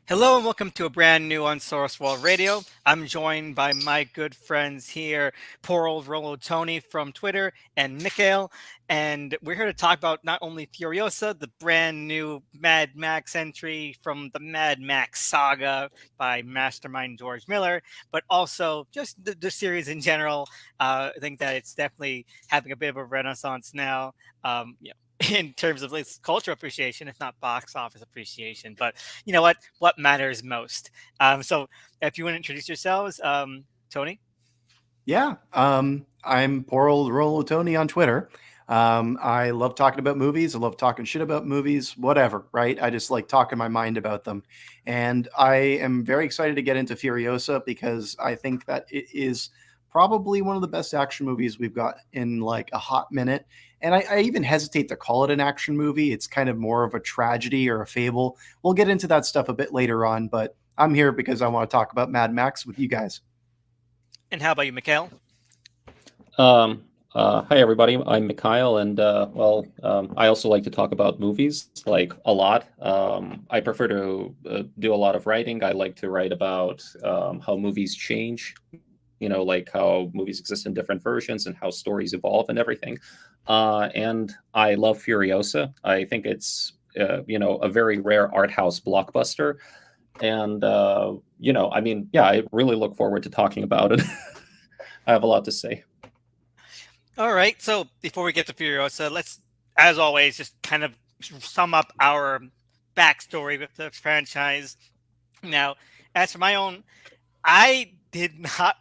Hello and welcome to a brand new Unsourced World Radio. I'm joined by my good friends here, poor old Rolo Tony from Twitter and Mikhail. And we're here to talk about not only Furiosa, the brand new Mad Max entry from the Mad Max saga by Mastermind George Miller, but also just the series in general. I think that it's definitely having a bit of a renaissance now. In terms of at least cultural appreciation, if not box office appreciation. But you know what matters most. So if you want to introduce yourselves, Tony. Yeah, I'm poor old Rolo Tony on Twitter. I love talking about movies. I love talking shit about movies, whatever, right? I just like talking my mind about them. And I am very excited to get into Furiosa because I think that it is probably one of the best action movies we've got in like a hot minute. And I even hesitate to call it an action movie. It's kind of more of a tragedy or a fable. We'll get into that stuff a bit later on, but I'm here because I want to talk about Mad Max with you guys. And how about you, Mikhail? Hi everybody. I'm Mikhail, and I also like to talk about movies like a lot. I prefer to do a lot of writing. I like to write about how movies change. Like how movies exist in different versions and how stories evolve and everything. And I love Furiosa. I think it's a very rare art house blockbuster. And I really look forward to talking about it. I have a lot to say. All right. So before we get to Furiosa, let's, as always, just kind of sum up our backstory with the franchise. Now, as for my own, I did not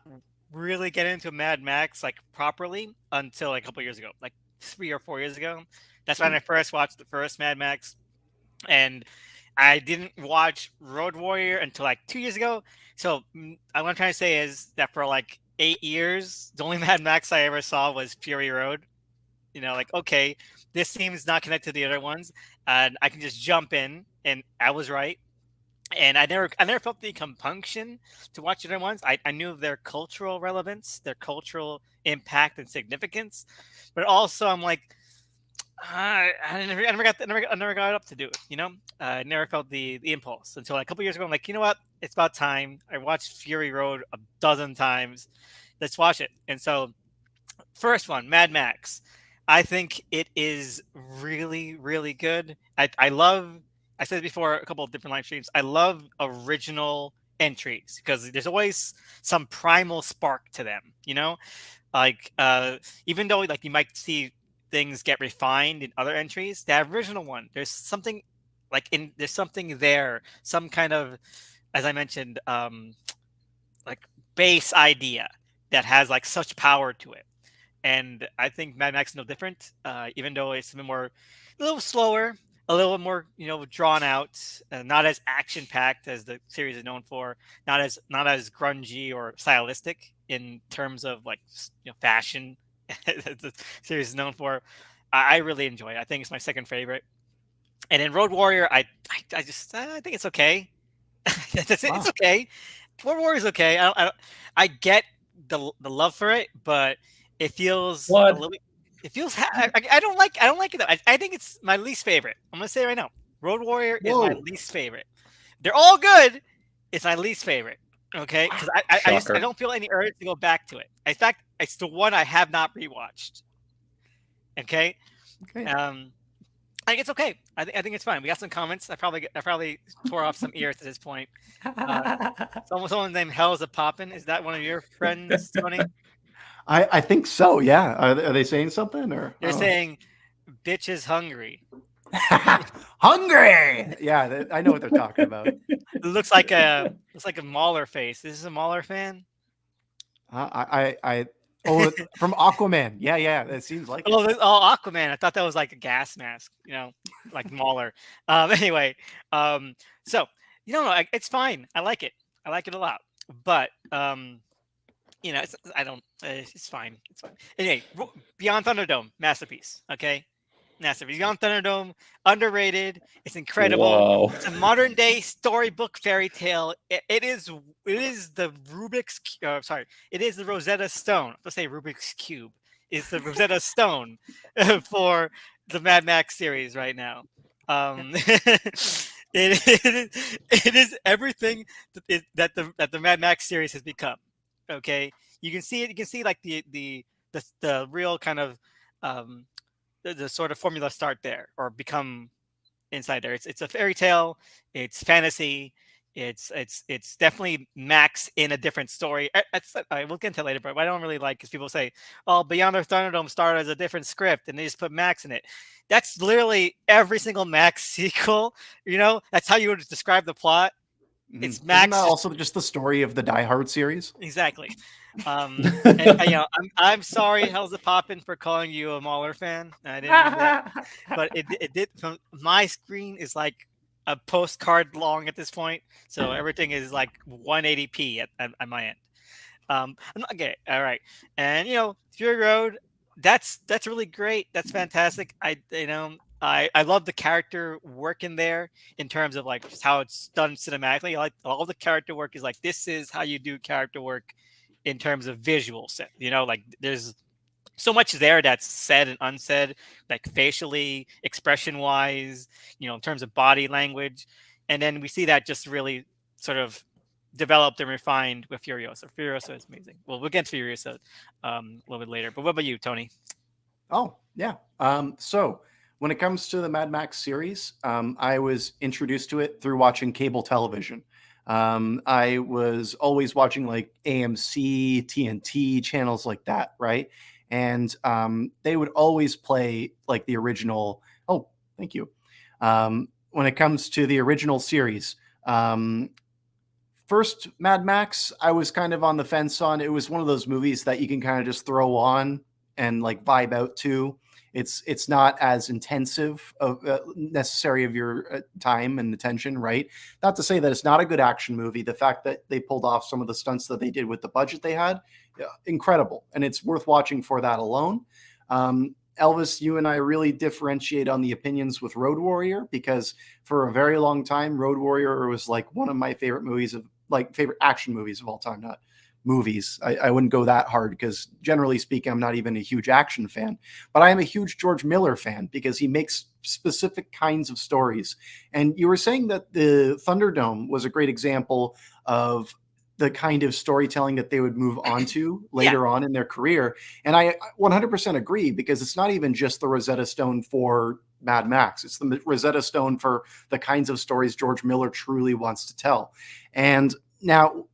really get into Mad Max like properly until like a couple years ago, like 3 or 4 years ago. That's when I first watched the first Mad Max, and I didn't watch Road Warrior until like 2 years ago. So what I'm trying to say is that for like 8 years, the only Mad Max I ever saw was Fury Road. Like, okay, this seems not connected to the other ones, and I can just jump in, and I was right. And I never felt the compunction to watch the other ones. I knew their cultural relevance, their cultural impact and significance, but also I'm like, I never got up to do it. I never felt the impulse until like a couple years ago. I'm like, you know what? It's about time. I watched Fury Road a dozen times. Let's watch it. And so, first one, Mad Max. I think it is really, really good. I love. I said it before a couple of different live streams. I love original entries because there's always some primal spark to them. Like even though like you might see things get refined in other entries, that original one, there's something there, some kind of, as I mentioned, like base idea that has like such power to it. And I think Mad Max is no different, even though it's a little slower, a little more, drawn out, not as action packed as the series is known for, not as grungy or stylistic in terms of like fashion. The series is known for. I really enjoy it. I think it's my second favorite. And in Road Warrior, I just I think it's okay. That's it. It's Wow. okay. Road Warrior is okay. I get the love for it, but it feels a What? little bit. It feels. I don't like it though. I think it's my least favorite. I'm gonna say it right now. Road Warrior is my Whoa. least favorite. They're all good. It's my least favorite. Okay, because I Shocker. don't feel any urge to go back to it. In fact, it's the one I have not rewatched. Okay, Okay. um, I think it's okay. I think it's fine. We got some comments. I probably tore off some ears at this point. Uh, someone named Hell's a Poppin'. Is that one of your friends, Tony? I think so. Yeah. Are they saying something or I They're don't know? saying, "Bitch is hungry." Hungry. Yeah, I know what they're talking about. It looks like a Mauler face. Is this a Mauler fan? Oh, from Aquaman. Yeah, yeah. It seems like it. Aquaman. I thought that was like a gas mask. Like Mauler. Anyway, so no, it's fine. I like it. I like it a lot. But I don't. It's fine. It's fine. Anyway, Beyond Thunderdome, masterpiece. Okay, masterpiece. Beyond Thunderdome, underrated. It's incredible. Whoa. It's a modern day storybook fairy tale. It is. It is the Rubik's. Sorry. It is the Rosetta Stone. Let's say Rubik's cube. It's the Rosetta Stone for the Mad Max series right now. Um, it is everything that the Mad Max series has become. Okay, you can see it. You can see like the real kind of um, the sort of formula start there or become inside there. It's a fairy tale. It's fantasy. It's definitely Max in a different story. We'll get into it later, but what I don't really like is people say, "Oh, Beyond the Thunderdome started as a different script and they just put Max in it." That's literally every single Max sequel. That's how you would describe the plot. It's Isn't that Max just also just the story of the Die Hard series? exactly. I'm sorry, Hell's a Poppin' for calling you a Mauler fan. I didn't mean that, but it did. From my screen is like a postcard long at this point, so everything is like 180p at my end. Okay, all right, and Fury Road. That's really great. That's fantastic. I love the character work in there in terms of like just how it's done cinematically. I like all the character work is like this is how you do character work in terms of visual set. Like there's so much there that's said and unsaid, like facially, expression wise, in terms of body language. And then we see that just really sort of developed and refined with Furiosa. Furiosa is amazing. Well, we'll get to Furiosa a little bit later. But what about you, Tony? Oh, yeah. So when it comes to the Mad Max series, I was introduced to it through watching cable television. I was always watching like AMC, TNT channels like that, right? And they would always play like the original. Oh, thank you. When it comes to the original series, first Mad Max, I was kind of on the fence on. It was one of those movies that you can kind of just throw on and like vibe out to. It's not as intensive of necessary of your time and attention, right? Not to say that it's not a good action movie. The fact that they pulled off some of the stunts that they did with the budget they had, incredible, and it's worth watching for that alone. Elvis, you and I really differentiate on the opinions with Road Warrior because for a very long time, Road Warrior was like one of my favorite movies of like favorite action movies of all time, not movies. I wouldn't go that hard because generally speaking, I'm not even a huge action fan, but I am a huge George Miller fan because he makes specific kinds of stories. And you were saying that the Thunderdome was a great example of the kind of storytelling that they would move on to Yeah. later on in their career. And I 100% agree because it's not even just the Rosetta Stone for Mad Max. It's the Rosetta Stone for the kinds of stories George Miller truly wants to tell. And now,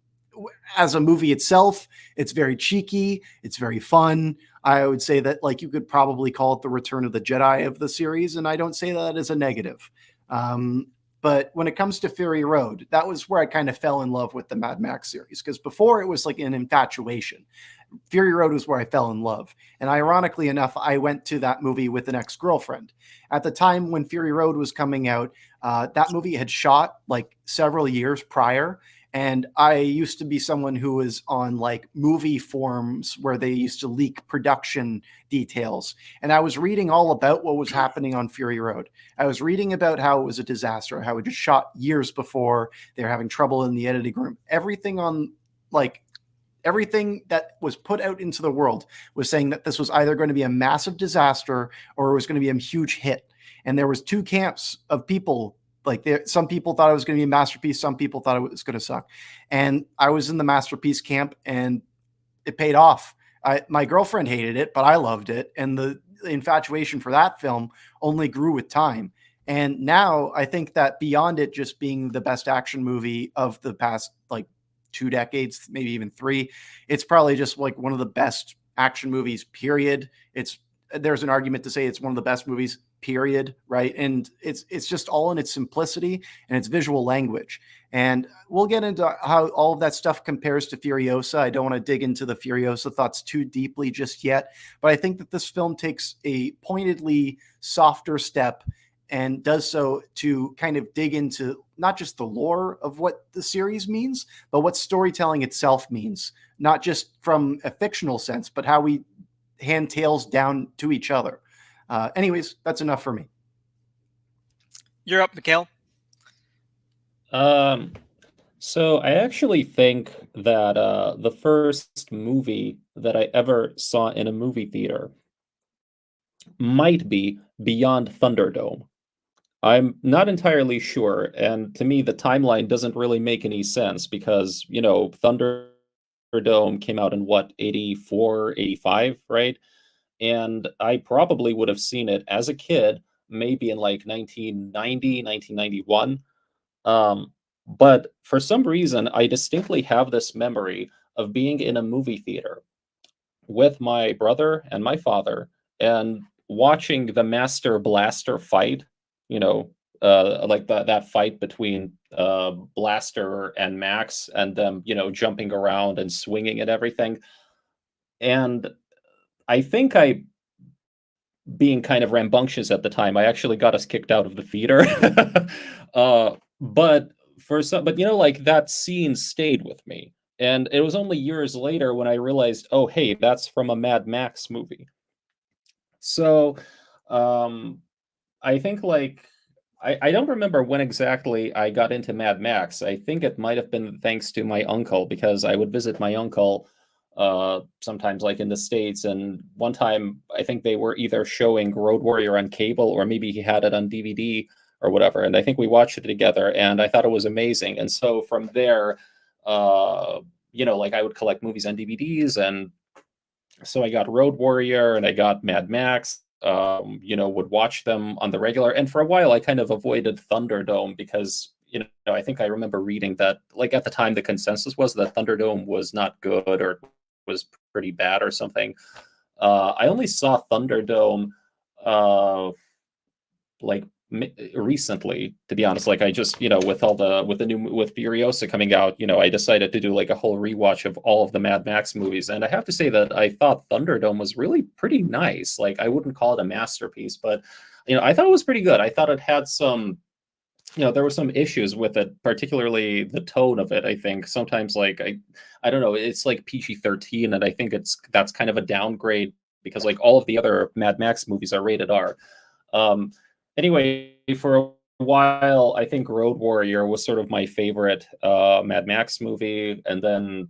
as a movie itself, it's very cheeky. It's very fun. I would say that like you could probably call it the Return of the Jedi of the series, and I don't say that as a negative. But when it comes to Fury Road, that was where I kind of fell in love with the Mad Max series because before it was like an infatuation. Fury Road was where I fell in love. And ironically enough, I went to that movie with an ex-girlfriend. At the time when Fury Road was coming out, that movie had shot like several years prior. And I used to be someone who was on like movie forums where they used to leak production details. And I was reading all about what was happening on Fury Road. I was reading about how it was a disaster, how it just shot years before. They were having trouble in the editing room. Everything that was put out into the world was saying that this was either going to be a massive disaster or it was going to be a huge hit. And there was two camps of people. Like some people thought it was going to be a masterpiece. Some people thought it was going to suck. And I was in the masterpiece camp and it paid off. My girlfriend hated it, but I loved it. And the infatuation for that film only grew with time. And now I think that beyond it just being the best action movie of the past like 2 decades, maybe even 3, it's probably just like one of the best action movies, period. There's an argument to say it's one of the best movies, period, right? And it's just all in its simplicity and its visual language. And we'll get into how all of that stuff compares to Furiosa. I don't want to dig into the Furiosa thoughts too deeply just yet, but I think that this film takes a pointedly softer step and does so to kind of dig into not just the lore of what the series means, but what storytelling itself means, not just from a fictional sense, but how we hand tails down to each other. Anyways, that's enough for me. You're up, Mikhail. So I actually think that the first movie that I ever saw in a movie theater might be Beyond Thunderdome. I'm not entirely sure, and to me, the timeline doesn't really make any sense because, Thunderdome came out in what, 84, 85, right? And I probably would have seen it as a kid, maybe in like 1990, 1991. Um, but for some reason, I distinctly have this memory of being in a movie theater with my brother and my father and watching the Master Blaster fight, you know, like that fight between Blaster and Max and them, jumping around and swinging and everything. And I think being kind of rambunctious at the time, I actually got us kicked out of the theater. But but like that scene stayed with me. And it was only years later when I realized, oh, hey, that's from a Mad Max movie. So, um, I think like I don't remember when exactly I got into Mad Max. I think it might have been thanks to my uncle because I would visit my uncle sometimes like in the States, and one time I think they were either showing Road Warrior on cable or maybe he had it on DVD or whatever, and I think we watched it together and I thought it was amazing. And so from there, uh like I would collect movies on DVDs, and so I got Road Warrior and I got Mad Max. Would watch them on the regular. And for a while, I kind of avoided Thunderdome because, I think I remember reading that, like at the time, the consensus was that Thunderdome was not good or was pretty bad or something. I only saw Thunderdome like recently, to be honest. Like I just, with Furiosa coming out, I decided to do like a whole rewatch of all of the Mad Max movies, and I have to say that I thought Thunderdome was really pretty nice. Like I wouldn't call it a masterpiece, but I thought it was pretty good. I thought it had some, there were some issues with it, particularly the tone of it. I think sometimes, like I don't know, it's like PG-13, and I think that's kind of a downgrade because like all of the other Mad Max movies are rated R. Um, anyway, for a while, I think Road Warrior was sort of my favorite Mad Max movie, and then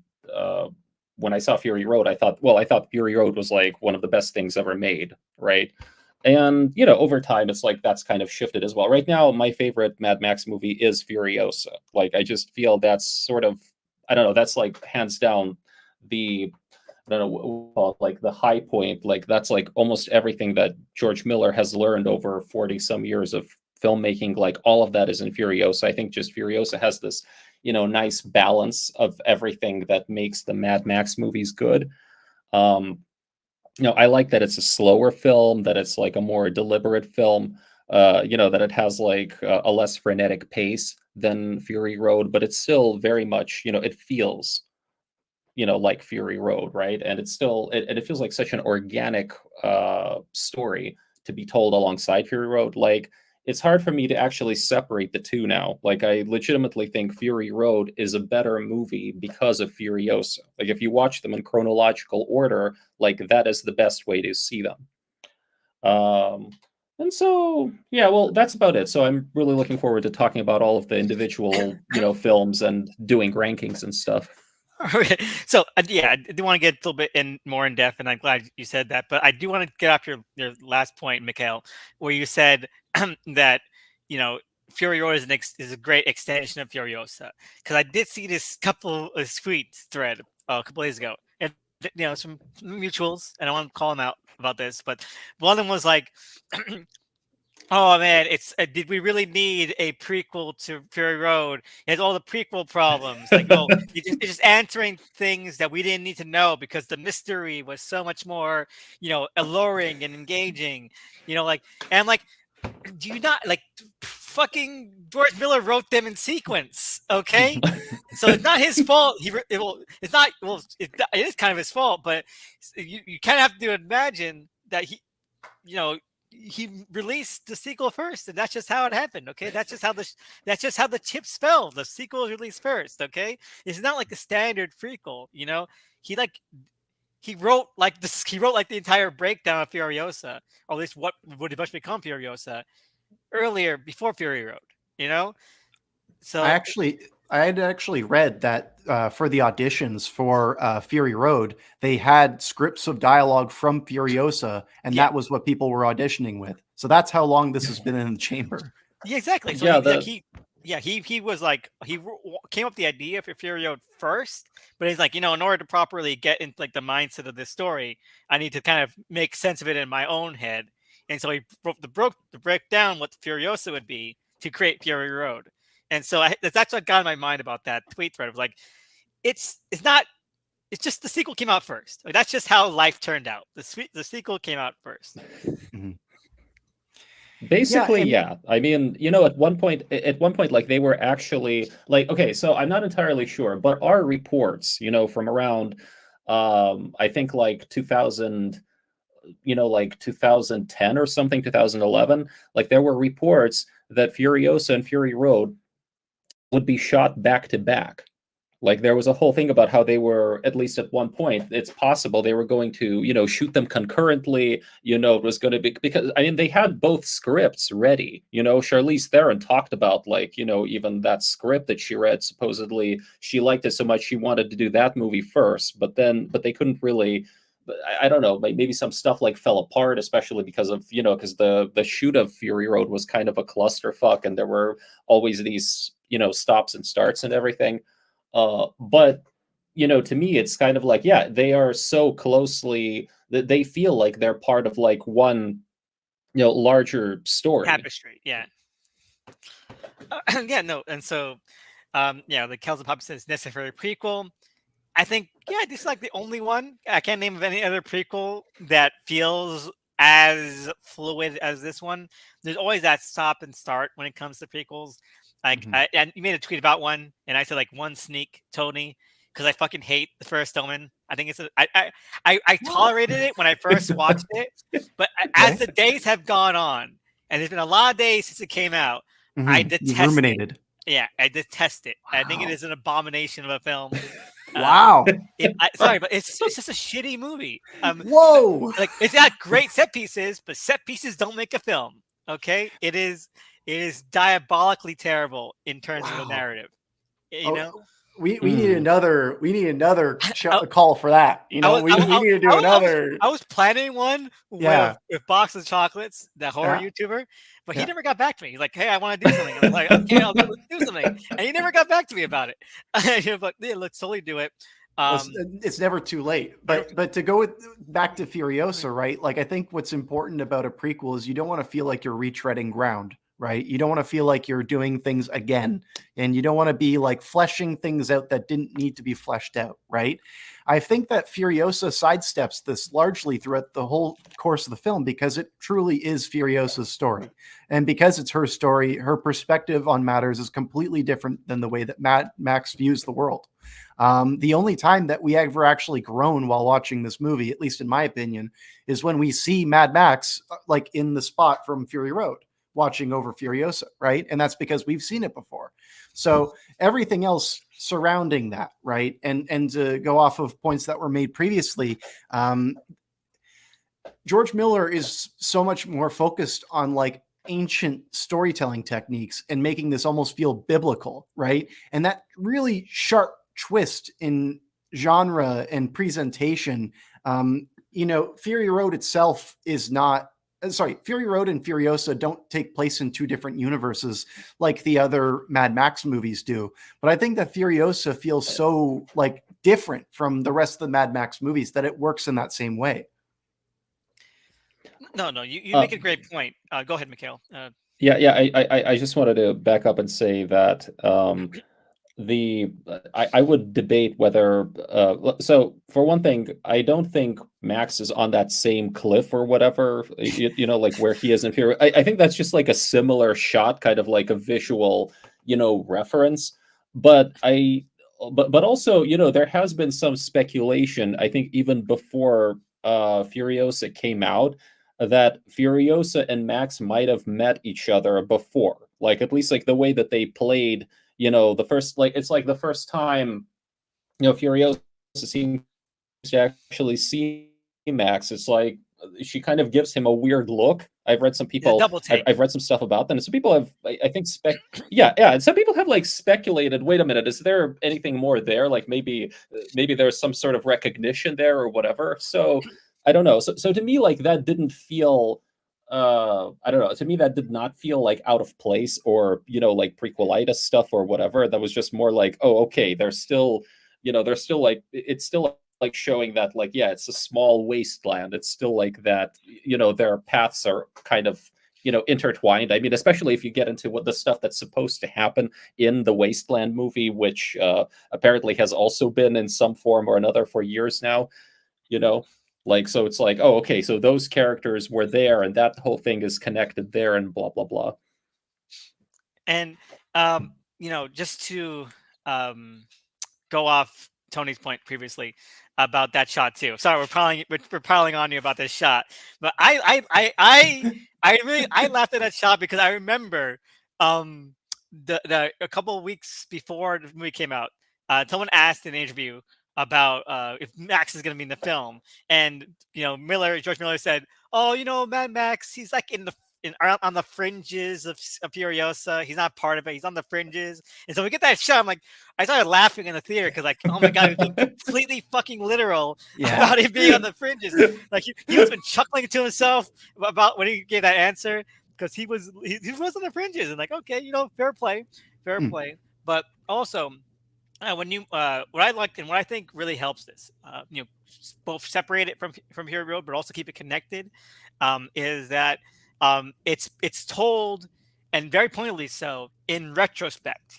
when I saw Fury Road, I thought Fury Road was like one of the best things ever made, right? And over time, it's like that's kind of shifted as well. Right now, my favorite Mad Max movie is Furiosa. Like I just feel that's sort of, I don't know, that's like hands down the, I don't know what we call it, like the high point. Like that's like almost everything that George Miller has learned over 40 some years of filmmaking. Like all of that is in Furiosa. I think just Furiosa has this, nice balance of everything that makes the Mad Max movies good. Um, I like that it's a slower film, that it's like a more deliberate film, that it has like a less frenetic pace than Fury Road, but it's still very much, it feels, like Fury Road, right? And it's still, it feels like such an organic story to be told alongside Fury Road. Like, it's hard for me to actually separate the two now. Like, I legitimately think Fury Road is a better movie because of Furiosa. Like, if you watch them in chronological order, like, that is the best way to see them. And so, yeah, well, that's about it. So I'm really looking forward to talking about all of the individual, films and doing rankings and stuff. Okay. So yeah, I do want to get a little bit more in depth, and I'm glad you said that. But I do want to get off your last point, Mikhail, where you said that Fury Road is a great extension of Furiosa, because I did see this couple of tweet thread a couple days ago, and some mutuals, and I want to call them out about this, but one of them was like, oh man, it's did we really need a prequel to Fury Road? It has all the prequel problems. Like, oh, you're just answering things that we didn't need to know because the mystery was so much more, alluring and engaging. And I'm like, do you not like fucking George Miller wrote them in sequence? Okay, so it's not his fault. It's not. Well, it is kind of his fault, but you kind of have to imagine that you know he released the sequel first, and that's just how it happened. Okay, that's just how the chips fell. The sequel was released first. Okay, it's not like the standard prequel. He like he wrote like this. He wrote like the entire breakdown of Furiosa, or at least what would eventually become Furiosa, earlier before Fury Road. I So actually, I had actually read that for the auditions for Fury Road, they had scripts of dialogue from Furiosa, and yeah, that was what people were auditioning with. So that's how long this has been in the chamber. Yeah, exactly. So Yeah, the he was like came up with the idea for Fury Road first, but he's like, in order to properly get into like the mindset of this story, I need to kind of make sense of it in my own head, and so he broke to break down what Furiosa would be to create Fury Road, and so that's what got in my mind about that tweet thread. It was like, it's not. It's just the sequel came out first. Like, that's just how life turned out. The sequel came out first. Mhm. Yeah, basically, and yeah. I mean, at one point, like they were actually like, okay, so I'm not entirely sure, but our reports, from around, I think like 2000, like 2010 or something, 2011, like there were reports that Furiosa and Fury Road would be shot back to back. Like there was a whole thing about how they were, at least at one point, it's possible they were going to, shoot them concurrently. It was going to be, because I mean they had both scripts ready. Charlize Theron talked about, like, even that script that she read, supposedly she liked it so much she wanted to do that movie first, but they couldn't really. I don't know, maybe some stuff like fell apart, especially because of, because the shoot of Fury Road was kind of a clusterfuck, and there were always these, stops and starts and everything. But to me, it's kind of like, yeah, they are so closely that they feel like they're part of like one, larger story. Tapestry, yeah. Yeah, no, and so, the Kells of Pop says necessary prequel. I think, yeah, this is like the only one. I can't name of any other prequel that feels as fluid as this one. There's always that stop and start when it comes to prequels. Like, Mhm. and you made a tweet about one, and I said like one sneak, Tony, because I fucking hate the first Omen. I think I tolerated it when I first watched it, but as Okay. the days have gone on, and there's been a lot of days since it came out, I You've detest it. ruminated. Yeah, I detest it. I think it Wow. is an abomination of a film. Wow. Sorry, but it's just a shitty movie. Whoa. Like it's got great set pieces, but set pieces don't make a film. Okay, it is diabolically terrible in terms of the Wow. narrative. You Oh, know, we need Mm. another I, call for that. I was We need to do another. I was planning one Yeah. with Box of Chocolates, the horror Yeah. YouTuber, but he Yeah. never got back to me. He's like, "Hey, I want to do something." I'm like, "Okay, let's do something," and he never got back to me about it. But yeah, let's totally do it. Well, Um, it's never too late. But to go back to Furiosa, right? Like I think what's important about a prequel is you don't want to feel like you're retreading ground, right? You don't want to feel like you're doing things again, and you don't want to be like fleshing things out that didn't need to be fleshed out, right? I think that Furiosa sidesteps this largely throughout the whole course of the film because it truly is Furiosa's story. And because it's her story, her perspective on matters is completely different than the way that Max views the world. The only time that we ever actually grown while watching this movie, at least in my opinion, is when we see Mad Max like in the spot from Fury Road watching over Furiosa, right? And that's because we've seen it before. So everything else surrounding that, right? And to go off of points that were made previously, George Miller is so much more focused on like ancient storytelling techniques and making this almost feel biblical, right? And that really sharp twist in genre and presentation. Fury Road itself is not. Sorry, Fury Road and Furiosa don't take place in two different universes like the other Mad Max movies do. But I think that Furiosa feels so like different from the rest of the Mad Max movies that it works in that same way. no, you Uh, make a great point. Go ahead, Mikhail. yeah. I just wanted to back up and say that I would debate whether so for one thing, I don't think Max is on that same cliff or whatever, like where he is in Fury. I think that's just like a similar shot, kind of like a visual, reference. But but also, there has been some speculation, I think even before Furiosa came out, that Furiosa and Max might have met each other before, like at least like the way that they played, the first, like it's like the first time, Furiosa seems to actually see Max. It's like she kind of gives him a weird look. The double take. I've read some stuff about them, and some people have, I think, yeah, and some people have like speculated. Wait a minute, is there anything more there? Like maybe there's some sort of recognition there or whatever. So I don't know. So to me, like that didn't feel I don't know. To me, that did not feel like out of place or, like prequelitis stuff or whatever. That was just more like, oh, okay, they're still, they're still like, it's still like showing that, like, yeah, it's a small wasteland. It's still like that, their paths are kind of, intertwined. I mean, especially if you get into what the stuff that's supposed to happen in the Wasteland movie, which apparently has also been in some form or another for years now, you know? Like, so it's like, oh, okay, so those characters were there and that whole thing is connected there and blah, blah, blah. And just to go off Tony's point previously about that shot too. Sorry, we're piling on you about this shot, but I laughed at that shot because I remember the a couple of weeks before the movie came out, someone asked in an interview about if Max is going to be in the film, and George Miller said, "Oh, Mad Max, he's like on the fringes of Furiosa. He's not part of it. He's on the fringes." And so we get that shot. I'm like, I started laughing in the theater because, like, oh my god, he's being completely fucking literal about him being on the fringes. Like he was been chuckling to himself about when he gave that answer because he was on the fringes, and like, okay, fair play. But also, when you what I liked and what I think really helps this, both separate it from Hero Road, but also keep it connected, is that it's told, and very pointedly so, in retrospect.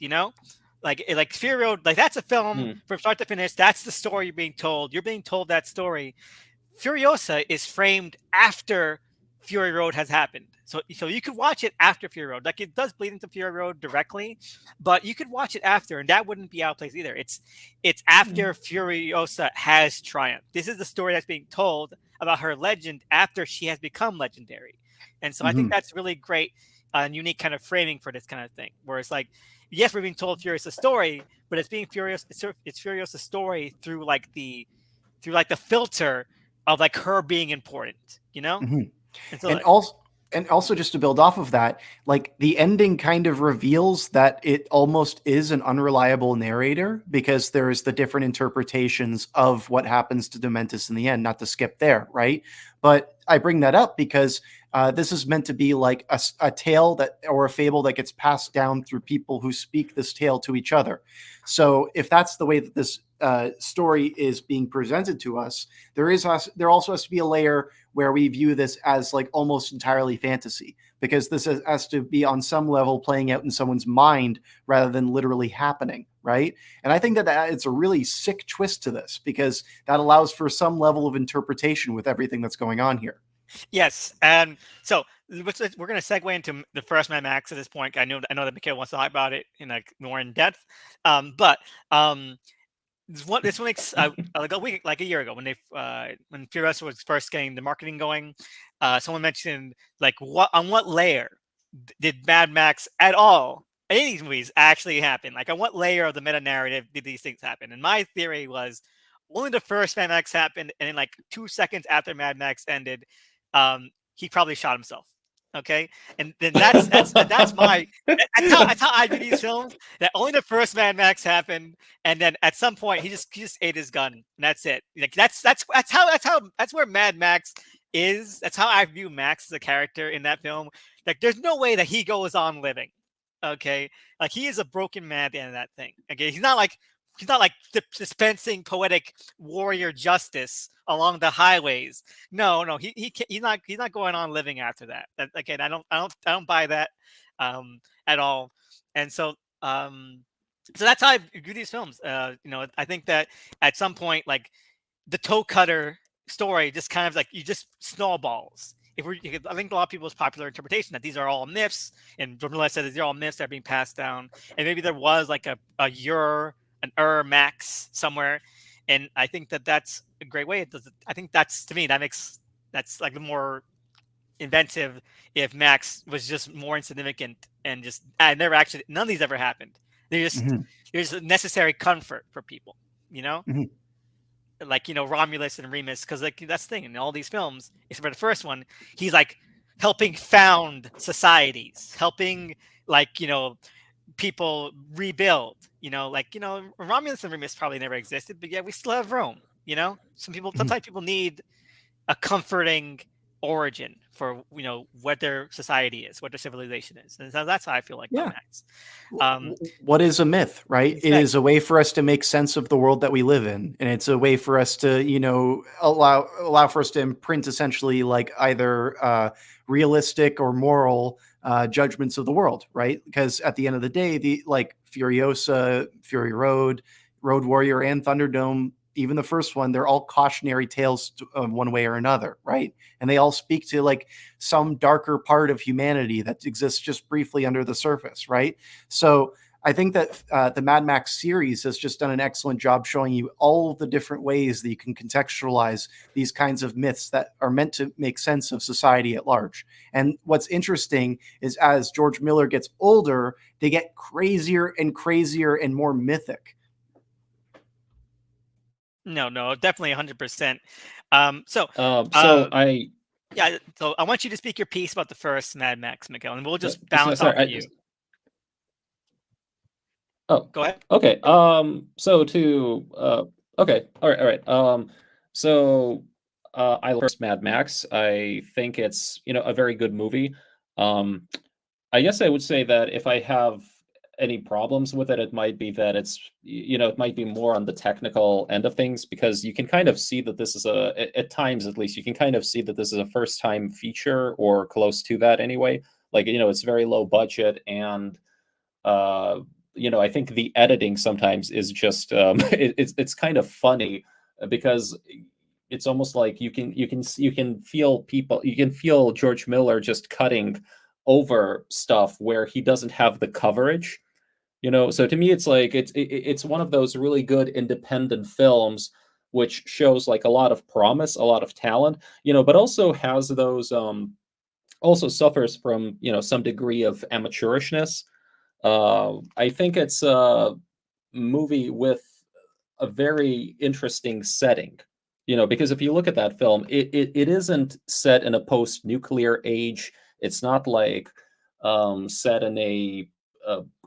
Like Fury Road, like that's a film from start to finish. That's the story you're being told. You're being told that story. Furiosa is framed after Fury Road has happened. So you could watch it after Fury Road. Like, it does bleed into Fury Road directly, but you could watch it after, and that wouldn't be out of place either. It's after Furiosa has triumphed. This is the story that's being told about her legend after she has become legendary. And so I think that's really great and unique kind of framing for this kind of thing, where it's like, yes, we're being told Furiosa's story, but it's being it's Furiosa's story through the filter of like her being important, And so also just to build off of that, like the ending kind of reveals that it almost is an unreliable narrator because there is the different interpretations of what happens to Dementis in the end. Not to skip there, right? But I bring that up because this is meant to be like a tale that, or a fable that gets passed down through people who speak this tale to each other. So if that's the way that this story is being presented to us, there also has to be a layer where we view this as like almost entirely fantasy, because this has to be on some level playing out in someone's mind rather than literally happening, right? And I think that it's a really sick twist to this because that allows for some level of interpretation with everything that's going on here. Yes, and so we're going to segue into the first Mad Max at this point. I know that Mikhail wants to talk about it in like more in depth, but this one makes like a year ago when when Furiosa was first getting the marketing going, someone mentioned like on what layer did Mad Max at all, any of these movies actually happen? Like, on what layer of the meta narrative did these things happen? And my theory was only the first Mad Max happened, and then like 2 seconds after Mad Max ended, he probably shot himself. Okay, and then that's my that's how I do these films. That only the first Mad Max happened, and then at some point he just ate his gun, and that's it. Like that's where Mad Max is. That's how I view Max as a character in that film. Like, there's no way that he goes on living. Okay, like, he is a broken man at the end of that thing. Okay, he's not like dispensing poetic warrior justice along the highways. No, he's not going on living after that. Again, I don't buy that at all. And so so that's how I view these films. I think that at some point, like, the toe cutter story just kind of like, you just snowballs. I think a lot of people's popular interpretation that these are all myths, and Jordan said these are all myths that are being passed down, and maybe there was like an Max somewhere, and I think that that's a great way. I think that's, to me, that's like the more inventive. If Max was just more insignificant and just none of these ever happened. There's a necessary comfort for people, like, Romulus and Remus, because like that's the thing in all these films, except for the first one, he's like helping found societies, helping like people rebuild. Romulus and Remus probably never existed, but yeah, we still have Rome. Sometimes people need a comforting origin for what their society is, what their civilization is, and so that's how I feel like Mad Yeah. Max. Um, What is a myth, right? It is exactly. a way for us to make sense of the world that we live in, and it's a way for us to, allow for us to imprint essentially like either realistic or moral judgments of the world, right? Because at the end of the day, the like Furiosa, Fury Road, Road Warrior, and Thunderdome, even the first one, they're all cautionary tales one way or another, right? And they all speak to like some darker part of humanity that exists just briefly under the surface, right? So I think that the Mad Max series has just done an excellent job showing you all of the different ways that you can contextualize these kinds of myths that are meant to make sense of society at large. And what's interesting is as George Miller gets older, they get crazier and crazier and more mythic. No, definitely 100%. So So I yeah, so I want you to speak your piece about the first Mad Max, Mikhail, and we'll just so, bounce sorry. off of you. Oh, Go ahead. okay. So to okay, all right, all right. So I love first Mad Max. I think it's a very good movie. Um, I guess I would say that if I have any problems with it, it might be that it might be more on the technical end of things because you can kind of see that this is at times at least, you can kind of see that this is a first time feature or close to that anyway. Like, it's very low budget and uh I think the editing sometimes is just it's kind of funny because it's almost like you can feel George Miller just cutting over stuff where he doesn't have the coverage. So to me it's like it's one of those really good independent films which shows like a lot of promise, a lot of talent, but also has those also suffers from some degree of amateurishness. I think it's a movie with a very interesting setting. Because if you look at that film, it isn't set in a post-nuclear age. It's not like set in a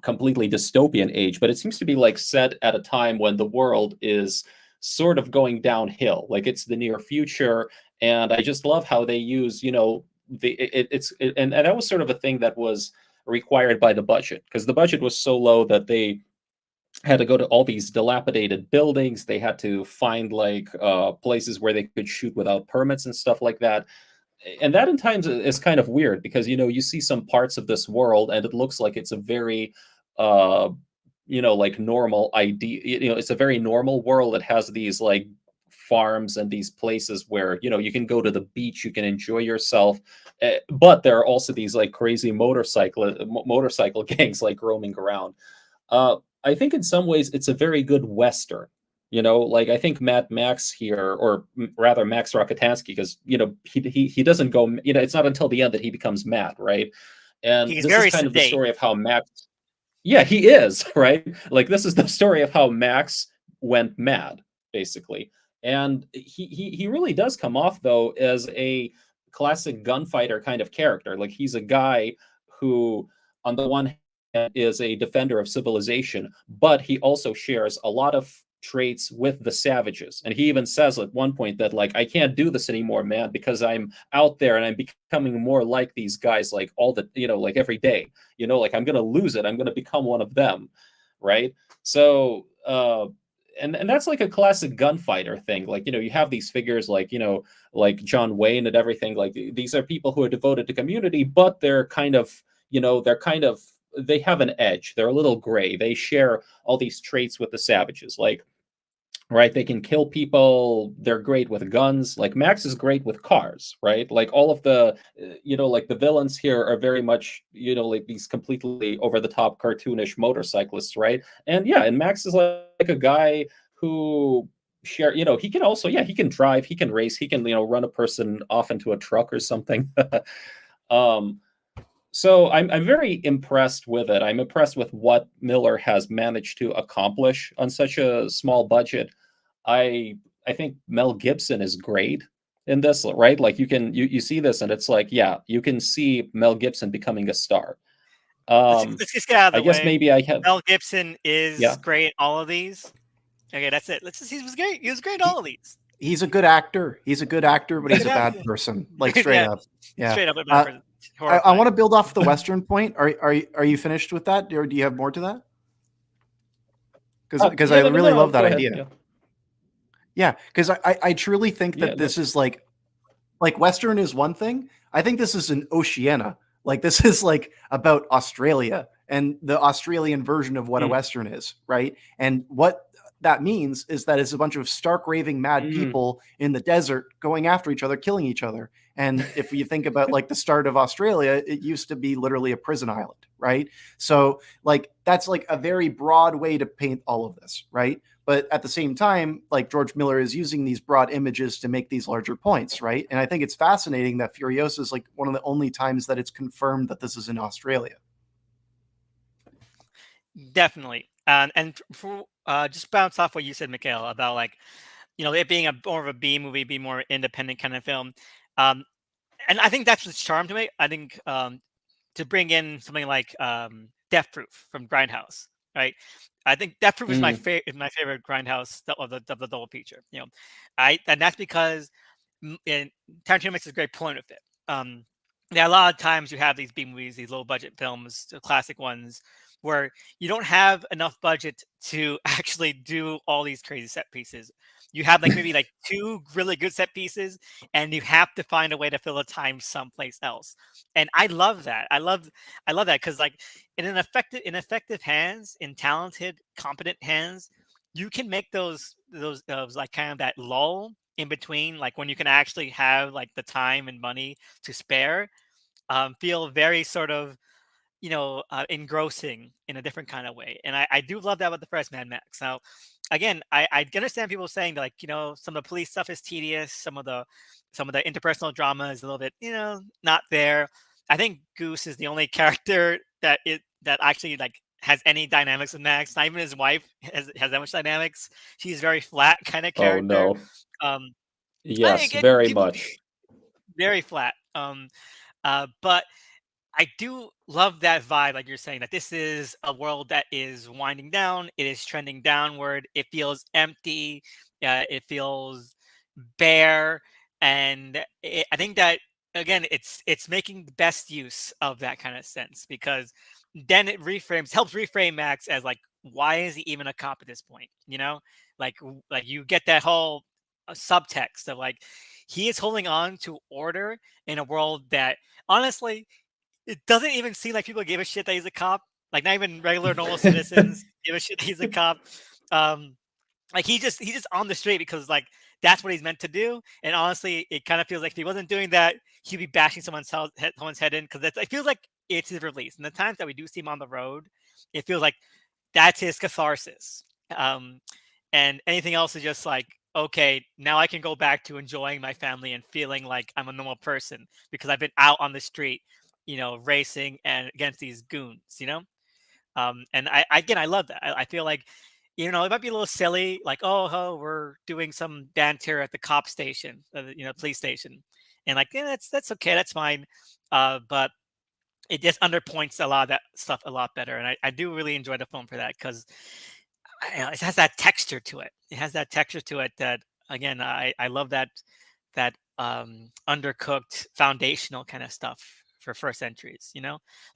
completely dystopian age, but it seems to be like set at a time when the world is sort of going downhill. Like it's the near future, and I just love how they use, and that was sort of a thing that was required by the budget because the budget was so low that they had to go to all these dilapidated buildings. They had to find like places where they could shoot without permits and stuff like that. And that in times is kind of weird because you see some parts of this world and it looks like it's a very uh like normal idea. It's a very normal world that has these like farms and these places where you can go to the beach, you can enjoy yourself, but there are also these like crazy motorcycle gangs like roaming around. I think in some ways it's a very good Western. Like I think Mad Max here, or rather Max Rockatansky, because he doesn't go. It's not until the end that he becomes mad, right? And He's this is very kind of the sedate. story of how Max. Yeah, he is right. Like this is the story of how Max went mad, basically. And he really does come off though as a classic gunfighter kind of character. Like he's a guy who, on the one is a defender of civilization, but he also shares a lot of traits with the savages. And he even says at one point that, like, I can't do this anymore, man, because I'm out there and I'm becoming more like these guys, like all the, like every day, like I'm going to lose it. I'm going to become one of them. Right. So, and that's like a classic gunfighter thing. Like, you have these figures like, like John Wayne and everything. Like these are people who are devoted to community, but they're kind of, they have an edge. They're a little gray. They share all these traits with the savages. Like, right, they can kill people. They're great with guns. Like Max is great with cars, right? Like all of the, like the villains here are very much, like these completely over the top cartoonish motorcyclists, right? And yeah, and Max is like a guy who share, he can also, yeah, he can drive, he can race, he can, run a person off into a truck or something. um, so I'm very impressed with it. I'm impressed with what Miller has managed to accomplish on such a small budget. I think Mel Gibson is great in this, right? Like you see this and it's like, yeah, you can see Mel Gibson becoming a star. Let's just get out of I the guess way. maybe I have, Mel Gibson is yeah. great in all of these. Okay, that's it. Let's just, he was great. He was great in He, all of these. He's a good actor. He's a good actor, but he's a bad person. Like straight Yeah, up. Yeah. straight up a bad person. I Horrifying. want to build off the Western point. Are you finished with that, or do you have more to that? Because I Yeah, really love that go ahead. idea. Yeah, because I truly think that this is like Western is one thing. I think this is an Oceania. Like this is like about Australia and the Australian version of what a Western is, right? And what that means is that it's a bunch of stark raving mad people in the desert going after each other, killing each other. And if you think about like the start of Australia, it used to be literally a prison island, right? So like that's like a very broad way to paint all of this, right? But at the same time, like George Miller is using these broad images to make these larger points, right? And I think it's fascinating that Furiosa is like one of the only times that it's confirmed that this is in Australia. Definitely. And for just bounce off what you said, Mikhail, about like, it being a more of a B movie, be more independent kind of film. Um, and I think that's the charm to it. I think to bring in something like Death Proof from Grindhouse, right? I think Death Proof is my favorite Grindhouse of the double feature. And that's because Tarantino makes a great point with it. A lot of times you have these B movies, these low budget films, the classic ones, where you don't have enough budget to actually do all these crazy set pieces. You have like maybe like two really good set pieces, and you have to find a way to fill the time someplace else. And I love that. I love that because like in effective hands, in talented, competent hands, you can make those like kind of that lull in between, like when you can actually have like the time and money to spare, feel very sort of engrossing in a different kind of way. And I do love that about the first Mad Max. Now, again, I understand people saying that, like, some of the police stuff is tedious, some of the interpersonal drama is a little bit, not there. I think Goose is the only character that actually like has any dynamics with Max. Not even his wife has that much dynamics. She's a very flat kind of Oh character. no. Um, Yes, again, very people much. very flat. But I do love that vibe, like you're saying, that this is a world that is winding down. It is trending downward. It feels empty. It feels bare, and I think that again, it's making the best use of that kind of sense, because then it helps reframe Max as like, why is he even a cop at this point? Like you get that whole subtext of like he is holding on to order in a world that honestly it doesn't even seem like people give a shit that he's a cop. Like not even regular normal citizens give a shit that he's a cop. Um, like he's just on the street because like that's what he's meant to do. And honestly, it kind of feels like if he wasn't doing that, he'd be bashing someone's head in, because it feels like it's his release. And the times that we do see him on the road, it feels like that's his catharsis. Um, and anything else is just like, okay, now I can go back to enjoying my family and feeling like I'm a normal person because I've been out on the street, racing and against these goons. And I love that. I feel like, it might be a little silly, like, oh, we're doing some banter at the cop station, police station, and like, yeah, that's okay, that's fine. But it just underpoints a lot of that stuff a lot better, and I do really enjoy the film for that because it has that texture to it. It has that texture to it that, again, I love that undercooked foundational kind of stuff for first entries,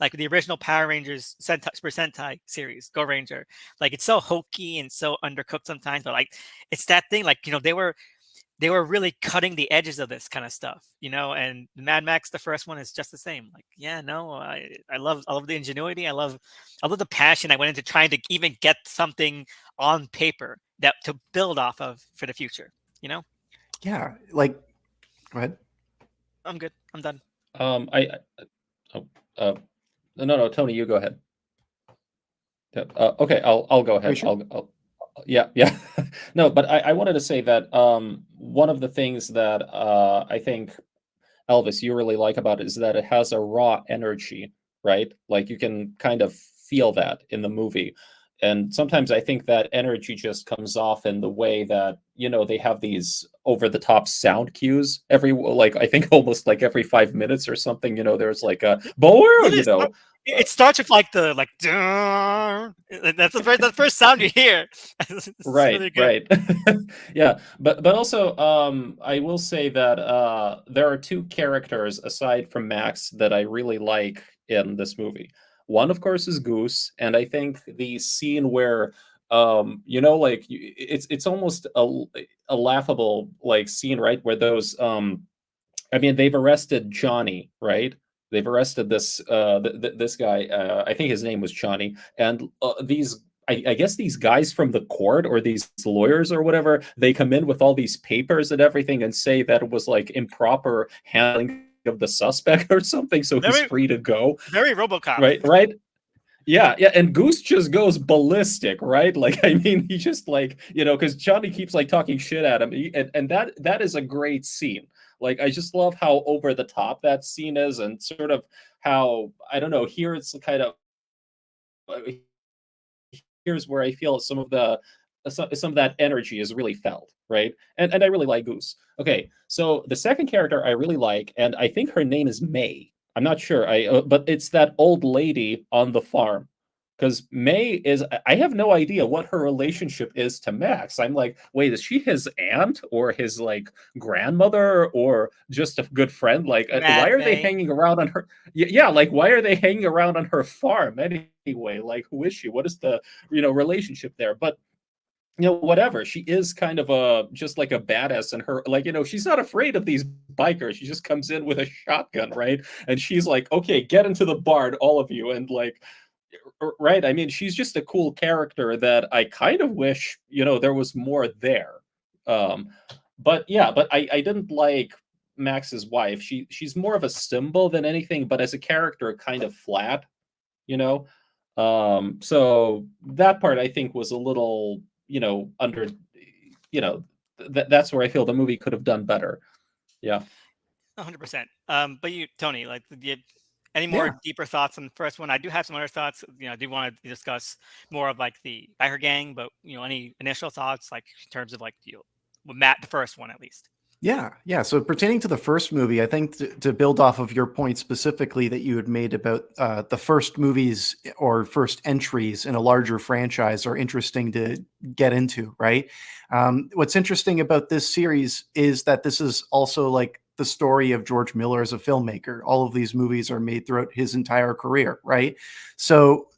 like the original Power Rangers Sentai series, Go Ranger. Like it's so hokey and so undercooked sometimes, but like it's that thing, like, they were really cutting the edges of this kind of stuff, and Mad Max, the first one, is just the same. Like, yeah, no, I love the ingenuity. I love the passion I went into trying to even get something on paper that to build off of for the future, Yeah, like, go ahead. I'm good. I'm done. I oh, no, Tony, you go ahead. Okay, I'll go Are you ahead. sure? Yeah. No, but I wanted to say that one of the things that I think, Elvis, you really like about it is that it has a raw energy, right? Like you can kind of feel that in the movie. And sometimes I think that energy just comes off in the way that, they have these over the top sound cues like I think almost like every 5 minutes or something, there's like a boer, Really? It starts with like the like. Dun, that's the first sound you hear. It's Right, really good. right. Yeah, but also I will say that there are two characters aside from Max that I really like in this movie. One, of course, is Goose, and I think the scene where like it's almost a laughable like scene, right? Where those I mean, they've arrested Johnny, right? They've arrested this guy. I think his name was Johnny, and these. I guess these guys from the court or these lawyers or whatever, they come in with all these papers and everything and say that it was like improper handling of the suspect or something, so he's Very free to go. very RoboCop. Right, right. Yeah, yeah, and Goose just goes ballistic, right? Like, I mean, he just like, because Johnny keeps like talking shit at him, and that is a great scene. Like, I just love how over the top that scene is, and sort of how I don't know. Here, it's kind of here's where I feel some of that energy is really felt, right? And I really like Goose. Okay, so the second character I really like, and I think her name is May. I'm not sure, but it's that old lady on the farm. Because May is, I have no idea what her relationship is to Max. I'm like, wait, is she his aunt or his like grandmother or just a good friend? Like, why Mad are they May. hanging around on her? Yeah, like, why are they hanging around on her farm anyway? Like, who is she? What is the relationship there? But whatever. She is kind of a just like a badass, and her like she's not afraid of these bikers. She just comes in with a shotgun, right? And she's like, okay, get into the barn, all of you, and like. Right. I mean, she's just a cool character that I kind of wish, there was more there. Um, but yeah, but I didn't like Max's wife. She's more of a symbol than anything, but as a character, kind of flat, you know. So that part I think was a little, under, you know, that's where I feel the movie could have done better. Yeah. 100%. But you, Tony, like, do you have any more Yeah. deeper thoughts on the first one? I do have some other thoughts. I do want to discuss more of like the biker gang, but any initial thoughts, like in terms of like with Matt, the first one at least. Yeah, yeah. So pertaining to the first movie, I think to build off of your point specifically that you had made about the first movies or first entries in a larger franchise are interesting to get into, right? What's interesting about this series is that this is also like the story of George Miller as a filmmaker. All of these movies are made throughout his entire career, right? So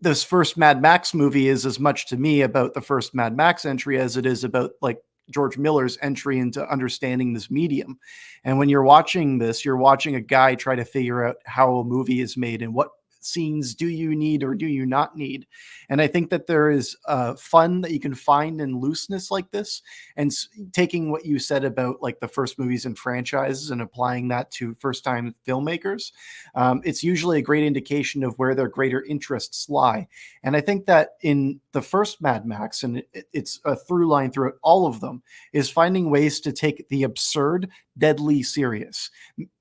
this first Mad Max movie is as much to me about the first Mad Max entry as it is about like George Miller's entry into understanding this medium. And when you're watching this, you're watching a guy try to figure out how a movie is made and what scenes do you need or do you not need. And I think that there is fun that you can find in looseness like this, and taking what you said about like the first movies and franchises and applying that to first time filmmakers. It's usually a great indication of where their greater interests lie. And I think that in the first Mad Max, and it's a through line throughout all of them, is finding ways to take the absurd deadly serious,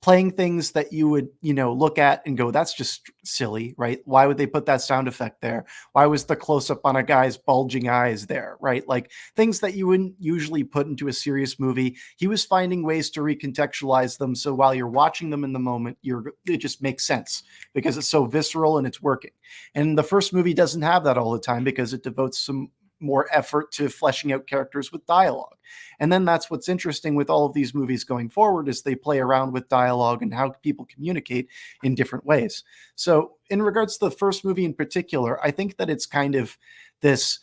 playing things that you would look at and go, that's just silly, right? Why would they put that sound effect there? Why was the close up on a guy's bulging eyes there, right? Like things that you wouldn't usually put into a serious movie. He was finding ways to recontextualize them, so while you're watching them in the moment, it just makes sense because it's so visceral and it's working. And the first movie doesn't have that all the time because it devotes some more effort to fleshing out characters with dialogue. And then that's what's interesting with all of these movies going forward is they play around with dialogue and how people communicate in different ways. So in regards to the first movie in particular, I think that it's kind of this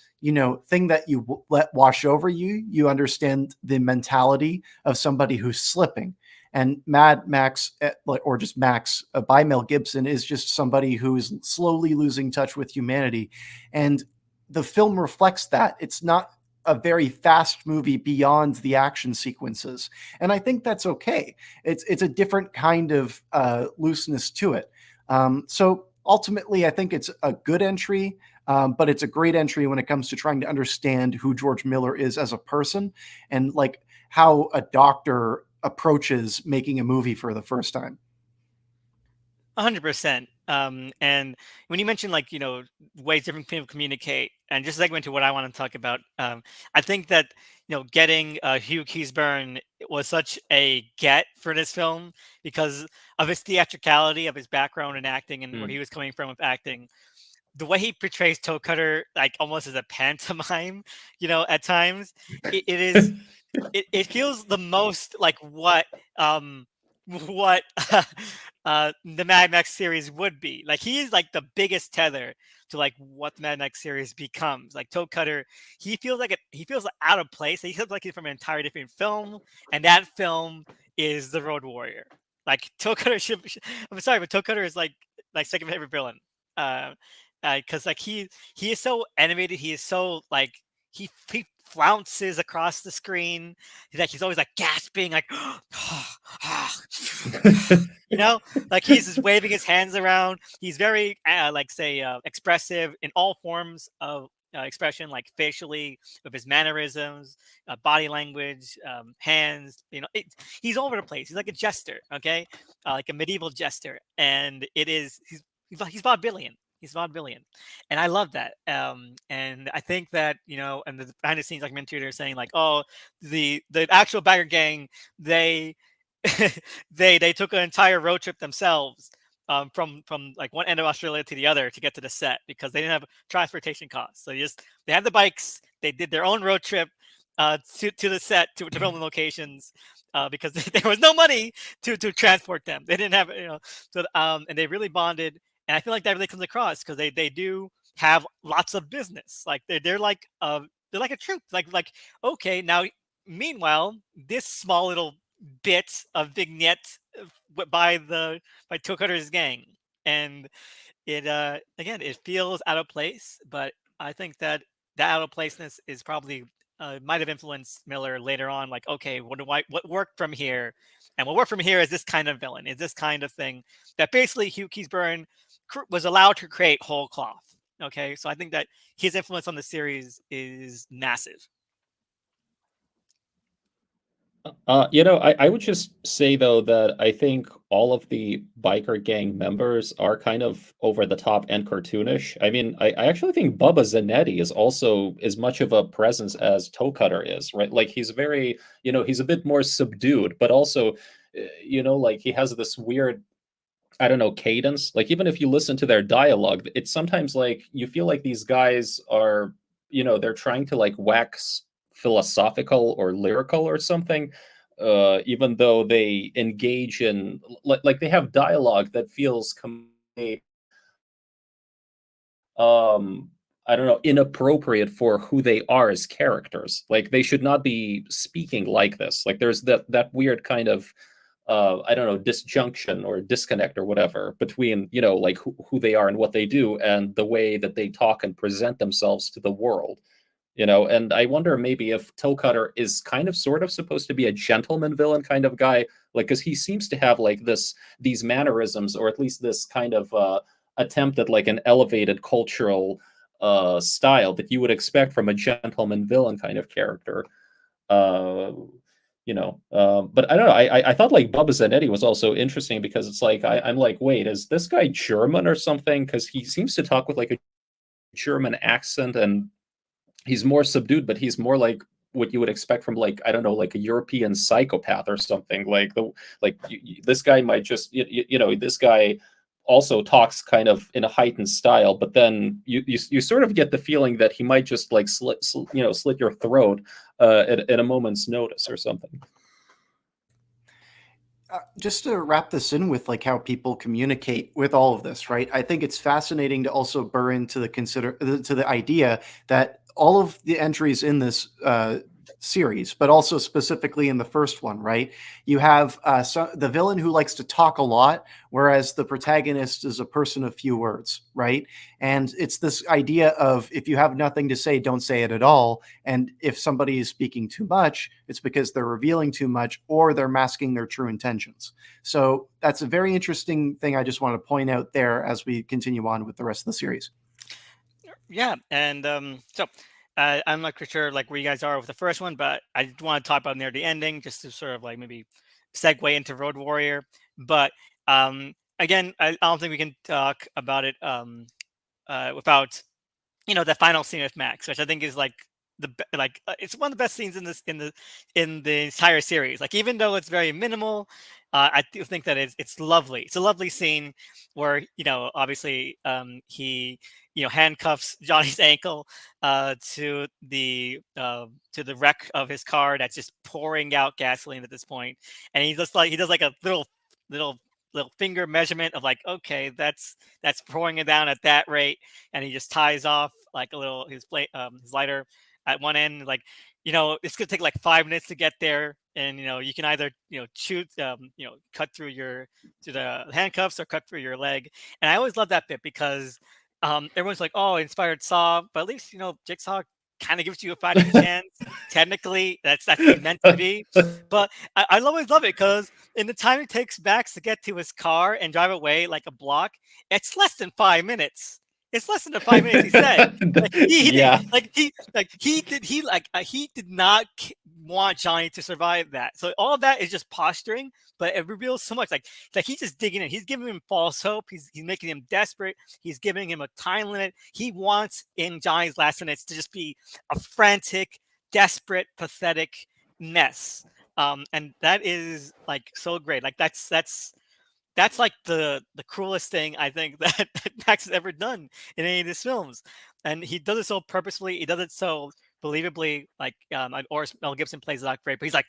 thing that you let wash over you. You understand the mentality of somebody who's slipping. And Mad Max, or just Max by Mel Gibson, is just somebody who is slowly losing touch with humanity. And the film reflects that. It's not a very fast movie beyond the action sequences. And I think that's okay. It's a different kind of looseness to it. So ultimately, I think it's a good entry, but it's a great entry when it comes to trying to understand who George Miller is as a person and like how a doctor approaches making a movie for the first time. 100%. And when you mentioned like ways different people communicate, and just segue into what I want to talk about, I think that getting Hugh Keays-Byrne was such a get for this film because of his theatricality, of his background in acting, and where he was coming from with acting. The way he portrays Toe Cutter like almost as a pantomime, at times, it is it feels the most like um what the Mad Max series would be. Like he is like the biggest tether to like what the Mad Max series becomes. Like Toe Cutter, he feels out of place. He feels like he's from an entirely different film, and that film is the Road Warrior. Like Toe Cutter I'm sorry, but Toe Cutter is like second favorite villain. Uh, because like he is so animated. He is so like he flounces across the screen. He's always like gasping, like like he's just waving his hands around. He's very expressive in all forms of expression, like facially, with his mannerisms, body language, hands. He's all over the place. He's like a jester, okay, like a medieval jester, and he's vaudevillian. He's vaudevillian, and I love that. And I think that and the behind the scenes documentary, they're saying like, oh, the actual Bagger Gang, they they took an entire road trip themselves, from like one end of Australia to the other to get to the set because they didn't have transportation costs. So they had the bikes. They did their own road trip to the set to film the locations because there was no money to transport them. They didn't have so and they really bonded. And I feel like that really comes across because they do have lots of business. Like they're like a troupe. Like okay, now meanwhile this small little bit of vignette by Toe Cutter's gang, and it again it feels out of place, but I think that out of placeness is probably might have influenced Miller later on. Like, okay, what worked from here, and what worked from here is this kind of villain, is this kind of thing that basically Hugh Keays-Byrne was allowed to create whole cloth. Okay, so I think that his influence on the series is massive. I would just say though that I think all of the biker gang members are kind of over the top and cartoonish. I mean, I actually think Bubba Zanetti is also as much of a presence as Toe Cutter is, right? Like he's very, he's a bit more subdued, but also, like he has this weird, I don't know, cadence. Like even if you listen to their dialogue, it's sometimes like you feel like these guys are, they're trying to like wax philosophical or lyrical or something, even though they engage in like they have dialogue that feels um I don't know, inappropriate for who they are as characters. Like they should not be speaking like this. Like there's that weird kind of I don't know, disjunction or disconnect or whatever between, like who they are and what they do and the way that they talk and present themselves to the world. And I wonder maybe if Toe Cutter is kind of sort of supposed to be a gentleman villain kind of guy, like because he seems to have like these mannerisms, or at least this kind of attempt at like an elevated cultural style that you would expect from a gentleman villain kind of character. uh but I don't know. I thought like Bubba Zanetti was also interesting because it's like I'm like, wait, is this guy German or something? Because he seems to talk with like a German accent, and he's more subdued, but he's more like what you would expect from like, I don't know, like a European psychopath or something. Like this guy might just this guy also talks kind of in a heightened style, but then you sort of get the feeling that he might just like slit your throat at a moment's notice or something. Just to wrap this in with like how people communicate with all of this, right? I think it's fascinating to also burr into to the idea that all of the entries in this series, but also specifically in the first one, right? You have the villain who likes to talk a lot, whereas the protagonist is a person of few words, right? And it's this idea of if you have nothing to say, don't say it at all. And if somebody is speaking too much, it's because they're revealing too much or they're masking their true intentions. So that's a very interesting thing I just want to point out there as we continue on with the rest of the series. Yeah, and so I'm not quite sure like where you guys are with the first one, but I want to talk about near the ending just to sort of like maybe segue into Road Warrior. But again, I don't think we can talk about it without the final scene with Max, which I think is like it's one of the best scenes in the entire series. Like even though it's very minimal, I do think that it's lovely. It's a lovely scene where obviously he handcuffs Johnny's ankle to the wreck of his car that's just pouring out gasoline at this point, and he does like a little little finger measurement of like, okay, that's pouring it down at that rate, and he just ties off like a little his lighter at one end. Like, it's gonna take like 5 minutes to get there, and you can either shoot, cut through the handcuffs or cut through your leg. And I always love that bit because everyone's like, oh, inspired Saw, but at least Jigsaw kind of gives you a fighting chance. Technically, that's meant to be. But I always love it because in the time it takes Max to get to his car and drive away like a block, it's less than 5 minutes. It's less than the 5 minutes he said. Like, he did Yeah. he did not want Johnny to survive that. So all of that is just posturing, but it reveals so much. Like he's just digging in. He's giving him false hope. He's making him desperate. He's giving him a time limit. He wants in Johnny's last minutes to just be a frantic, desperate, pathetic mess. And that is like so great. Like that's like the cruelest thing I think that Max has ever done in any of his films, and he does it so purposefully. He does it so believably. Like, or Mel Gibson plays it out great, but he's like,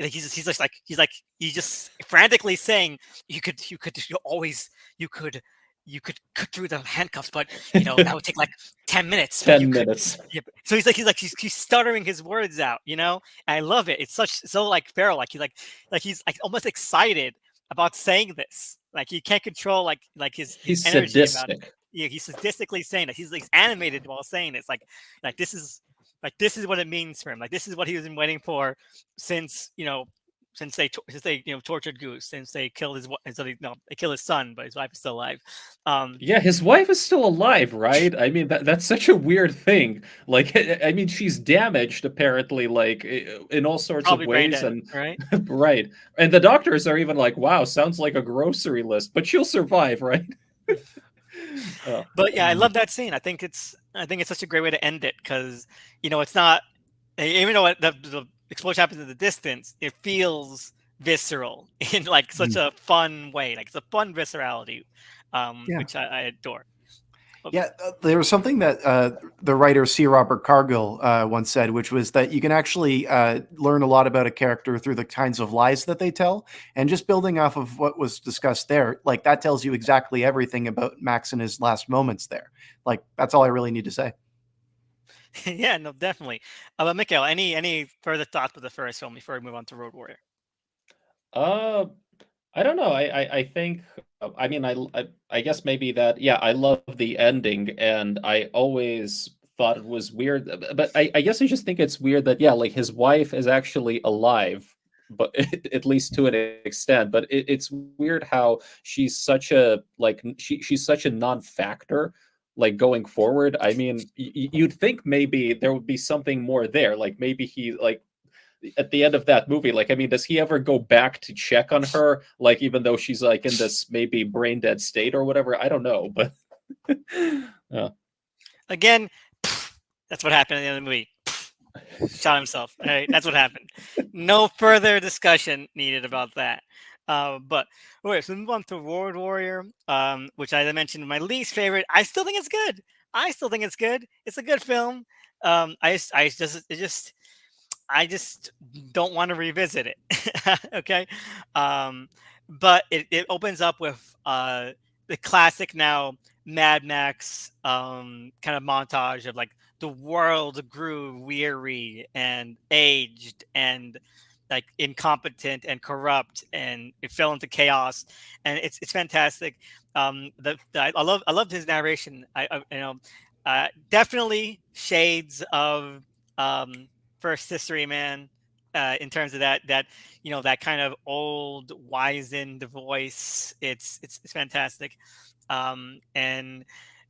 he's just frantically saying, you could cut through the handcuffs, but that would take like 10 minutes. But 10 you could, minutes. yeah. So he's stuttering his words out, and I love it. It's so like feral, he's like almost excited about saying this. Like he can't control his He's energy about it. sadistic. Yeah, he's sadistically saying that. He's animated while saying this. This is what it means for him. Like this is what he's been waiting for since since they tortured Goose, since they killed they killed his son, but his wife is still alive. Yeah, his wife is still alive, right? I mean, that's such a weird thing. Like, I mean, she's damaged apparently, like in all sorts of Probably brain ways, dead, and right? right. And the doctors are even like, "Wow, sounds like a grocery list," but she'll survive, right? Oh, But yeah, I love that scene. I think it's such a great way to end it because it's not, even though the explosion happens in the distance, it feels visceral in like such a fun way. Like it's a fun viscerality, Yeah. which I adore. Yeah, there was something that the writer C. Robert Cargill once said, which was that you can actually learn a lot about a character through the kinds of lies that they tell. And just building off of what was discussed there, like that tells you exactly everything about Max in his last moments there. Like that's all I really need to say. Yeah, no, definitely. But Mikhail, any further thoughts with the first film before we move on to Road Warrior? uh, I don't know. I think. I mean, I guess maybe that. Yeah, I love the ending, and I always thought it was weird. But I guess I just think it's weird that, yeah, like his wife is actually alive, but at least to an extent. But it's weird how she's such a she's such a non-factor. Like going forward, I mean, you'd think maybe there would be something more there. Like maybe he like at the end of that movie, like, I mean, does he ever go back to check on her, like even though she's like in this maybe brain dead state or whatever? I don't know, but yeah. Again, that's what happened at the end of the movie. Shot himself. All right, that's what happened. No further discussion needed about that. But okay, so move on to Road Warrior, which I mentioned my least favorite. I still think it's good. I still think it's good. It's a good film. I just don't want to revisit it. Okay. But it opens up with the classic now Mad Max kind of montage of like the world grew weary and aged and like incompetent and corrupt and it fell into chaos, and it's fantastic. I loved his narration. Definitely shades of um First History Man, in terms of that kind of old wizened voice. It's fantastic. And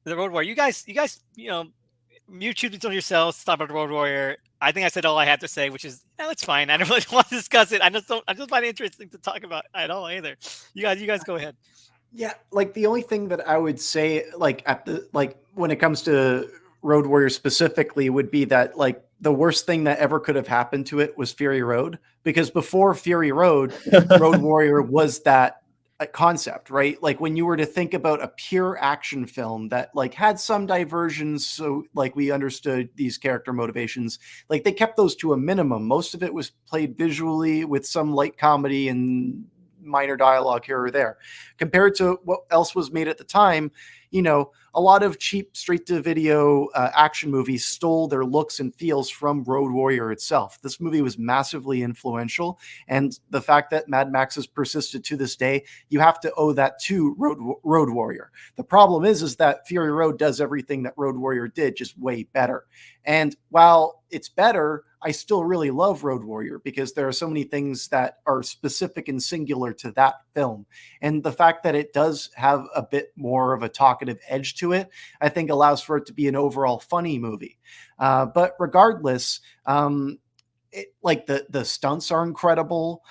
the Road Warrior. You guys, you choose between yourselves. Talk about the Road Warrior. I think I said all I had to say, which is it's fine. I don't really want to discuss it. I just find it interesting to talk about at all either. You guys go ahead. Yeah, like the only thing that I would say, like at the like when it comes to Road Warrior specifically, would be that like the worst thing that ever could have happened to it was Fury Road, because before Fury Road, Road Warrior was that concept, right? Like when you were to think about a pure action film that like had some diversions, so like we understood these character motivations, like they kept those to a minimum. Most of it was played visually with some light comedy and minor dialogue here or there compared to what else was made at the time. You know, a lot of cheap straight to video action movies stole their looks and feels from Road Warrior itself. This movie was massively influential, and the fact that Mad Max has persisted to this day, you have to owe that to Road Warrior. The problem is that Fury Road does everything that Road Warrior did, just way better. And while it's better, I still really love Road Warrior because there are so many things that are specific and singular to that film. And the fact that it does have a bit more of a talkative edge to it, I think allows for it to be an overall funny movie. But regardless, like the stunts are incredible.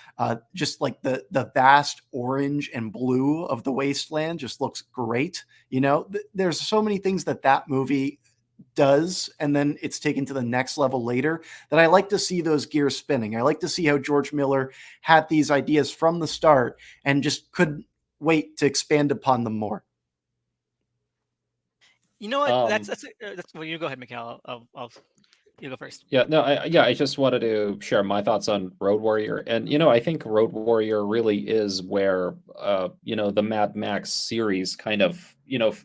Just like the vast orange and blue of the wasteland just looks great. You know, there's so many things that movie does, and then it's taken to the next level later, that I like to see those gears spinning. I like to see how George Miller had these ideas from the start and just couldn't wait to expand upon them more. You know what? Um, That's well. You go ahead, Mikhail. You go first. Yeah, no, I just wanted to share my thoughts on Road Warrior, and I think Road Warrior really is where the Mad Max series kind of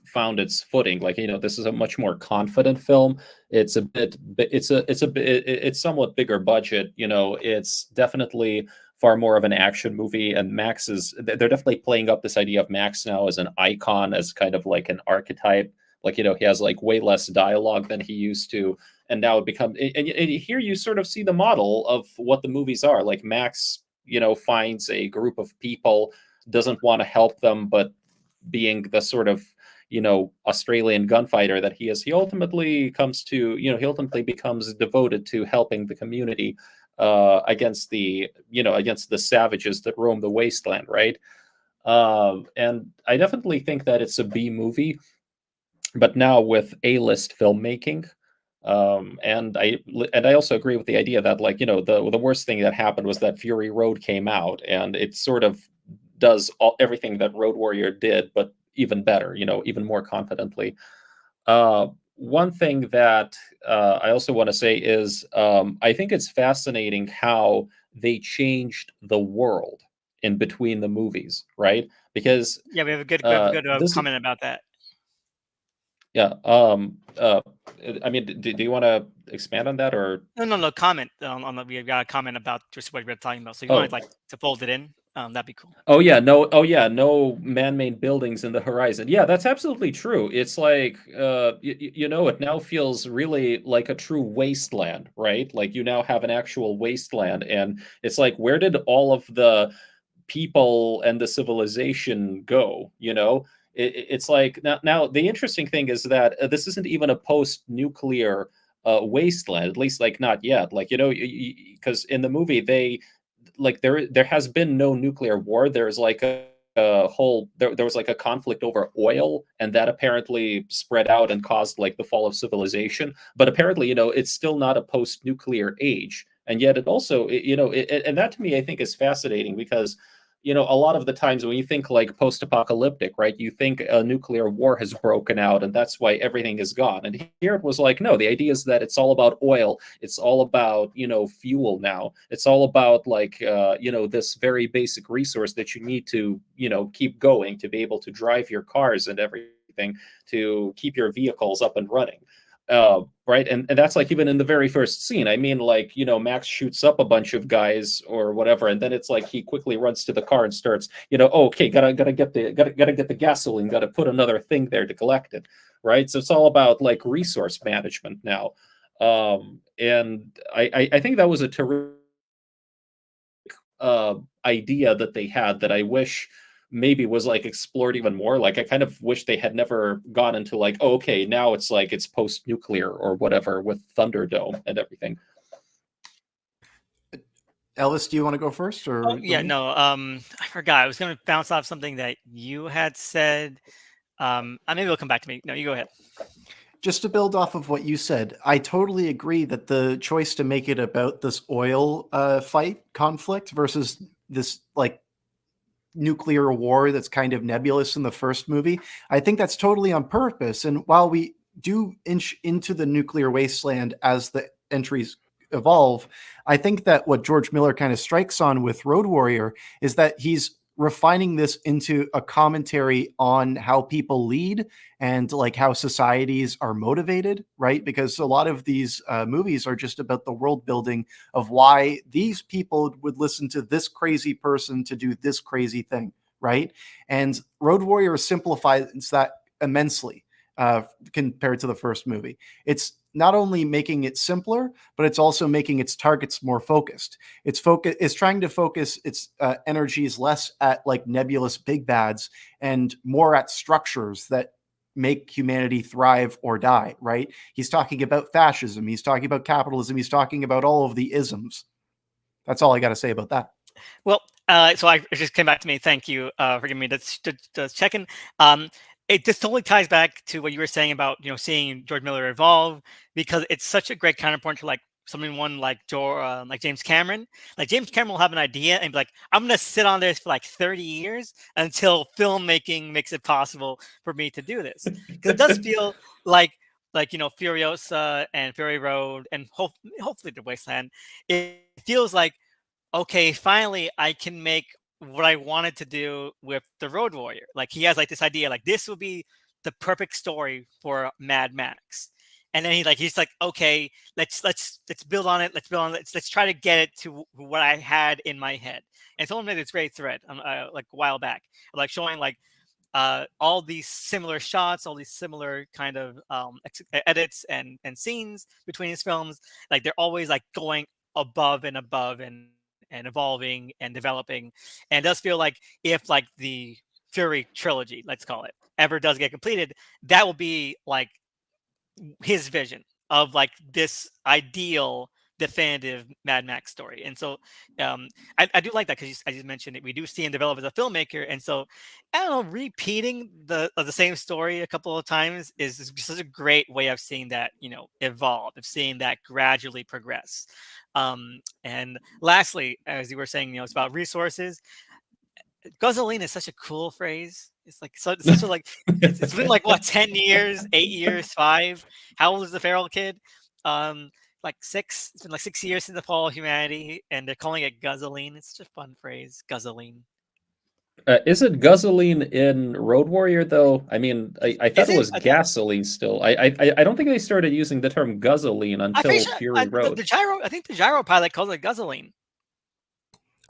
found its footing. Like this is a much more confident film. It's a bit, it's somewhat bigger budget. It's definitely far more of an action movie, and they're definitely playing up this idea of Max now as an icon, as kind of like an archetype. Like he has like way less dialogue than he used to, and now it becomes, and here you sort of see the model of what the movies are. Like Max finds a group of people, doesn't want to help them, but being the sort of Australian gunfighter that he is, he ultimately becomes devoted to helping the community against the savages that roam the wasteland, right? And I definitely think that it's a B movie, but now with A-list filmmaking. And I also agree with the idea that, like, the worst thing that happened was that Fury Road came out, and it sort of does everything that Road Warrior did, but even better, even more confidently. One thing that I also want to say is, I think it's fascinating how they changed the world in between the movies, right? Because Yeah, we have a good this comment about that. yeah. I mean, do you want to expand on that, or? No. Comment on the. We've got a comment about just what we're talking about. So if you want Oh, like to fold it in, that'd be cool. oh yeah, no, oh yeah, no man-made buildings in the horizon. Yeah, that's absolutely true. It's like, it now feels really like a true wasteland, right? Like you now have an actual wasteland, and it's like, where did all of the people and the civilization go? It's like, now the interesting thing is that this isn't even a post-nuclear wasteland, at least like not yet. Like because in the movie they, like, there has been no nuclear war. There's like a whole there was like a conflict over oil, and that apparently spread out and caused like the fall of civilization. But apparently it's still not a post-nuclear age, and yet it also and that to me I think is fascinating, because a lot of the times when you think like post-apocalyptic, right, you think a nuclear war has broken out and that's why everything is gone. And here it was like, no, the idea is that it's all about oil. It's all about, fuel now. It's all about like, this very basic resource that you need to, keep going, to be able to drive your cars and everything, to keep your vehicles up and running. Right. And that's like even in the very first scene. I mean, like, Max shoots up a bunch of guys or whatever, and then it's like he quickly runs to the car and starts, oh, okay, gotta get the gasoline, gotta put another thing there to collect it. Right. So it's all about like resource management now. And I think that was a terrific idea that they had, that I wish maybe was like explored even more. Like I kind of wish they had never gone into like, oh, okay, now it's like it's post-nuclear or whatever with Thunderdome and everything. Elvis, do you want to go first Oh or yeah, me? no. I forgot. I was going to bounce off something that you had said. Maybe it'll come back to me. No, you go ahead. Just to build off of what you said, I totally agree that the choice to make it about this oil fight conflict versus this like nuclear war that's kind of nebulous in the first movie, I think that's totally on purpose. And while we do inch into the nuclear wasteland as the entries evolve, I think that what George Miller kind of strikes on with Road Warrior is that he's refining this into a commentary on how people lead and like how societies are motivated, right? Because a lot of these movies are just about the world building of why these people would listen to this crazy person to do this crazy thing, right? And Road Warrior simplifies that immensely compared to the first movie. It's not only making it simpler, but it's also making its targets more focused. It's trying to focus its energies less at like nebulous big bads and more at structures that make humanity thrive or die, right? He's talking about fascism, he's talking about capitalism, he's talking about all of the isms. That's all I got to say about that. Well, so it just came back to me. Thank you for giving me the check-in. It just totally ties back to what you were saying about seeing George Miller evolve, because it's such a great counterpoint to like someone like like James Cameron. Like James Cameron will have an idea and be like, "I'm gonna sit on this for like 30 years until filmmaking makes it possible for me to do this," because it does feel like Furiosa and Fury Road and hopefully the Wasteland. It feels like, okay, finally I can make what I wanted to do with the Road Warrior. Like he has like this idea, like this would be the perfect story for Mad Max. And then he's like, okay, let's build on it. Let's build on it. Let's try to get it to what I had in my head. And someone made this great thread like a while back, like showing like all these similar shots, all these similar kind of edits and scenes between his films. Like they're always like going above and above and evolving and developing. And it does feel like if like the Fury trilogy, let's call it, ever does get completed, that will be like his vision of like this ideal definitive Mad Max story. And so I do like that because I just mentioned it. We do see him develop as a filmmaker, and so I don't know, repeating the same story a couple of times is such a great way of seeing that evolve, of seeing that gradually progress. And lastly, as you were saying, it's about resources. Guzzling is such a cool phrase. It's like such a like it's been like what 10 years, 8 years, 5. How old is the feral kid? Um, like 6. It's been like 6 years since the fall of humanity, and they're calling it guzzling. It's such a fun phrase, guzzling. Is it gasoline in Road Warrior though? I mean, I thought Is it it? was gasoline still. I don't think they started using the term gasoline I'm pretty until sure Fury the Road. gyro. I think the gyro pilot calls it guzzling.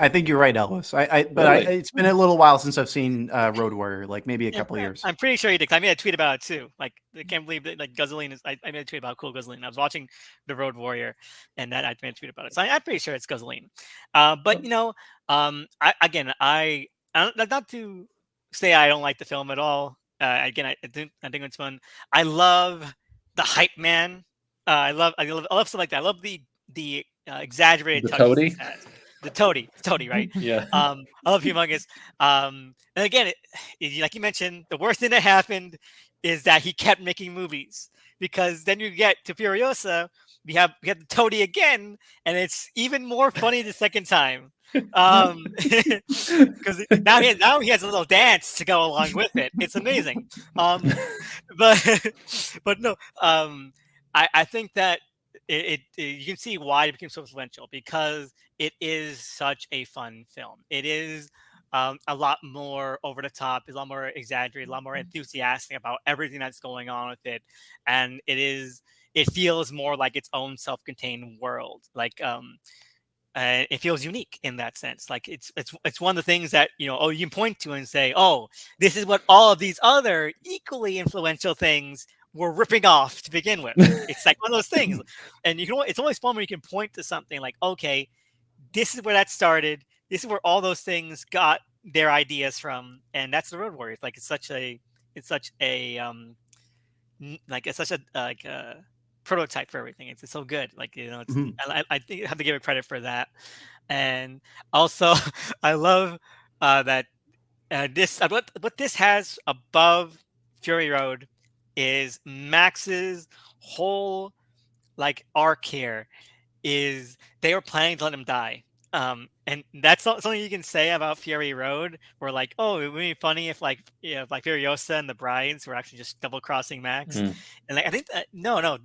I think you're right, Elvis. Really? It's been a little while since I've seen Road Warrior, like maybe a Yeah, couple of years. I'm pretty sure he did. I made a tweet about it too. Like, I can't believe that like guzzling is. I made a tweet about cool guzzling. I was watching the Road Warrior, and that I made a tweet about it. So I'm pretty sure it's guzzling. But I again, not to say I don't like the film at all. Again, I think it's fun. I love the hype man. I love stuff like that. I love the exaggerated The touches this toady? has. The toady, right? Yeah. I love Humongous. And again, like you mentioned, the worst thing that happened is that he kept making movies, because then you get to Furiosa, we have the toady again, and it's even more funny the second time. Because now he has a little dance to go along with it. It's amazing. But but no, I think that you can see why it became so influential, because it is such a fun film. It is a lot more over the top, is a lot more exaggerated, a lot more enthusiastic about everything that's going on with it, and it feels more like its own self-contained world. Like it feels unique in that sense. Like it's one of the things that you can point to and say, oh, this is what all of these other equally influential things were ripping off to begin with. It's like one of those things, and it's always fun when you can point to something like, okay, this is where that started. This is where all those things got their ideas from, and that's the Road Warriors. Like it's such a like it's such a like a prototype for everything. It's so good. Like it's Mhm. I think I have to give it credit for that. And also, I love that this what this has above Fury Road is Max's whole like arc here is they were planning to let him die. And that's not something you can say about Fury Road. Where like, oh, it would be funny if like if like Furiosa and the brides were actually just double crossing Max. Mm. And like I think that, no,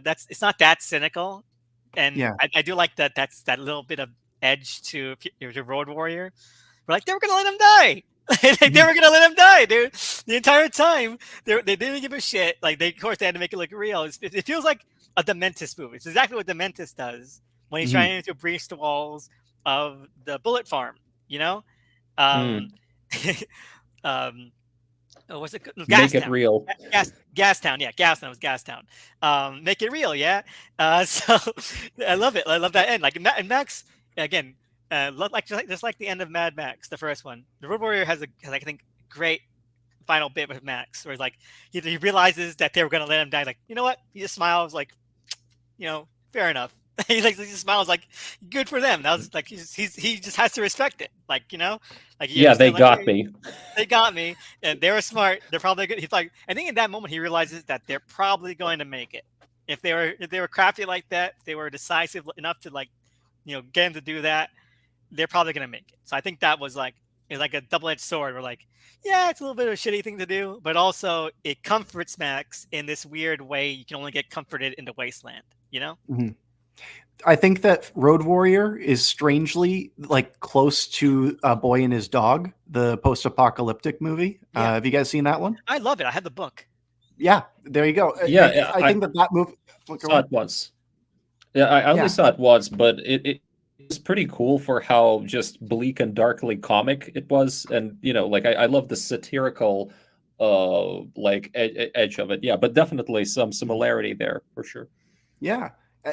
that's it's not that cynical. And Yeah. I do like that. That's that little bit of edge to Road Warrior. We're like, they were gonna let him die. Like, they were gonna let him die, dude. The entire time, they didn't give a shit. Like, of course, they had to make it look real. It feels like a Dementis movie. It's exactly what Dementis does when he's Mhm. trying to breach the walls of the bullet farm. You know, Mm. um, um, what's it? Make it Gastown. real. Gastown. Yeah, Gastown was Gastown. Make it real. Yeah. So I love it. I love that end. Like, and Max again. Just like the end of Mad Max, the first one. The Road Warrior has I think great final bit with Max, where he's like he realizes that they were gonna let him die. Like, you know what? He just smiles like, fair enough. He just smiles like, good for them. That was like he just has to respect it. Like, like you Yeah, they understand, like, got hey, me. they got me, and they were smart. They're probably good. He's like, I think in that moment he realizes that they're probably going to make it. If they were crafty like that, if they were decisive enough to like, get him to do that, they're probably going to make it. So I think that was like, it's like a double-edged sword. We're like, yeah, it's a little bit of a shitty thing to do, but also it comforts Max in this weird way you can only get comforted in the Wasteland, Mhm. I think that Road Warrior is strangely like close to A Boy and His Dog, the post-apocalyptic movie. Yeah. Have you guys seen that one? I love it. I had the book. Yeah, there you go. Yeah, I think that movie. Go saw on. it once. Yeah, I only Yeah. saw it once, but it's pretty cool for how just bleak and darkly comic it was, and like I love the satirical, like edge of it. Yeah, but definitely some similarity there for sure. Yeah.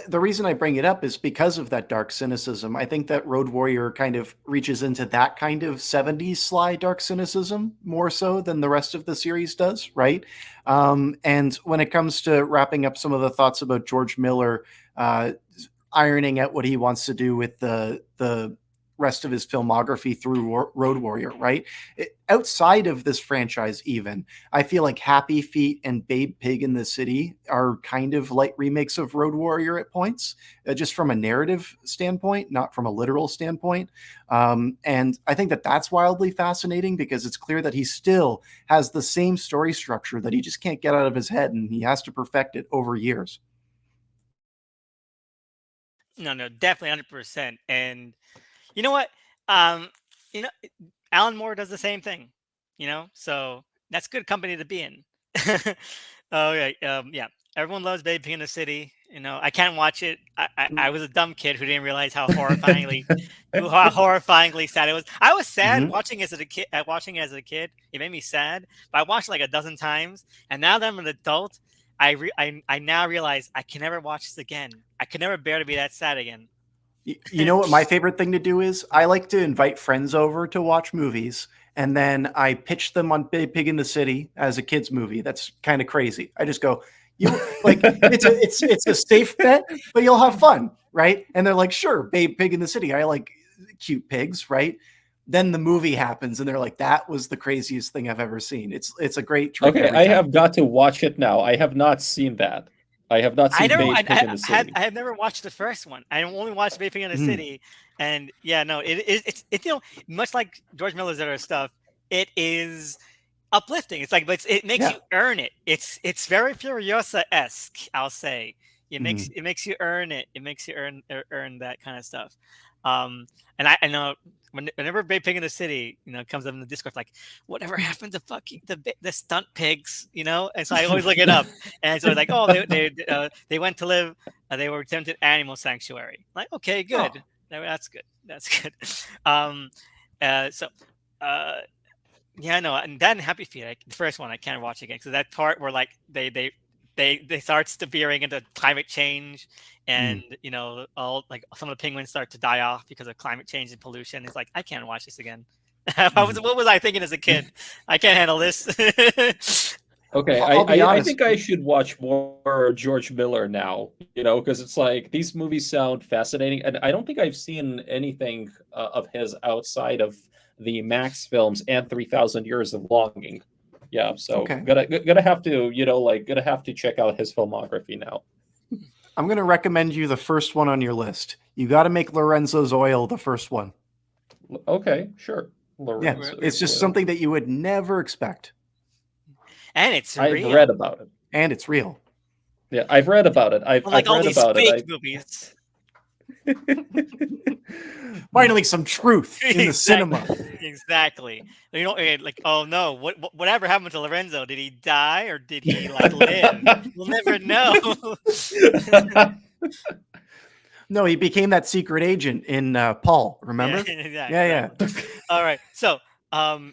The reason I bring it up is because of that dark cynicism. I think that Road Warrior kind of reaches into that kind of 70s sly dark cynicism more so than the rest of the series does, right? And when it comes to wrapping up some of the thoughts about George Miller ironing out what he wants to do with the rest of his filmography through Road Warrior, right? Outside of this franchise, even, I feel like Happy Feet and Babe Pig in the City are kind of light remakes of Road Warrior at points, just from a narrative standpoint, not from a literal standpoint. And I think that that's wildly fascinating because it's clear that he still has the same story structure that he just can't get out of his head, and he has to perfect it over years. No, definitely 100%. And you know what? Um, you know, Alan Moore does the same thing. So that's good company to be in. Oh yeah, yeah. Everyone loves Baby Pig in the City. I can't watch it. I was a dumb kid who didn't realize how horrifyingly sad it was. I was sad Mhm. watching as a kid. Watching as a kid, it made me sad. But I watched it like a dozen times, and now that I'm an adult, I now realize I can never watch this again. I can never bear to be that sad again. You know what my favorite thing to do is? I like to invite friends over to watch movies, and then I pitch them on Big Pig in the City as a kids movie. That's kind of crazy. I just go, you like it's a safe bet, but you'll have fun, right? And they're like, sure, Babe Pig in the City. I like cute pigs, right? Then the movie happens, and they're like, that was the craziest thing I've ever seen. It's a great trip Okay, every I time. have got to watch it now. I have not seen that. I have not I seen never, Babe Pig in the City. I have never watched the first one. I only watched Vaping in the Mhm. City, and yeah, no, it's much like George Miller's other stuff. It is uplifting. It's like, but it makes Yeah. you earn it. It's very Furiosa esque. I'll say Mhm. it makes you earn it. It makes you earn that kind of stuff. And I know whenever Big Pig in the City, comes up in the Discord, like, whatever happened to fucking the stunt pigs, and so I always look it up, and so like, oh, they went to live, they were returned to animal sanctuary. Like, okay, Oh. good, that's good, that's good. Um, so, yeah, no, and then Happy Feet, the first one, I can't watch again because that part where like they start veering into climate change, and Mhm. all like some of the penguins start to die off because of climate change and pollution. It's like I can't watch this again. Mhm. What was I thinking as a kid? I can't handle this. Okay, I'll be I honest. think I should watch more George Miller now, because it's like these movies sound fascinating, and I don't think I've seen anything of his outside of the Max films and 3,000 Years of Longing. Yeah, so Okay. gonna have to, gonna have to check out his filmography now. I'm going to recommend you the first one on your list. You got to make Lorenzo's Oil the first one. Okay, sure. Yeah, Lorenzo's it's just Oil. something that you would never expect, And it's I've real. read about it. and it's real. Yeah, I've read about it. Unlike I've all read these about fake it. movies. Finally, some truth in the cinema. Exactly. Like, oh no, whatever happened to Lorenzo? Did he die or did he like live? We'll never know. No, he became that secret agent in Paul. Remember? Yeah, exactly. Yeah. All right. So,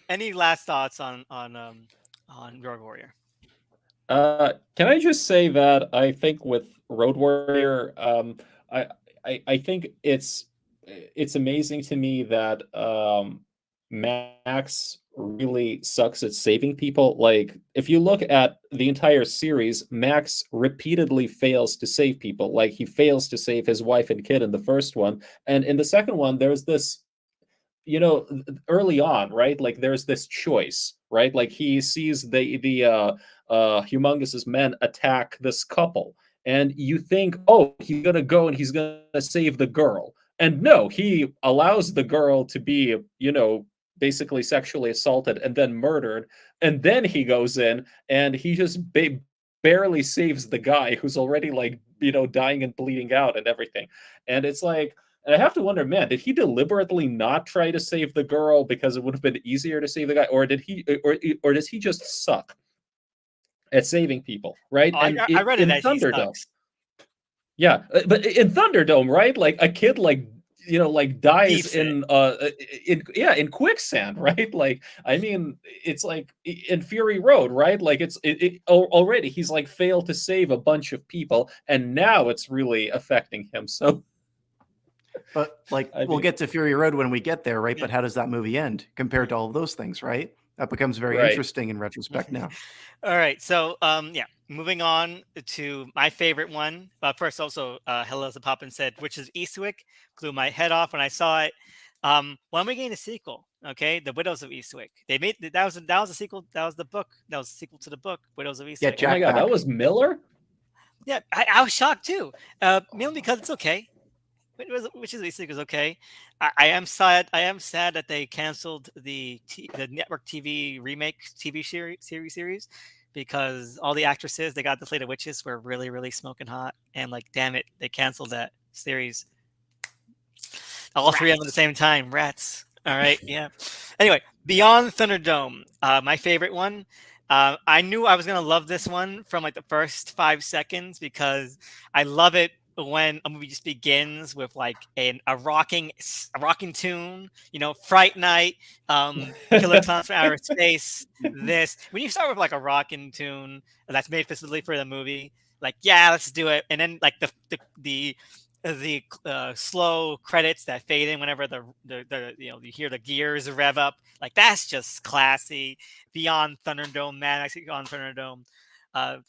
any last thoughts on Road Warrior? Can I just say that I think with Road Warrior, I, I think it's amazing to me that Max really sucks at saving people. Like, if you look at the entire series, Max repeatedly fails to save people. Like, he fails to save his wife and kid in the first one, and in the second one, there's this, early on, right? Like, there's this choice, right? Like, he sees the humongous men attack this couple, and you think, oh, he's gonna go and he's gonna save the girl, and no, he allows the girl to be, basically sexually assaulted and then murdered, and then he goes in and he just barely saves the guy who's already, like, dying and bleeding out and everything. And it's like, and I have to wonder, man, did he deliberately not try to save the girl because it would have been easier to save the guy, or or does he just suck at saving people, right? Oh, And I read it in as he Thunderdome, sucks. yeah, but in Thunderdome, right? Like, a kid, like, like, dies Decent. in quicksand, right? Like, I mean, it's like in Fury Road, right? Like, already he's like failed to save a bunch of people, and now it's really affecting him. So, But like, I we'll mean, get to Fury Road when we get there, right? Yeah. But how does that movie end compared to all of those things, right? That becomes very right. interesting in retrospect now. All right. So, yeah, moving on to my favorite one. First, also, Hello to Poppin said, which is Eastwick. Blew my head off when I saw it. When are we getting a sequel? Okay, The Widows of Eastwick. They made that was a sequel. That was the book. That was a sequel to the book Widows of Get Eastwick. Oh my Jack god, that back. was Miller? Yeah, I was shocked too. Mainly because it's okay. Which is Eastwick is okay. I am sad. I am sad that they canceled the network TV remake TV series because all the actresses they got the Flayed Witches were really smoking hot, and like, damn it, they canceled that series. All three of them at the same time. Rats. All right. Yeah. Anyway, Beyond Thunderdome, my favorite one. I knew I was gonna love this one from like the first 5 seconds because I love it when a movie just begins with like a rocking tune. Fright Night, Killer Clowns from Outer Space. This when you start with like a rocking tune that's made specifically for the movie, like, yeah, let's do it. And then like the slow credits that fade in whenever you hear the gears rev up, like, that's just classy. Beyond Thunderdome, man, I see Beyond Thunderdome. uh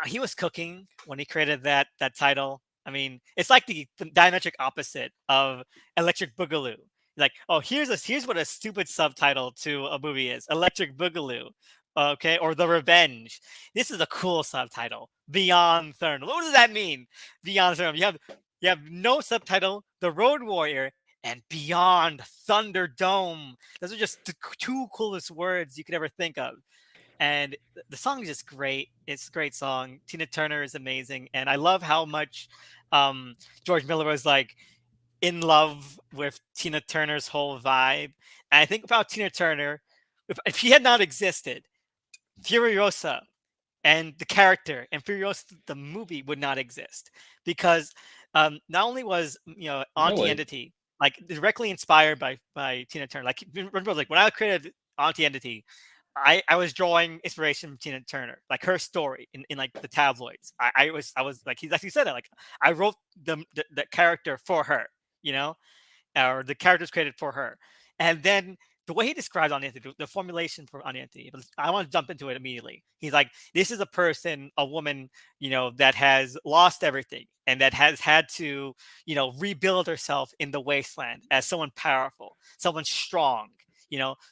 he was cooking when he created that title. I mean, it's like the diametric opposite of Electric Boogaloo. Like, oh, here's what a stupid subtitle to a movie is: Electric Boogaloo, okay, or The Revenge. This is a cool subtitle: Beyond Thunder. What does that mean? Beyond Thunder. You have no subtitle: The Road Warrior, and Beyond Thunderdome. Those are just the two coolest words you could ever think of. And the song is just great. It's a great song. Tina Turner is amazing, and I love how much George Miller was like in love with Tina Turner's whole vibe. And I think about Tina Turner, if she had not existed, Furiosa and the character and Furiosa the movie would not exist, because not only was Auntie Really? Entity like directly inspired by Tina Turner. Like, remember, like, when I created Auntie Entity, I was drawing inspiration from Tina Turner, like her story in like the tabloids. I was like, he said that, like, I wrote the character for her, you know, or the characters created for her. And then the way he describes Anianti, the formulation for Anianti, I want to jump into it immediately. He's like, this is a person, a woman, that has lost everything and that has had to, rebuild herself in the wasteland as someone powerful, someone strong,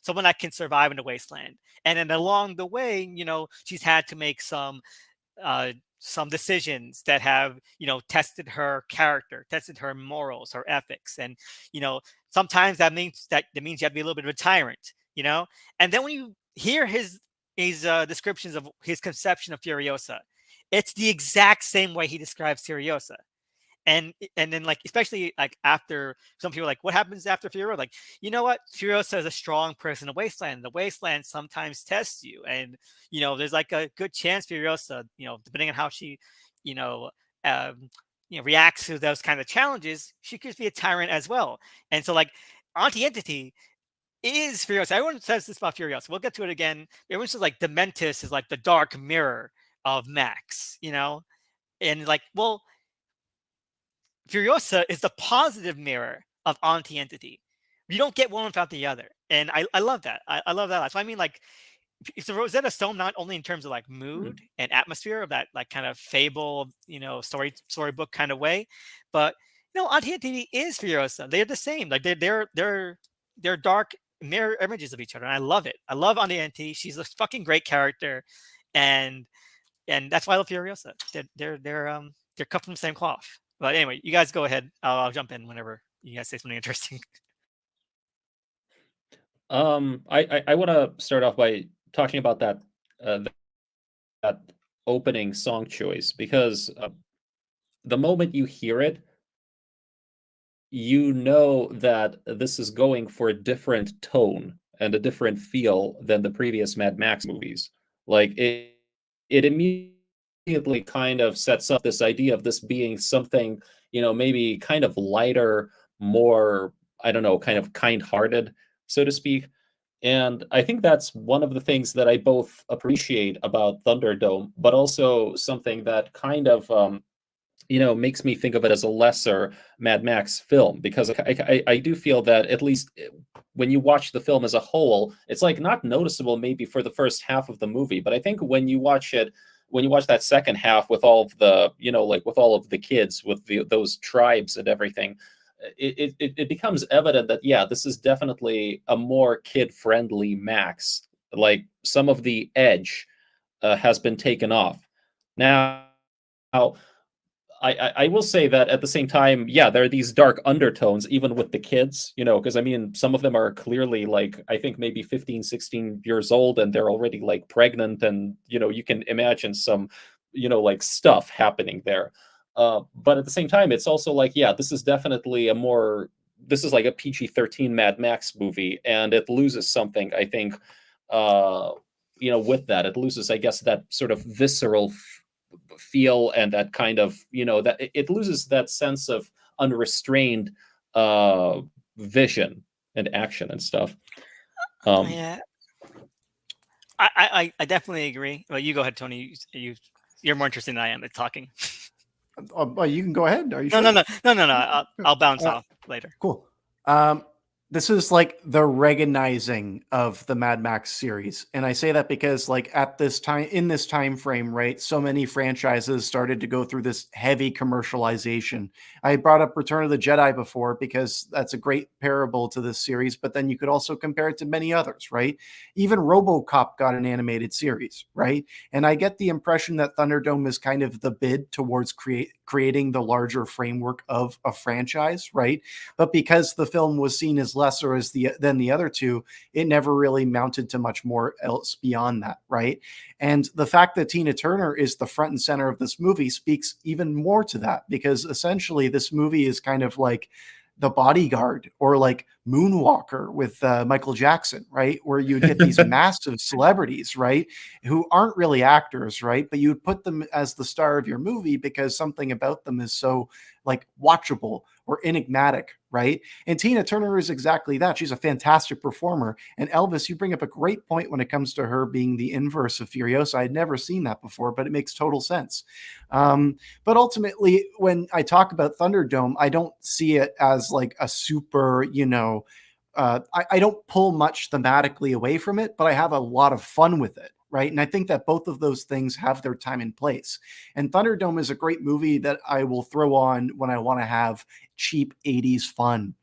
someone that can survive in the wasteland. And then along the way, she's had to make uh, some decisions that have tested her character, tested her morals, her ethics, and sometimes that means you have to be a little bit of a tyrant, and then when you hear his descriptions of his conception of Furiosa, it's the exact same way he describes Furiosa. And then, like, especially like after some people are like, what happens after Furiosa? Like, you know what? Furiosa is a strong person in the wasteland. The wasteland sometimes tests you, and there's like a good chance Furiosa, depending on how she, you know, um, reacts to those kind of challenges, she could be a tyrant as well. And so, like, anti-entity is Furiosa. Everyone says this about Furiosa. We'll get to it again. Everyone says like the Mentis is like the dark mirror of Max, and like, well, Furiosa is the positive mirror of anti-entity. You don't get one without the other, and I love that. I love that. So I mean, like, it's a Rosetta Stone not only in terms of like mood and atmosphere of that like kind of fable, storybook kind of way, but anti-entity is Furiosa. They're the same. Like they're dark mirror images of each other, and I love it. I love anti-entity. She's a fucking great character, and that's why I love Furiosa. They're cut from the same cloth. But anyway, you guys go ahead. I'll jump in whenever you guys say something interesting. I want to start off by talking about that opening song choice, because the moment you hear it, you know that this is going for a different tone and a different feel than the previous Mad Max movies. Like it immediately kind of sets up this idea of this being something, maybe kind of lighter, more, I don't know, kind of kind-hearted, so to speak. And I think that's one of the things that I both appreciate about Thunderdome, but also something that kind of makes me think of it as a lesser Mad Max film, because I do feel that, at least when you watch the film as a whole, it's like not noticeable maybe for the first half of the movie, but I think when you watch that second half with all of the, like with all of the kids, with those tribes and everything, it becomes evident that, yeah, this is definitely a more kid-friendly Max. Like, some of the edge has been taken off. Now, I will say that at the same time, yeah, there are these dark undertones, even with the kids, because I mean, some of them are clearly, like, I think maybe 15, 16 years old, and they're already like pregnant, and, you can imagine some, like stuff happening there. But at the same time, it's also like, yeah, this is definitely this is like a PG-13 Mad Max movie, and it loses something, I think, with that. It loses, I guess, that sort of visceral feel, and that kind of, that it loses that sense of unrestrained vision and action and stuff. Yeah, I definitely agree. Well, you go ahead, Tony. You're more interested than I am at talking. Well, you can go ahead. Are you No, sure? no. I'll bounce off later. Cool. This is like the Reaganizing of the Mad Max series. And I say that because, like, at this time, in this time frame, right, so many franchises started to go through this heavy commercialization. I brought up Return of the Jedi before because that's a great parable to this series, but then you could also compare it to many others, right? Even RoboCop got an animated series, right? And I get the impression that Thunderdome is kind of the bid towards creating the larger framework of a franchise, right? But because the film was seen as lesser than the other two, it never really mounted to much more else beyond that, right? And the fact that Tina Turner is the front and center of this movie speaks even more to that, because essentially this movie is kind of like The Bodyguard or like Moonwalker with Michael Jackson, right? Where you'd get these massive celebrities, right? Who aren't really actors, right? But you'd put them as the star of your movie because something about them is so like watchable or enigmatic, right? And Tina Turner is exactly that. She's a fantastic performer. And Elvis, you bring up a great point when it comes to her being the inverse of Furiosa. I'd never seen that before, but it makes total sense. But ultimately, when I talk about Thunderdome, I don't see it as like a super, I don't pull much thematically away from it, but I have a lot of fun with it. Right. And I think that both of those things have their time and place. And Thunderdome is a great movie that I will throw on when I want to have cheap 80s fun.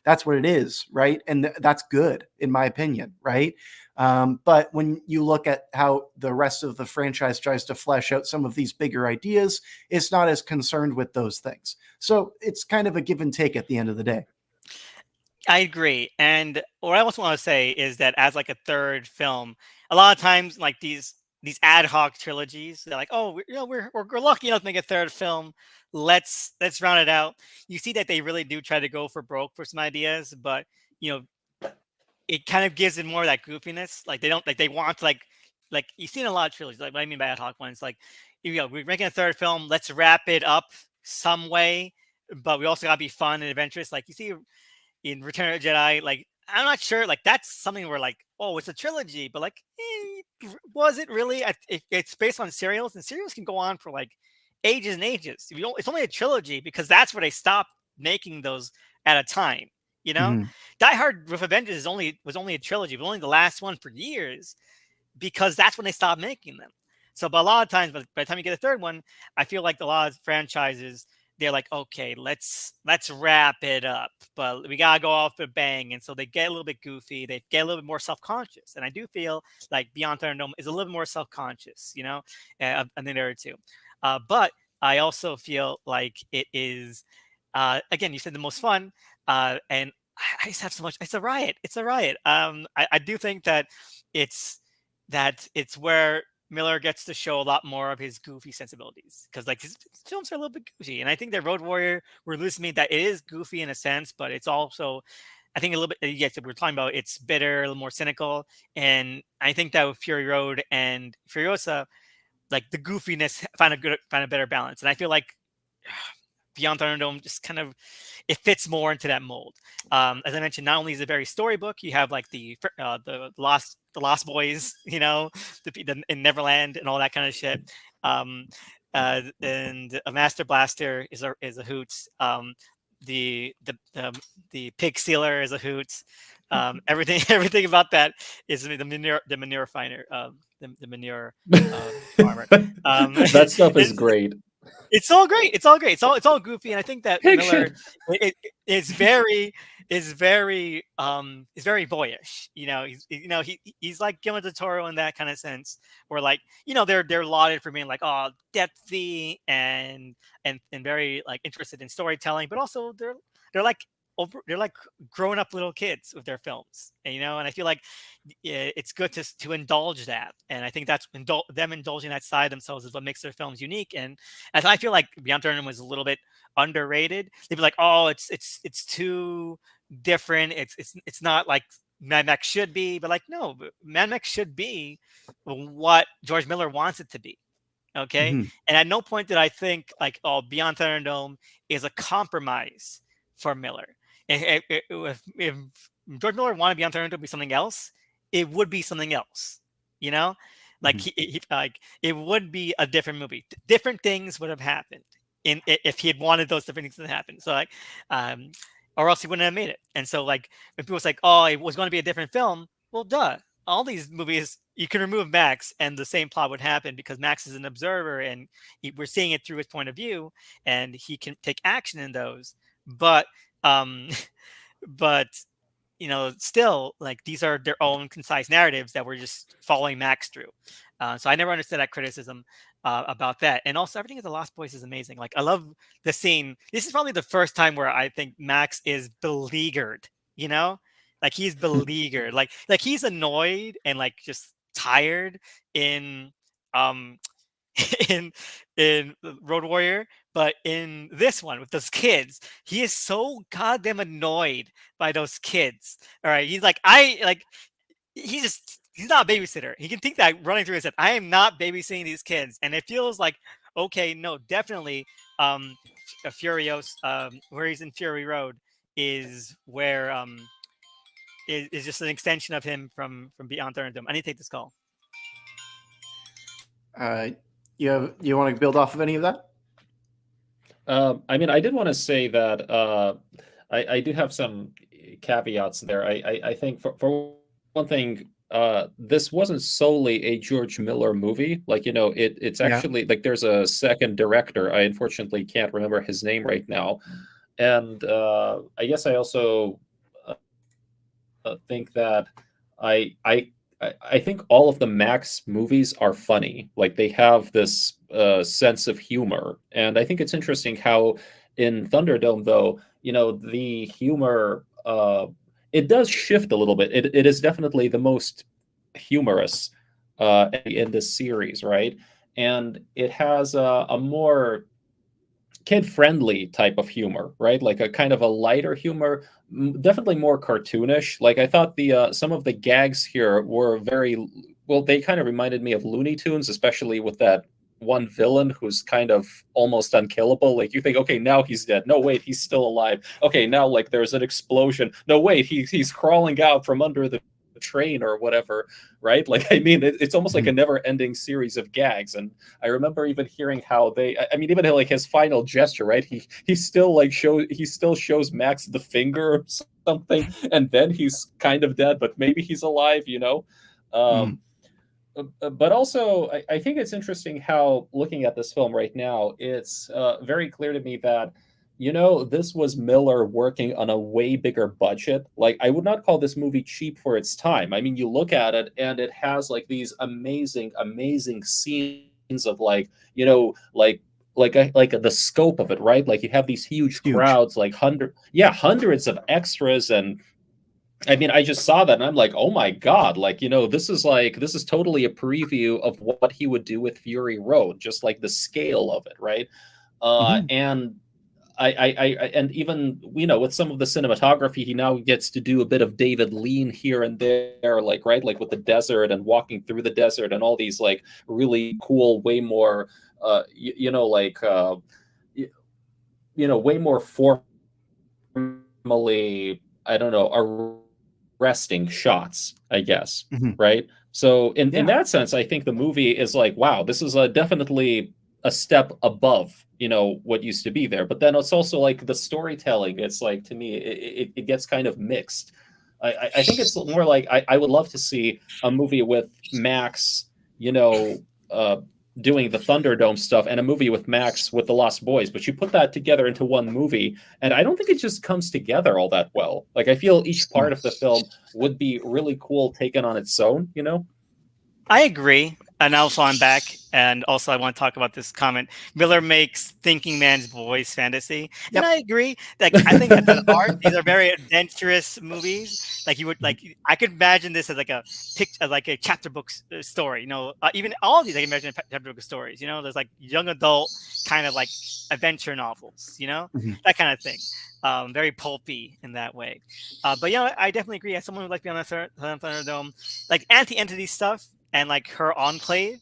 That's what it is. Right. And that's good, in my opinion. Right. But when you look at how the rest of the franchise tries to flesh out some of these bigger ideas, it's not as concerned with those things. So it's kind of a give and take at the end of the day. I agree. And what I also want to say is that as like a third film, a lot of times like these ad hoc trilogies, they're like, oh, we're lucky enough to make a third film. Let's round it out. You see that they really do try to go for broke for some ideas, but you know it kind of gives it more of that goofiness. Like they don't, like they want to, like you've seen a lot of trilogies. Like what I mean by ad hoc ones, like we're making a third film. Let's wrap it up some way, but we also gotta be fun and adventurous. Like you see in Return of the Jedi, like I'm not sure, like that's something where like, oh, it's a trilogy, but like, was it really? It's based on serials, and serials can go on for like ages and ages. It's only a trilogy because that's where they stopped making those at a time. You know, Mhm. Die Hard with Avengers was only a trilogy, but only the last one for years because that's when they stopped making them. So, but a lot of times, by the time you get a third one, I feel like a lot of franchises, they're like, okay, let's wrap it up, but we gotta go off a bang, and so they get a little bit goofy, they get a little bit more self-conscious, and I do feel like Beyond Thunderdome is a little more self-conscious, than the other two. But I also feel like it is, again, you said the most fun, and I just have so much. It's a riot. It's a riot. I do think that it's it's where Miller gets to show a lot more of his goofy sensibilities because like his films are a little bit goofy, and I think that Road Warrior will lose me that it is goofy in a sense, but it's also I think a little bit. Yes, we're talking about it's bitter, a little more cynical, and I think that with Fury Road and Furiosa, like the goofiness find a better balance, and I feel like Beyond Thunderdome just kind of it fits more into that mold. As I mentioned, not only is it very storybook, you have like the Lost Boys, in Neverland and all that kind of shit. Um, and a Master Blaster is a hoot. The the the the pig sealer is a hoot. Everything everything about that is the manure finder, the manure farmer. Um, That stuff is it's, great. it's all great. It's all great. It's all goofy, and I think that Pig Miller shit. is very boyish. He's like Guillermo del Toro in that kind of sense, where like they're lauded for being like depthy and very like interested in storytelling, but also they're like they're like grown up little kids with their films, and I feel like it's good to indulge that, and I think that's them indulging that side of themselves is what makes their films unique. And as I feel like Beyond Thunderdome was a little bit underrated. They'd be like, oh, it's too different. It's not like Mad Max should be, but like no, Mad Max should be what George Miller wants it to be. Okay, Mhm. and at no point did I think like, oh, Beyond Thunderdome is a compromise for Miller. If George Miller wanted Beyond Thunderdome to be something else, it would be something else. You know, like Mhm. like it would be a different movie. Different things would have happened if he had wanted those different things to happen. So like, um, or else he wouldn't have made it. And so like, when people was like, oh, it was going to be a different film. Well, duh. All these movies, you can remove Max, and the same plot would happen because Max is an observer, and we're seeing it through his point of view, and he can take action in those. But um, but still, like these are their own concise narratives that we're just following Max through. So I never understood that criticism about that. And also, everything in The Lost Boys is amazing. Like I love the scene. This is probably the first time where I think Max is beleaguered. You know, like he's beleaguered. Like he's annoyed and like just tired in um in Road Warrior, but in this one with those kids, he is so goddamn annoyed by those kids. All right, he's like, he's not a babysitter. He can think that running through his head. I am not babysitting these kids, and it feels like okay, no, definitely, Furios, where he's in Fury Road, is where is just an extension of him from Beyond Thunderdome. I need to take this call. Uh, you want to build off of any of that? I mean, I did want to say that I do have some caveats there. I think for one thing, this wasn't solely a George Miller movie. Like, it's Yeah. actually like there's a second director. I unfortunately can't remember his name right now. And I guess I also think that I I I think all of the Max movies are funny. Like they have this sense of humor, and I think it's interesting how in Thunderdome, though, the humor it does shift a little bit. It is definitely the most humorous in this series, right? And it has a more kid-friendly type of humor, right? Like a kind of a lighter humor, definitely more cartoonish. Like I thought the some of the gags here were very well. They kind of reminded me of Looney Tunes, especially with that one villain who's kind of almost unkillable. Like you think, okay, now he's dead. No, wait, he's still alive. Okay, now like there's an explosion. No, wait, he's crawling out from under the train or whatever, right? Like I mean, it's almost like a Mhm. never-ending series of gags. And I remember even hearing how I mean, even like his final gesture, right? He still like he still shows Max the finger or something, and then he's kind of dead, but maybe he's alive. Mhm. Um, but also, I think it's interesting how looking at this film right now, it's very clear to me that this was Miller working on a way bigger budget. Like, I would not call this movie cheap for its time. I mean, you look at it and it has like these amazing, amazing scenes of like, like the scope of it, right? Like you have these It's huge huge. crowds, like hundreds of extras. And I mean, I just saw that and I'm like, oh my God, like, this is totally a preview of what he would do with Fury Road, just like the scale of it, right? Mhm. And and even with some of the cinematography, he now gets to do a bit of David Lean here and there, like right, like with the desert and walking through the desert and all these like really cool, way more, like way more formally, I don't know, arresting shots, I guess, Mhm. right? So in Yeah. that sense, I think the movie is like, wow, this is definitely a step above, what used to be there. But then it's also like the storytelling. It's like to me, it gets kind of mixed. I think it's more like I would love to see a movie with Max, you know, uh, doing the Thunderdome stuff, and a movie with Max with the Lost Boys. But you put that together into one movie, and I don't think it just comes together all that well. Like I feel each No. part of the film would be really cool taken on its own. I agree. And also, I'm back. And also, I want to talk about this comment. Miller makes thinking man's voice fantasy. And Yep. I agree. Like, I think as an art, these are very adventurous movies. Like, you would, Mhm. like, I could imagine this as like a like a chapter book story. Even all of these, I can imagine chapter book stories. There's like young adult kind of like adventure novels, Mhm. that kind of thing. Very pulpy in that way. But, I definitely agree. As someone who likes to be on the Thunderdome, like anti-entity stuff and like her enclave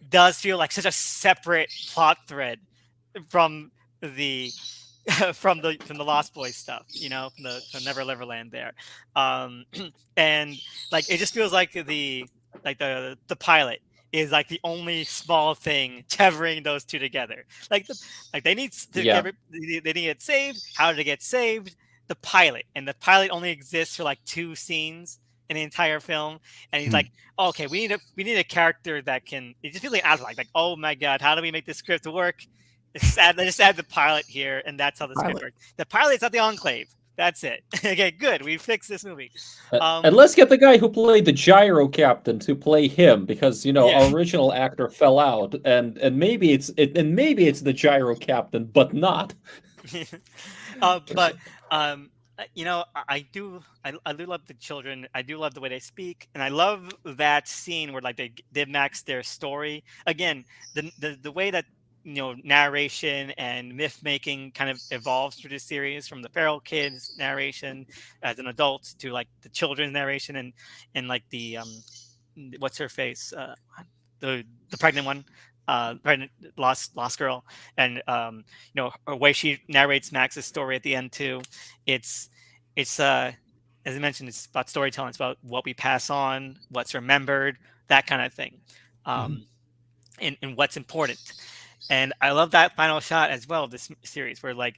does feel like such a separate plot thread from the from the Lost Boys stuff, from Never Neverland there, um, and like it just feels like the pilot is like the only small thing tethering those two together. Like they need to Yeah. they need it saved. How did it get saved? The pilot only exists for like two scenes in the entire film, and he's Mhm. like, oh, okay, we need a character that can. It just feels like oh my god, how do we make this script work? Just add the pilot here, and that's how the script Pilot. works. The pilot's not the Enclave. That's it. Okay, good. We fixed this movie. And let's get the guy who played the gyro captain to play him, because Yeah. our original actor fell out, and maybe it's the gyro captain, but not. But I do love the children. I do love the way they speak, and I love that scene where like they did max their story again. The way that narration and myth making kind of evolves through this series, from the feral kids narration as an adult to like the children's narration, and like the what's her face, the pregnant one, pregnant lost girl, and her way she narrates Max's story at the end too. It's it's as I mentioned, it's about storytelling. It's about what we pass on, what's remembered, that kind of thing, Mhm. um and what's important. And I love that final shot as well of this series, where like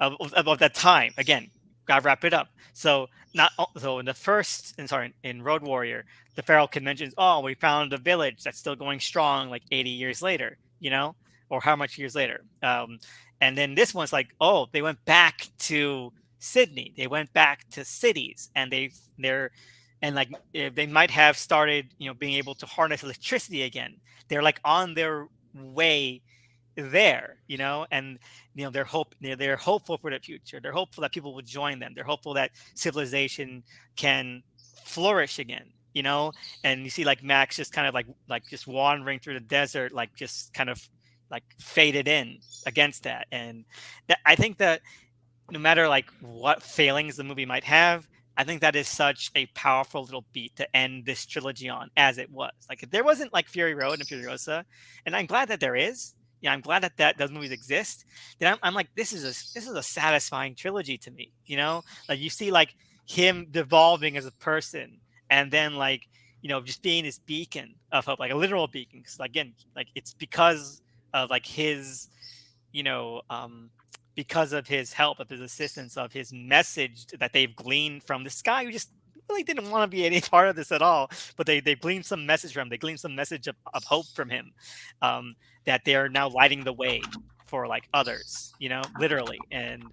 of that time again. gotta wrap it up. So not so in the first, and sorry, in Road Warrior, the Feral Kid mentions, "Oh, we found a village that's still going strong, like 80 years later," or how much years later. And then this one's like, "Oh, they went back to Sydney. They went back to cities, and they're and like they might have started, being able to harness electricity again. They're like on their way there, and they're hopeful for the future. They're hopeful that people will join them. They're hopeful that civilization can flourish again, and you see like Max just kind of like just wandering through the desert, like just kind of like faded in against that. And I think that no matter like what failings the movie might have, I think that is such a powerful little beat to end this trilogy on, as it was. Like if there wasn't like Fury Road and Furiosa, and I'm glad that there is. Yeah, I'm glad that those movies exist. Then I'm like, this is a satisfying trilogy to me. Like you see like him devolving as a person, and then like just being this beacon of hope, like a literal beacon. 'Cause again, like it's because of like his, you know, um, because of his help, of his assistance, of his message that they've gleaned from this guy who just really didn't want to be any part of this at all, but they gleaned some message from him. They gleaned some message of hope from him, that they're now lighting the way for like others, literally. And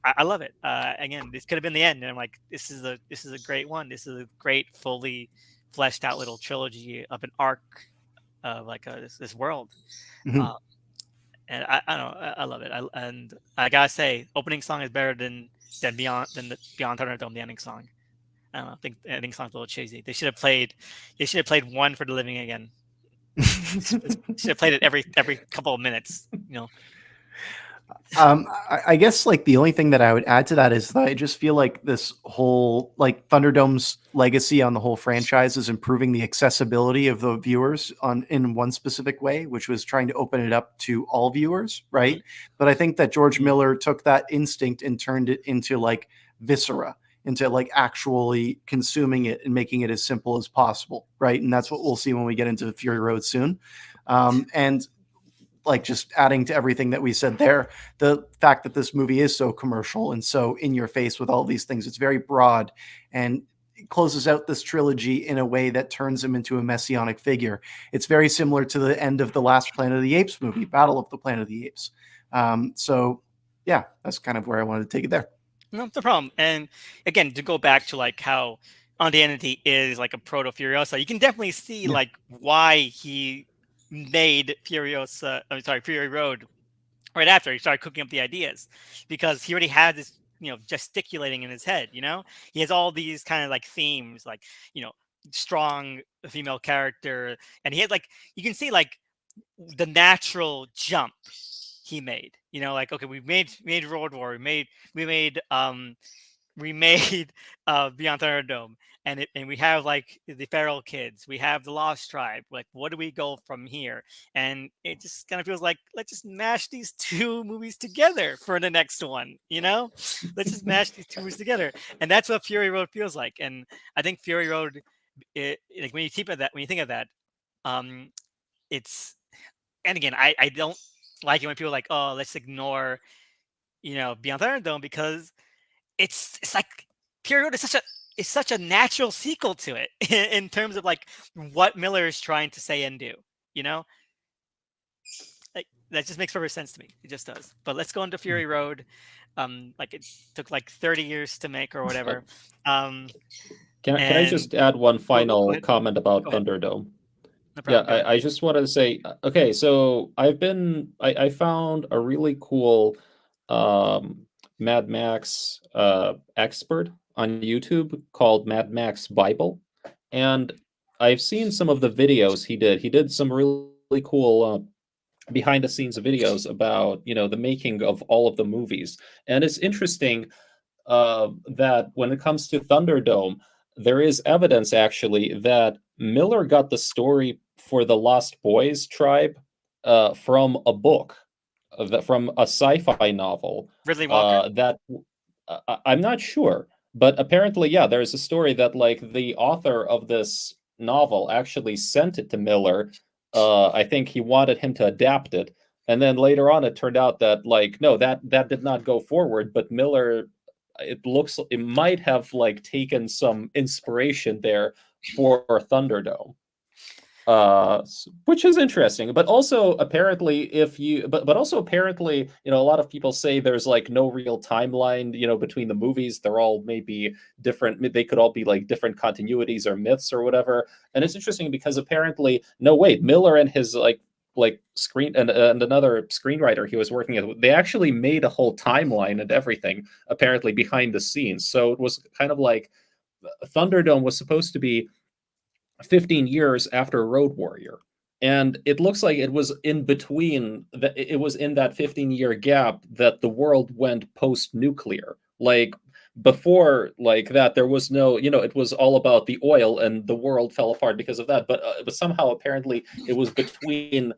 I love it. Again, this could have been the end, and I'm like, this is a great one. This is a great, fully fleshed out little trilogy of an arc of like this world. Mhm. Uh, and I don't know, I love it. And I gotta say, opening song is better than the Beyond Thunderdome, the ending song. I don't know. I think the ending song's a little cheesy. They should have played One for the Living again. Should have played it every couple of minutes. I guess like the only thing that I would add to that is that I just feel like this whole like Thunderdome's legacy on the whole franchise is improving the accessibility of the viewers on in one specific way, which was trying to open it up to all viewers, right? But I think that George Mhm. Miller took that instinct and turned it into like viscera, into like actually consuming it and making it as simple as possible, right? And that's what we'll see when we get into Fury Road soon. And like just adding to everything that we said there, the fact that this movie is so commercial and so in your face with all these things, it's very broad and it closes out this trilogy in a way that turns him into a messianic figure. It's very similar to the end of the last Planet of the Apes movie, Battle of the Planet of the Apes. So yeah, that's kind of where I wanted to take it there. No, no problem. And again, to go back to like how On the Entity is like a proto Furiosa, you can definitely see Yeah. like why he made Fury Road right after he started cooking up the ideas, because he already had this, gesticulating in his head. He has all these kind of like themes, like you know, strong female character, and he had like you can see like the natural jump he made. Like okay, we made Road War, we made Beyond Thunderdome, and we have like the Feral Kids, we have the Lost Tribe. Like, what do we go from here? And it just kind of feels like let's just mash these two movies together for the next one. Let's just mash these two movies together, and that's what Fury Road feels like. And I think Fury Road, like when you think of that, um, it's and again, I don't like it when people are like, oh, let's ignore Beyond Thunderdome, because it's like Period is such a natural sequel to it in terms of like what Miller is trying to say and do. You know, like that just makes perfect sense to me. It just does. But let's go into Fury Road. Like it took like 30 years to make or Uh, whatever. Um, can I and just add one go final ahead. comment about Go ahead. Thunderdome? No Yeah, problem. Go ahead. I just wanted to say, okay, so I found a really cool um, Mad Max expert on YouTube called Mad Max Bible, and I've seen some of the videos he did. He did some really cool behind the scenes videos about the making of all of the movies, and it's interesting that when it comes to Thunderdome, there is evidence actually that Miller got the story for the Lost Boys tribe from a book, from a sci-fi novel. Ridley Walker. I'm not sure, but apparently, yeah, there's a story that like the author of this novel actually sent it to Miller. I think he wanted him to adapt it, and then later on, it turned out that like no, that did not go forward, but Miller it might have like taken some inspiration there for Thunderdome, which is interesting. But also apparently, but also apparently, a lot of people say there's like no real timeline, between the movies. They're all maybe different. They could all be like different continuities or myths or whatever. And it's interesting because apparently, no, wait, Miller and his screen and another screenwriter he was working with, they actually made a whole timeline and everything apparently behind the scenes. So it was kind of like Thunderdome was supposed to be 15 years after Road Warrior. And it looks like it was in between that, it was in that 15-year gap that the world went post-nuclear. Like before like that, there was no, it was all about the oil and the world fell apart because of that. But somehow apparently it was between,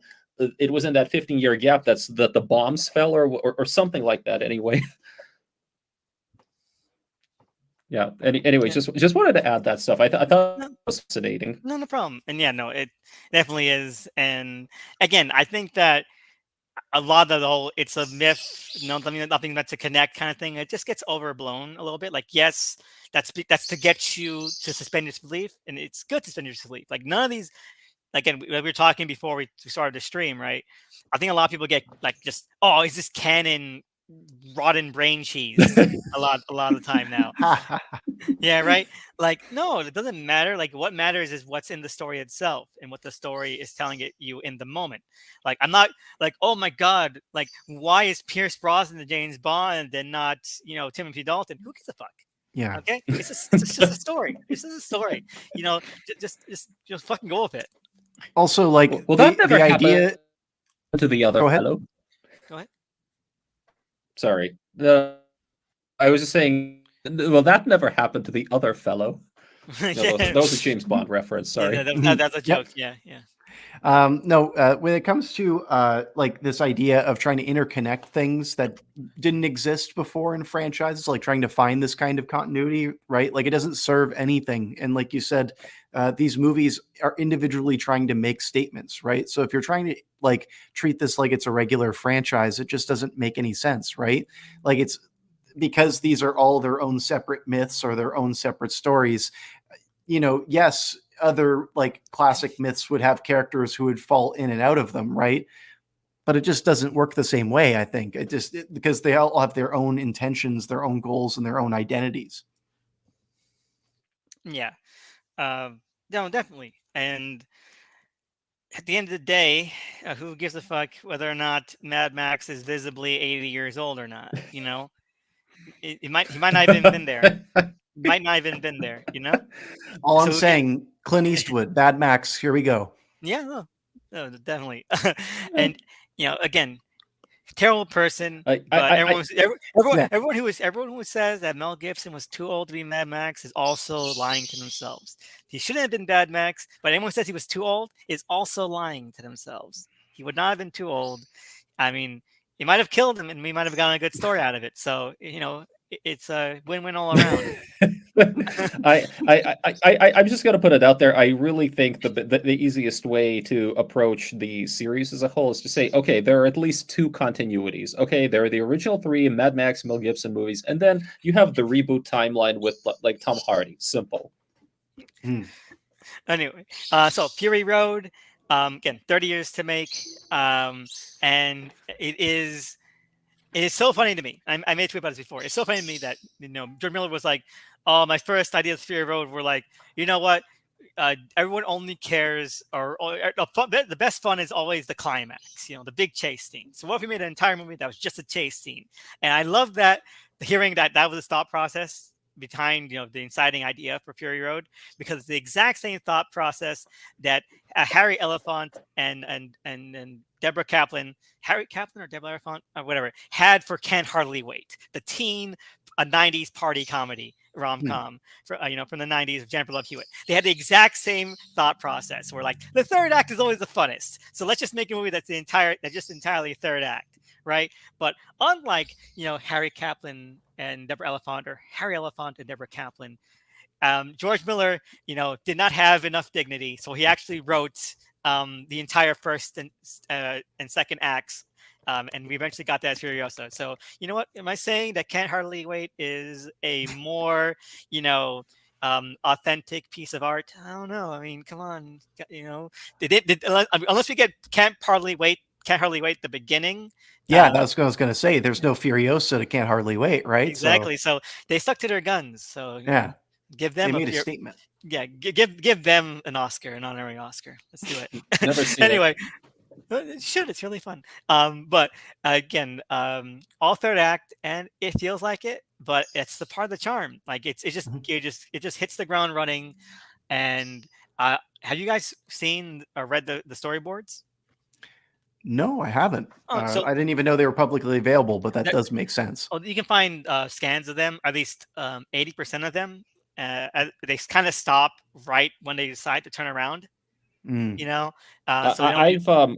it was in that 15-year gap that the bombs fell or something like that anyway. Yeah. Anyway, Yeah. just wanted to add that stuff. I thought No, it was fascinating. no problem. And yeah, no, it definitely is. And again, I think that a lot of the whole it's a myth, nothing meant to connect kind of thing. It just gets overblown a little bit. Like, yes, that's to get you to suspend your disbelief, and it's good to suspend your disbelief. Like none of these, again, we were talking before we started the stream, right? I think a lot of people get like just, oh, is this canon rotten brain cheese a lot of the time now. Yeah, right. Like, no, it doesn't matter. Like, what matters is what's in the story itself and what the story is telling it you in the moment. Like, I'm not like, oh my god, like, why is Pierce Brosnan the James Bond and not Timothy Dalton? Who gives a fuck? Yeah. Okay, it's just a story. It's just a story. Just fucking go with it. Also, like Well, that never the happened idea. to the other Go ahead. fellow. Go ahead. Sorry. I was just saying, well, that never happened to the other fellow. No, Yeah. that was a James Bond reference. Sorry. Yeah, that's a joke. Yep. Yeah. No, when it comes to like this idea of trying to interconnect things that didn't exist before in franchises, like trying to find this kind of continuity, right? Like it doesn't serve anything. And like you said, these movies are individually trying to make statements, right? So if you're trying to like treat this like it's a regular franchise, it just doesn't make any sense, right? Like it's because these are all their own separate myths or their own separate stories. Yes, other like classic myths would have characters who would fall in and out of them, right? But it just doesn't work the same way, I think. Because they all have their own intentions, their own goals, and their own identities. Yeah. No, definitely. And at the end of the day, who gives a fuck whether or not Mad Max is visibly 80 years old or not? He might not even been there. Might not even been there. All I'm So saying, Clint Eastwood, Mad Max, here we go. Yeah, no, definitely. And again, terrible person, but Yeah. everyone who says that Mel Gibson was too old to be Mad Max is also lying to themselves. He shouldn't have been Mad Max, but anyone who says he was too old is also lying to themselves. He would not have been too old. I mean, he might have killed him, and we might have gotten a good story out of it. So it's a win-win all around. I'm just going to put it out there. I really think the easiest way to approach the series as a whole is to say, okay, there are at least two continuities. Okay, there are the original three Mad Max, Mel Gibson movies, and then you have the reboot timeline with like Tom Hardy. Simple. Anyway, so Fury Road, again, 30 years to make, and it is so funny to me. I made a tweet about this before. It's so funny to me that George Miller was like, "Oh, my first ideas of Fury Road were like, you know what? Everyone only cares, or the best fun is always the climax, the big chase scene. So what if we made an entire movie that was just a chase scene?" And I love that, hearing that was the thought process behind the inciting idea for Fury Road, because it's the exact same thought process that Harry Elephant and Deborah Kaplan, Harry Kaplan or Deborah Elephant or whatever, had for Can't Hardly Wait, the teen a 90s party comedy rom-com from the 90s of Jennifer Love Hewitt. They had the exact same thought process where like the third act is always the funnest, so let's just make a movie that's just entirely third act, right? But unlike Harry Kaplan and Deborah Elephant, or Harry Elephant and Deborah Kaplan, George Miller did not have enough dignity, so he actually wrote the entire first and second acts and we eventually got that Furiosa. So you know what? Am I saying that Can't Hardly Wait is a more, you know, authentic piece of art? I don't know. I mean, come on, you know, unless we get Can't Hardly wait the beginning. Yeah, that's what I was going to say. There's no Furiosa to Can't Hardly Wait, right? So Exactly. So they stuck to their guns. So you know, yeah, give they them a made a pure, statement. yeah, give them an Oscar, an honorary Oscar. Let's do it. Never seen it. Anyway, it should. It's really fun. But again, all third act, and it feels like it, but it's the part of the charm. Like Mhm. it just hits the ground running. And have you guys seen or read the storyboards? No, I haven't. Oh, so I didn't even know they were publicly available, but that that, does make sense. oh, you can find scans of them. At least 80% of them. They kind of stop right when they decide to turn around. Mm. You know, so they I, don't. I've Go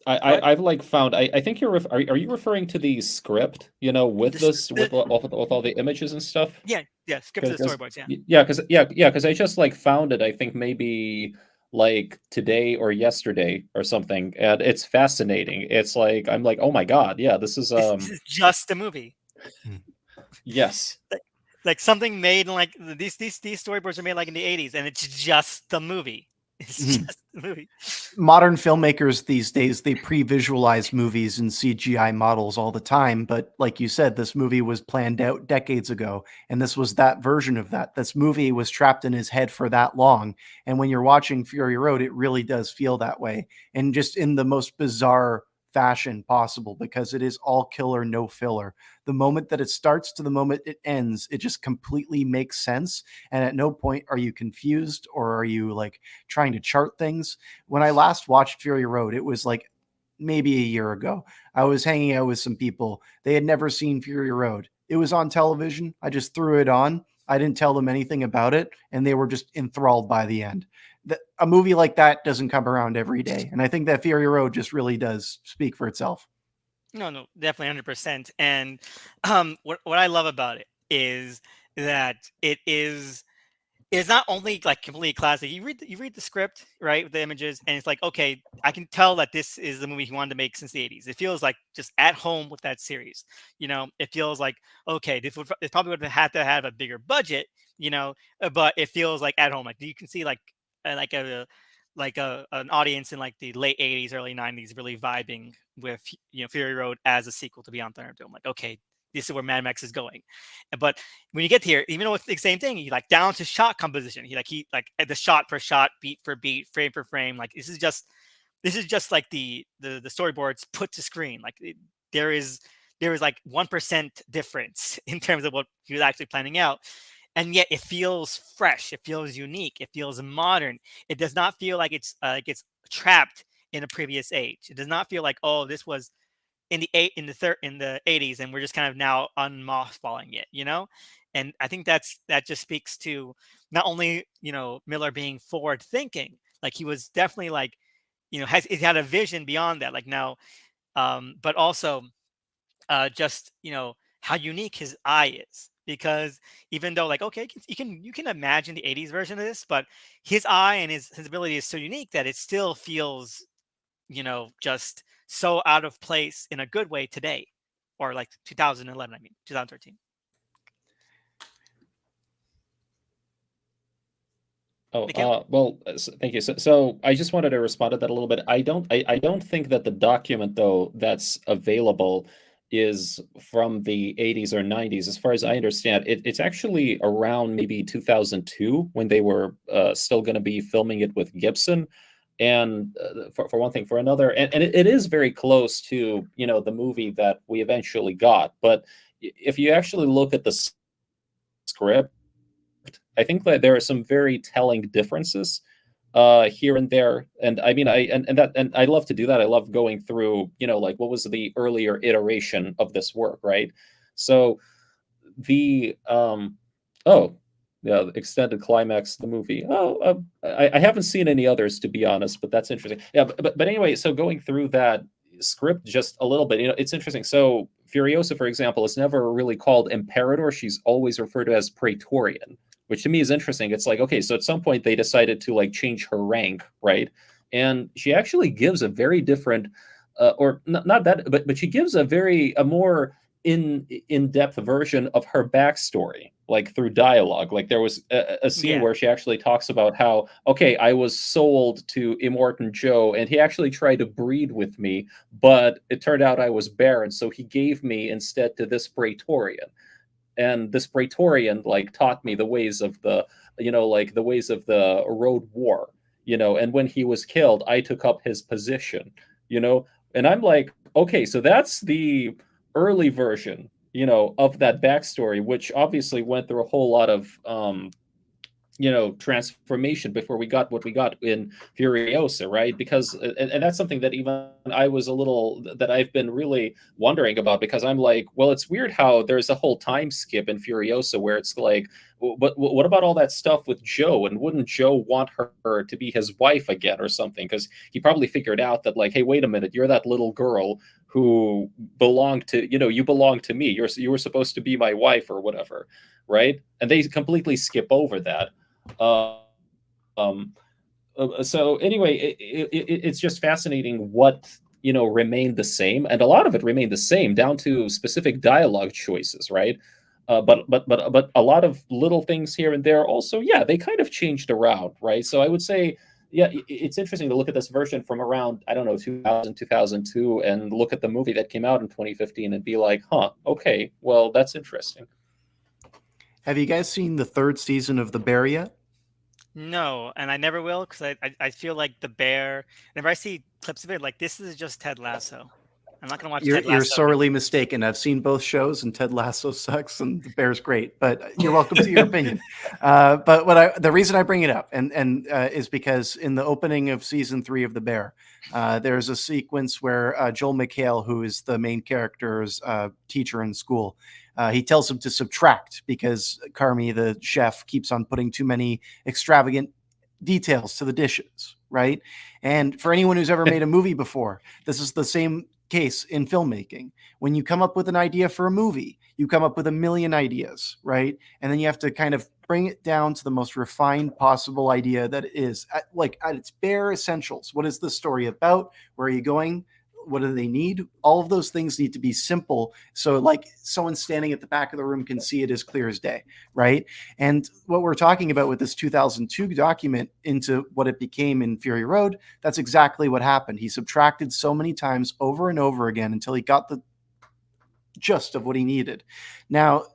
ahead. I've like found I think are you referring to the script, you know, with This, this the, with all the images and stuff? yeah, yeah. Script to the Because storyboards. Yeah. because I just like found it, I think maybe like today or yesterday or something, and it's fascinating. It's like I'm like, oh my god, yeah, this is This is just a movie. Mm. yes. Like something made in like these storyboards are made like in the 80s, and it's just the movie. It's Mhm. just the movie. Modern filmmakers these days, they pre-visualize movies and CGI models all the time, but like you said, this movie was planned out decades ago, and this was that version of that. This movie was trapped in his head for that long, and when you're watching Fury Road, it really does feel that way, and just in the most bizarre fashion possible, because it is all killer, no filler. The moment that it starts to the moment it ends, it just completely makes sense, and at no point are you confused or are you like trying to chart things. When I last watched Fury Road, it was like maybe a year ago. I was hanging out with some people. They had never seen Fury Road. It was on television. I just threw it on. I didn't tell them anything about it, and they were just enthralled by the end. A movie like that doesn't come around every day, and I think that Fury Road just really does speak for itself. No, no, definitely 100%. And what I love about it is that it's not only like completely classic. You read the script, right, with the images, and it's like, okay, I can tell that this is the movie he wanted to make since the 80s. It feels like just at home with that series. You know, it feels like, okay, this probably would have had to have a bigger budget, you know, but it feels like at home. Like you can see like a an audience in like the late 80s, early 90s really vibing with, you know, Fury Road as a sequel to Beyond Thunderdome. Like, okay, this is where Mad Max is going. But when you get here, even though it's the same thing, he like down to shot composition. He like the shot per shot, beat for beat, frame for frame. Like this is just like the storyboards put to screen. Like there is there is like 1% difference in terms of what he was actually planning out. And yet it feels fresh. It feels unique. It feels modern. It does not feel like it's trapped in a previous age. It does not feel like, oh, this was in the 80s and we're just kind of now unmothballing it, you know. And I think that just speaks to not only, you know, Miller being forward thinking, like he was definitely like, you know, he had a vision beyond that, like now, but also just, you know, how unique his eye is, because even though like, okay, you can imagine the 80s version of this, but his eye and his ability is so unique that it still feels, you know, just so out of place in a good way today, or like 2011. I mean, 2013. Oh, Mikhail? well, thank you. So I just wanted to respond to that a little bit. I don't think that the document though that's available is from the 80s or 90s. As far as I understand, it's actually around maybe 2002 when they were still going to be filming it with Gibson. And for one thing, for another, and it is very close to, you know, the movie that we eventually got. But if you actually look at the script, I think that there are some very telling differences here and there. And I mean, and I love to do that. I love going through, you know, like what was the earlier iteration of this work, right? So the oh yeah, the extended climax of the movie. I haven't seen any others to be honest, but that's interesting. Yeah, but anyway, so going through that script just a little bit, you know, it's interesting. So Furiosa, for example, is never really called Imperator. She's always referred to as Praetorian, which to me is interesting. It's like, okay, so at some point they decided to like change her rank, right? And she actually gives a very different or not that, but she gives a more in-depth version of her backstory, like through dialogue. Like there was a scene Yeah. where she actually talks about how, okay, I was sold to Immortan Joe, and he actually tried to breed with me, but it turned out I was barren, so he gave me instead to this Praetorian, and this Praetorian like taught me the ways of the, like the ways of the road war, and when he was killed, I took up his position, you know, and I'm like, okay, so that's the early version, of that backstory, which obviously went through a whole lot of transformation before we got what we got in Furiosa, right? Because and that's something that even I was a little that I've been really wondering about, because I'm like, well, it's weird how there's a whole time skip in Furiosa where it's like, but what about all that stuff with Joe? And wouldn't Joe want her to be his wife again or something? Because he probably figured out that, like, hey, wait a minute, you're that little girl who belonged to, you belong to me. You were supposed to be my wife or whatever, right? And they completely skip over that. Um, so anyway, it's just fascinating what remained the same, and a lot of it remained the same down to specific dialogue choices, right? But a lot of little things here and there also, yeah, they kind of changed around, right? So I would say, yeah, it's interesting to look at this version from around, I don't know, 2000, 2002, and look at the movie that came out in 2015 and be like, huh, okay, well, that's interesting. Have you guys seen the third season of The Bear yet? No, and I never will, because I feel like The Bear. Whenever I see clips of it, like, this is just Ted Lasso. I'm not gonna watch Ted You're Lasso again. sorely mistaken. I've seen both shows, and Ted Lasso sucks, and The Bear's great. But you're welcome to your opinion. But the reason I bring it up and is because in the opening of season 3 of The Bear, there's a sequence where Joel Mikhail, who is the main character's teacher in school, he tells him to subtract because Carmi, the chef, keeps on putting too many extravagant details to the dishes, right? And for anyone who's ever made a movie before, this is the same case in filmmaking. When you come up with an idea for a movie, you come up with a million ideas, right? And then you have to kind of bring it down to the most refined possible idea that is at its bare essentials. What is the story about? Where are you going? What do they need? All of those things need to be simple. So like someone standing at the back of the room can see it as clear as day, right? And what we're talking about with this 2002 document into what it became in Fury Road, that's exactly what happened. He subtracted so many times over and over again until he got the gist of what he needed. Now,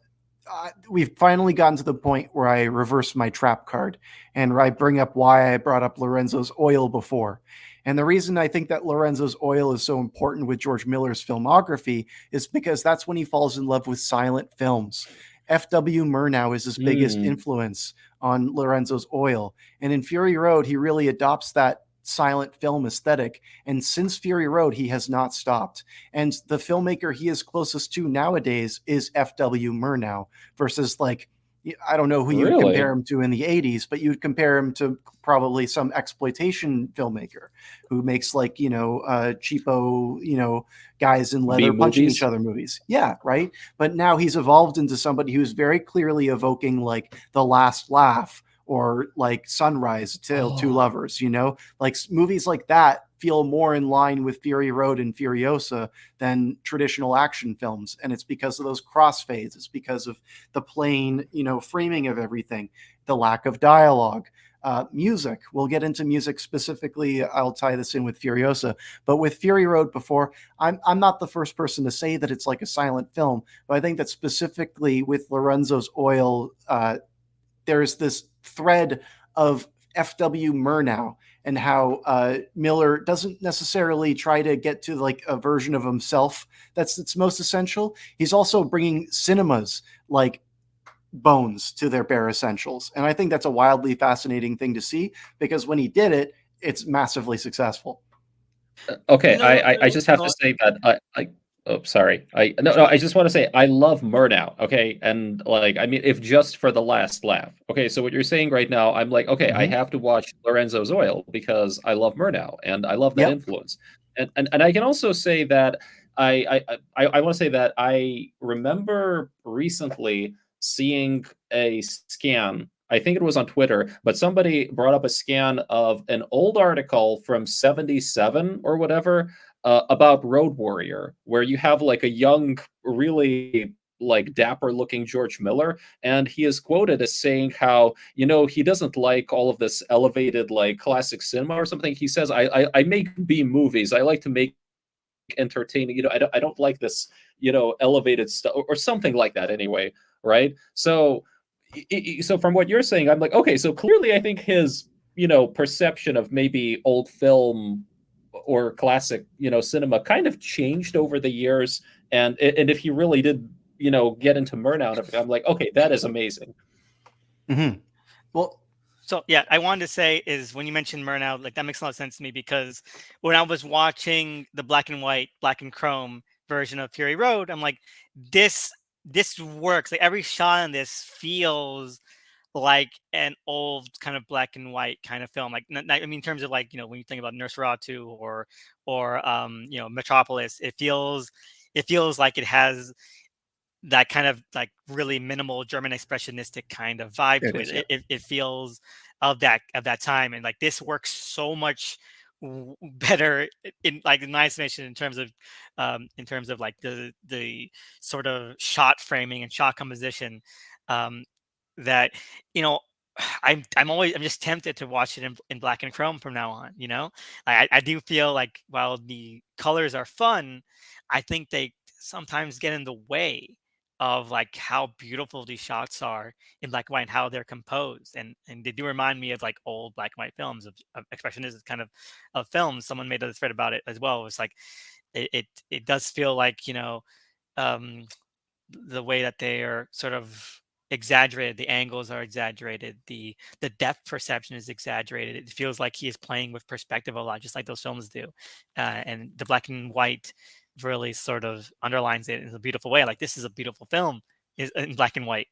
we've finally gotten to the point where I reverse my trap card and I bring up why I brought up Lorenzo's Oil before. And the reason I think that Lorenzo's Oil is so important with George Miller's filmography is because that's when he falls in love with silent films. F.W. Murnau is his biggest influence on Lorenzo's Oil. And in Fury Road, he really adopts that silent film aesthetic. And since Fury Road, he has not stopped. And the filmmaker he is closest to nowadays is F.W. Murnau versus I don't know who you would compare him to in the 80s, but you'd compare him to probably some exploitation filmmaker who makes cheapo, guys in leather punching each other movies. Yeah, right. But now he's evolved into somebody who's very clearly evoking like The Last Laugh or like Sunrise, Tale Two Lovers, like movies like that feel more in line with Fury Road and Furiosa than traditional action films. And it's because of those crossfades. It's because of the plain, framing of everything, the lack of dialogue. Music, we'll get into music specifically. I'll tie this in with Furiosa, but with Fury Road before, I'm not the first person to say that it's like a silent film, but I think that specifically with Lorenzo's Oil, there's this thread of F.W. Murnau and how Miller doesn't necessarily try to get to like a version of himself that's most essential. He's also bringing cinemas like bones to their bare essentials. And I think that's a wildly fascinating thing to see because when he did it, it's massively successful. Okay, I just have to say that oh, sorry. No, I just want to say I love Murnau, okay? And like, I mean, if just for the last laugh. Okay, so what you're saying right now, I'm like, okay, I have to watch Lorenzo's Oil because I love Murnau and I love that influence. And I can also say that I want to say that I remember recently seeing a scan. I think it was on Twitter, but somebody brought up a scan of an old article from 77 or whatever about Road Warrior, where you have like a young, really like dapper looking George Miller, and he is quoted as saying how, you know, he doesn't like all of this elevated like classic cinema or something. He says, I make B movies. I like to make entertaining. You know, I don't like this, you know, elevated stuff or something like that. Anyway, right? So, so from what you're saying, I'm like, okay, so clearly, I think his, you know, perception of maybe old film or classic, you know, cinema kind of changed over the years. And if he really did, you know, get into Murnau, I'm like, okay, that is amazing. Mm-hmm. Well, So yeah, I wanted to say is when you mentioned Murnau, like that makes a lot of sense to me because when I was watching the black and white, black and chrome version of Fury Road, I'm like, this this works. Like every shot in this feels like an old kind of black and white kind of film. Like I mean, in terms of like, you know, when you think about Nosferatu or you know, Metropolis, it feels like it has that kind of like really minimal German expressionistic kind of vibe it to it. is. Yeah. It feels of that time, and like this works so much better in like in my estimation in terms of like the sort of shot framing and shot composition um, that you know I'm just tempted to watch it in black and chrome from now on. You know, I do feel like while the colors are fun, I think they sometimes get in the way of like how beautiful these shots are in black and white and how they're composed and they do remind me of like old black and white films of expressionism kind of films. Someone made a thread about it as well. It's like it does feel like, you know, um the way that they are sort of exaggerated, the angles are exaggerated, the depth perception is exaggerated. It feels like he is playing with perspective a lot, just like those films do. And the black and white really sort of underlines it in a beautiful way. Like this is a beautiful film is in black and white.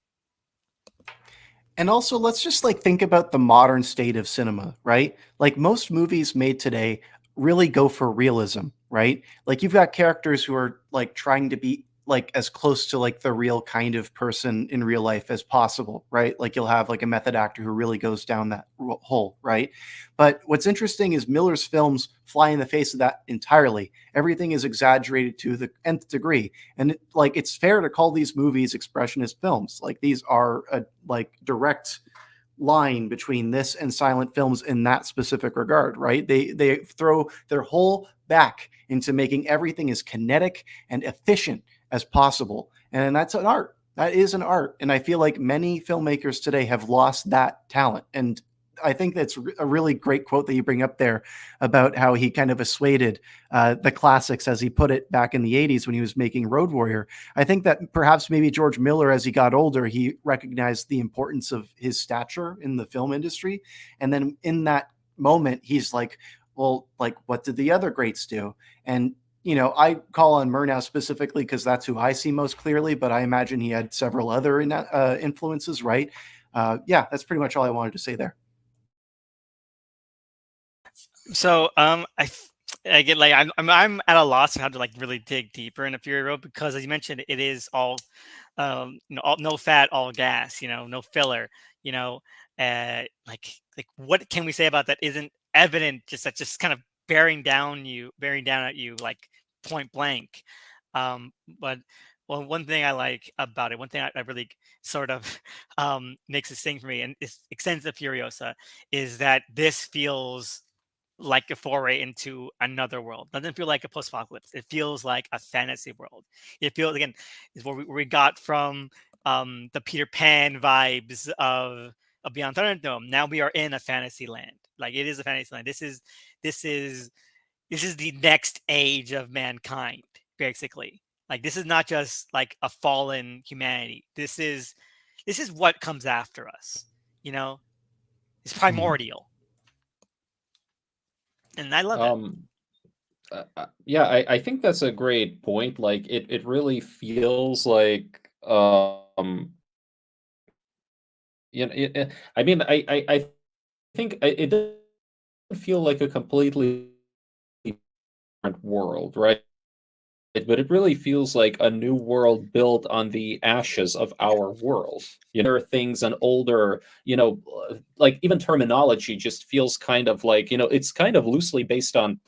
And also, let's just like think about the modern state of cinema, right? Like most movies made today really go for realism, right? Like you've got characters who are like trying to be like as close to like the real kind of person in real life as possible, right? Like you'll have like a method actor who really goes down that hole, right? But what's interesting is Miller's films fly in the face of that entirely. Everything is exaggerated to the nth degree, and like it's fair to call these movies expressionist films. Like these are a like direct line between this and silent films in that specific regard, right? They throw their whole back into making everything as kinetic and efficient as possible, and that's an art. That is an art, and I feel like many filmmakers today have lost that talent. And I think that's a really great quote that you bring up there about how he kind of assuaded the classics, as he put it, back in the 80s when he was making Road Warrior. I think that perhaps maybe George Miller, as he got older, he recognized the importance of his stature in the film industry. And then in that moment, he's like, well, like, what did the other greats do? And you know, I call on Murnau specifically because that's who I see most clearly, but I imagine he had several other influences, right? Yeah, that's pretty much all I wanted to say there. So I get like I'm at a loss on how to like really dig deeper into Fury Road because as you mentioned, it is all you know, all, no fat, all gas, you know, no filler, you know, like what can we say about that isn't evident, just that just kind of bearing down at you like point blank. But well, one thing I like about it, one thing I really sort of makes it sing for me, and it extends to Furiosa, is that this feels like a foray into another world. Doesn't feel like a post-apocalypse. It feels like a fantasy world. It feels again is where we got from the Peter Pan vibes of Beyond Thunderdome. Now we are in a fantasy land. Like it is a fantasy land. This is this is the next age of mankind, basically. Like this is not just like a fallen humanity. This is what comes after us. You know, it's Mhm. primordial, and I love it. Yeah, I think that's a great point. Like it really feels like you know, I mean, I think it doesn't feel like a completely different world, right? But it really feels like a new world built on the ashes of our world. You know, there are things an older, you know, like even terminology just feels kind of like, you know, it's kind of loosely based on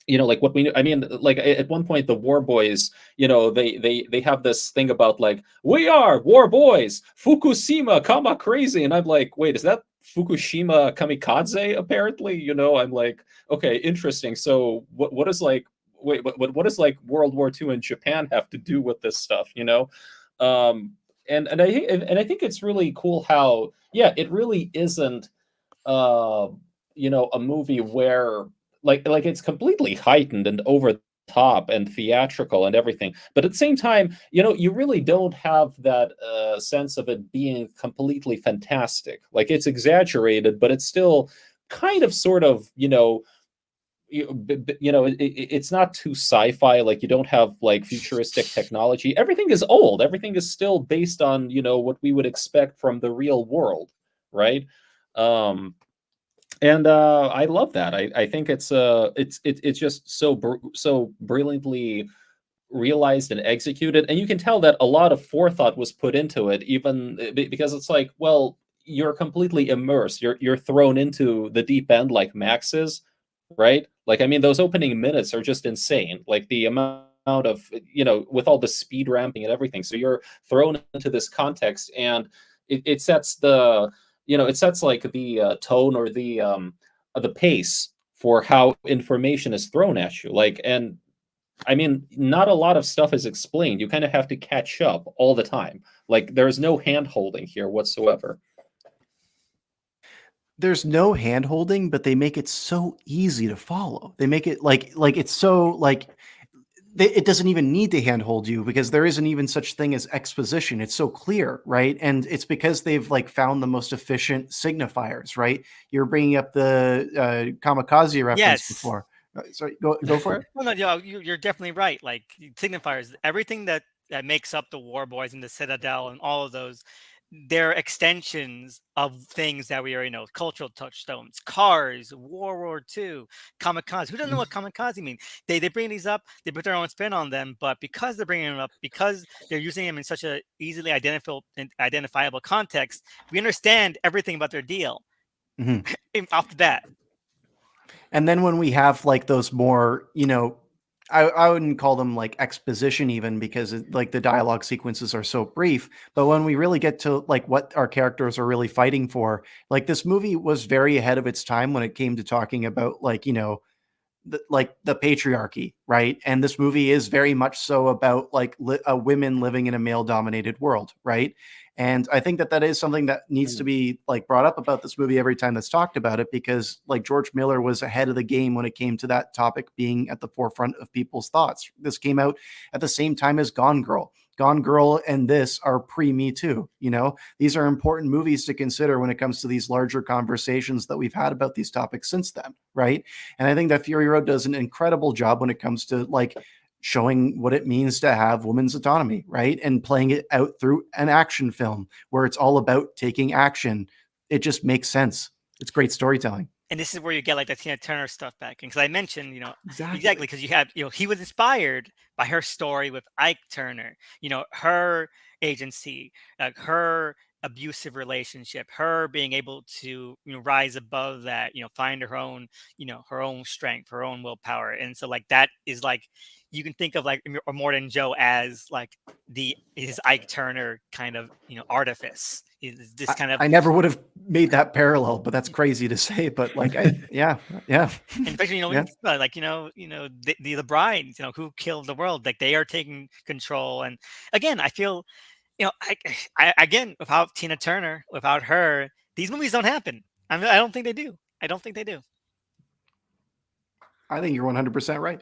like what we, I mean, like at one point the war boys, they have this thing about like, we are war boys, Fukushima kama crazy, and I'm like, wait, is that Fukushima kamikaze? Apparently, I'm like, okay, interesting. So what is like, wait, what does like World War II in Japan have to do with this stuff? um and I think it's really cool how, yeah, it really isn't uh, a movie where like it's completely heightened and over the top and theatrical and everything, but at the same time, you really don't have that sense of it being completely fantastic. Like it's exaggerated, but it's still kind of sort of, it's not too sci-fi. Like you don't have like futuristic technology. Everything is old. Everything is still based on what we would expect from the real world, right? um and I love that. I think it's just so brilliantly realized and executed, and you can tell that a lot of forethought was put into it, even because it's like, well, you're completely immersed. You're thrown into the deep end like Max is, right? Like, I mean, those opening minutes are just insane. Like the amount of, with all the speed ramping and everything. So you're thrown into this context, and it sets it sets like the tone or the pace for how information is thrown at you. Like, and I mean, not a lot of stuff is explained. You kind of have to catch up all the time. Like, there's no hand holding here whatsoever. There's no hand holding, but they make it so easy to follow. They make it like it's so like it doesn't even need to handhold you because there isn't even such thing as exposition. It's so clear, right? And it's because they've like found the most efficient signifiers, right? You're bringing up the kamikaze reference Yes. before. Sorry, go for it. Well, no, you're definitely right. Like signifiers, everything that makes up the War Boys and the Citadel and all of those, they're extensions of things that we already know. Cultural touchstones, cars, World War II, kamikaze. Who doesn't know what kamikaze means? They bring these up, they put their own spin on them, but because they're bringing them up, because they're using them in such a easily identifiable context, we understand everything about their deal off the bat. And then when we have like those more, I wouldn't call them like exposition even because like the dialogue sequences are so brief. But when we really get to like what our characters are really fighting for, like this movie was very ahead of its time when it came to talking about like, the patriarchy, right? And this movie is very much so about like women living in a male dominated world, right? And I think that that is something that needs to be like brought up about this movie every time that's talked about it, because like George Miller was ahead of the game when it came to that topic being at the forefront of people's thoughts. This came out at the same time as Gone Girl. Gone Girl and this are pre Me Too. These are important movies to consider when it comes to these larger conversations that we've had about these topics since then, right? And I think that Fury Road does an incredible job when it comes to like showing what it means to have women's autonomy, right? And playing it out through an action film where it's all about taking action. It just makes sense. It's great storytelling. And this is where you get like the Tina Turner stuff back. Because I mentioned, exactly, Exactly. because you have, he was inspired by her story with Ike Turner, her agency, her abusive relationship, her being able to, rise above that, find her own strength, her own willpower. And so like that is like, you can think of like Immortan Joe as like his Ike Turner kind of, artifice. Is this kind of, I never would have made that parallel, but that's crazy to say. But like, yeah. and especially Yeah. like the brides, who killed the world, like they are taking control. And again, I feel, I again, without Tina Turner, without her, these movies don't happen. I don't think they do. I don't think they do. I think you're 100% right.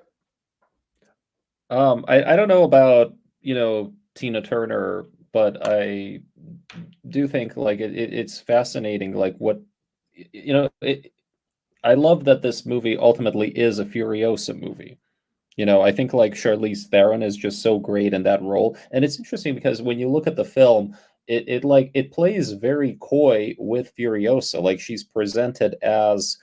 I don't know about Tina Turner, but I do think like it's fascinating, like what I love that this movie ultimately is a Furiosa movie. I think like Charlize Theron is just so great in that role, and it's interesting because when you look at the film, it plays very coy with Furiosa. Like she's presented as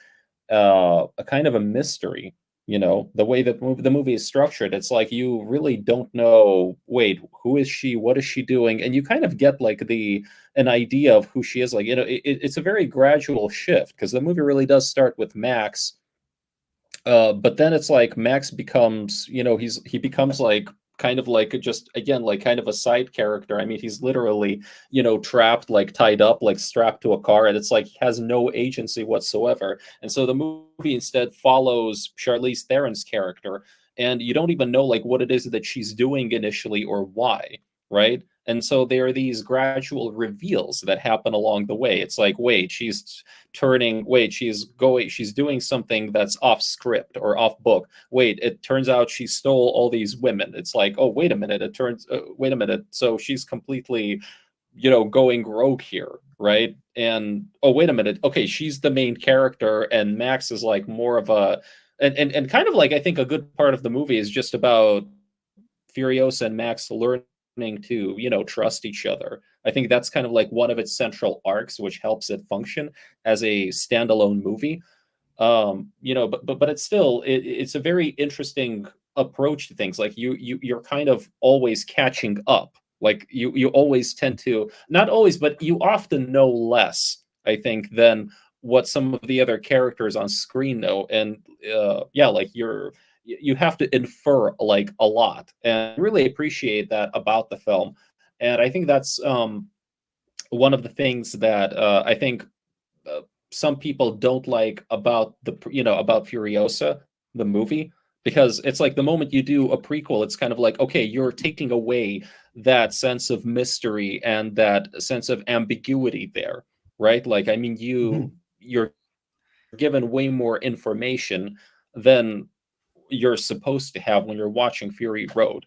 a kind of a mystery. The way that the movie is structured, it's like you really don't know. Wait, who is she? What is she doing? And you kind of get like an idea of who she is. Like it's a very gradual shift because the movie really does start with Max But then it's like Max becomes, he becomes like kind of like just again like kind of a side character. I mean, he's literally, trapped, like tied up, like strapped to a car, and it's like he has no agency whatsoever. And so the movie instead follows Charlize Theron's character, and you don't even know like what it is that she's doing initially or why, right? And so there are these gradual reveals that happen along the way. It's like, wait, she's doing something that's off script or off book. Wait, it turns out she stole all these women. It's like, oh, wait a minute. So she's completely, going rogue here, right? And oh, wait a minute. Okay, she's the main character, and Max is like more of a, and kind of like, I think a good part of the movie is just about Furiosa and Max learning to, trust each other. I think that's kind of like one of its central arcs, which helps it function as a standalone movie. But it's still, it's a very interesting approach to things. Like you're kind of always catching up. Like you always tend to, not always, but you often know less, I think, than what some of the other characters on screen know. And yeah, like you have to infer like a lot, and I really appreciate that about the film. And I think that's one of the things that I think uh, some people don't like about about Furiosa, the movie, because it's like the moment you do a prequel, it's kind of like, okay, you're taking away that sense of mystery and that sense of ambiguity there, right? Like, I mean, Mhm. you're given way more information than you're supposed to have when you're watching Fury Road,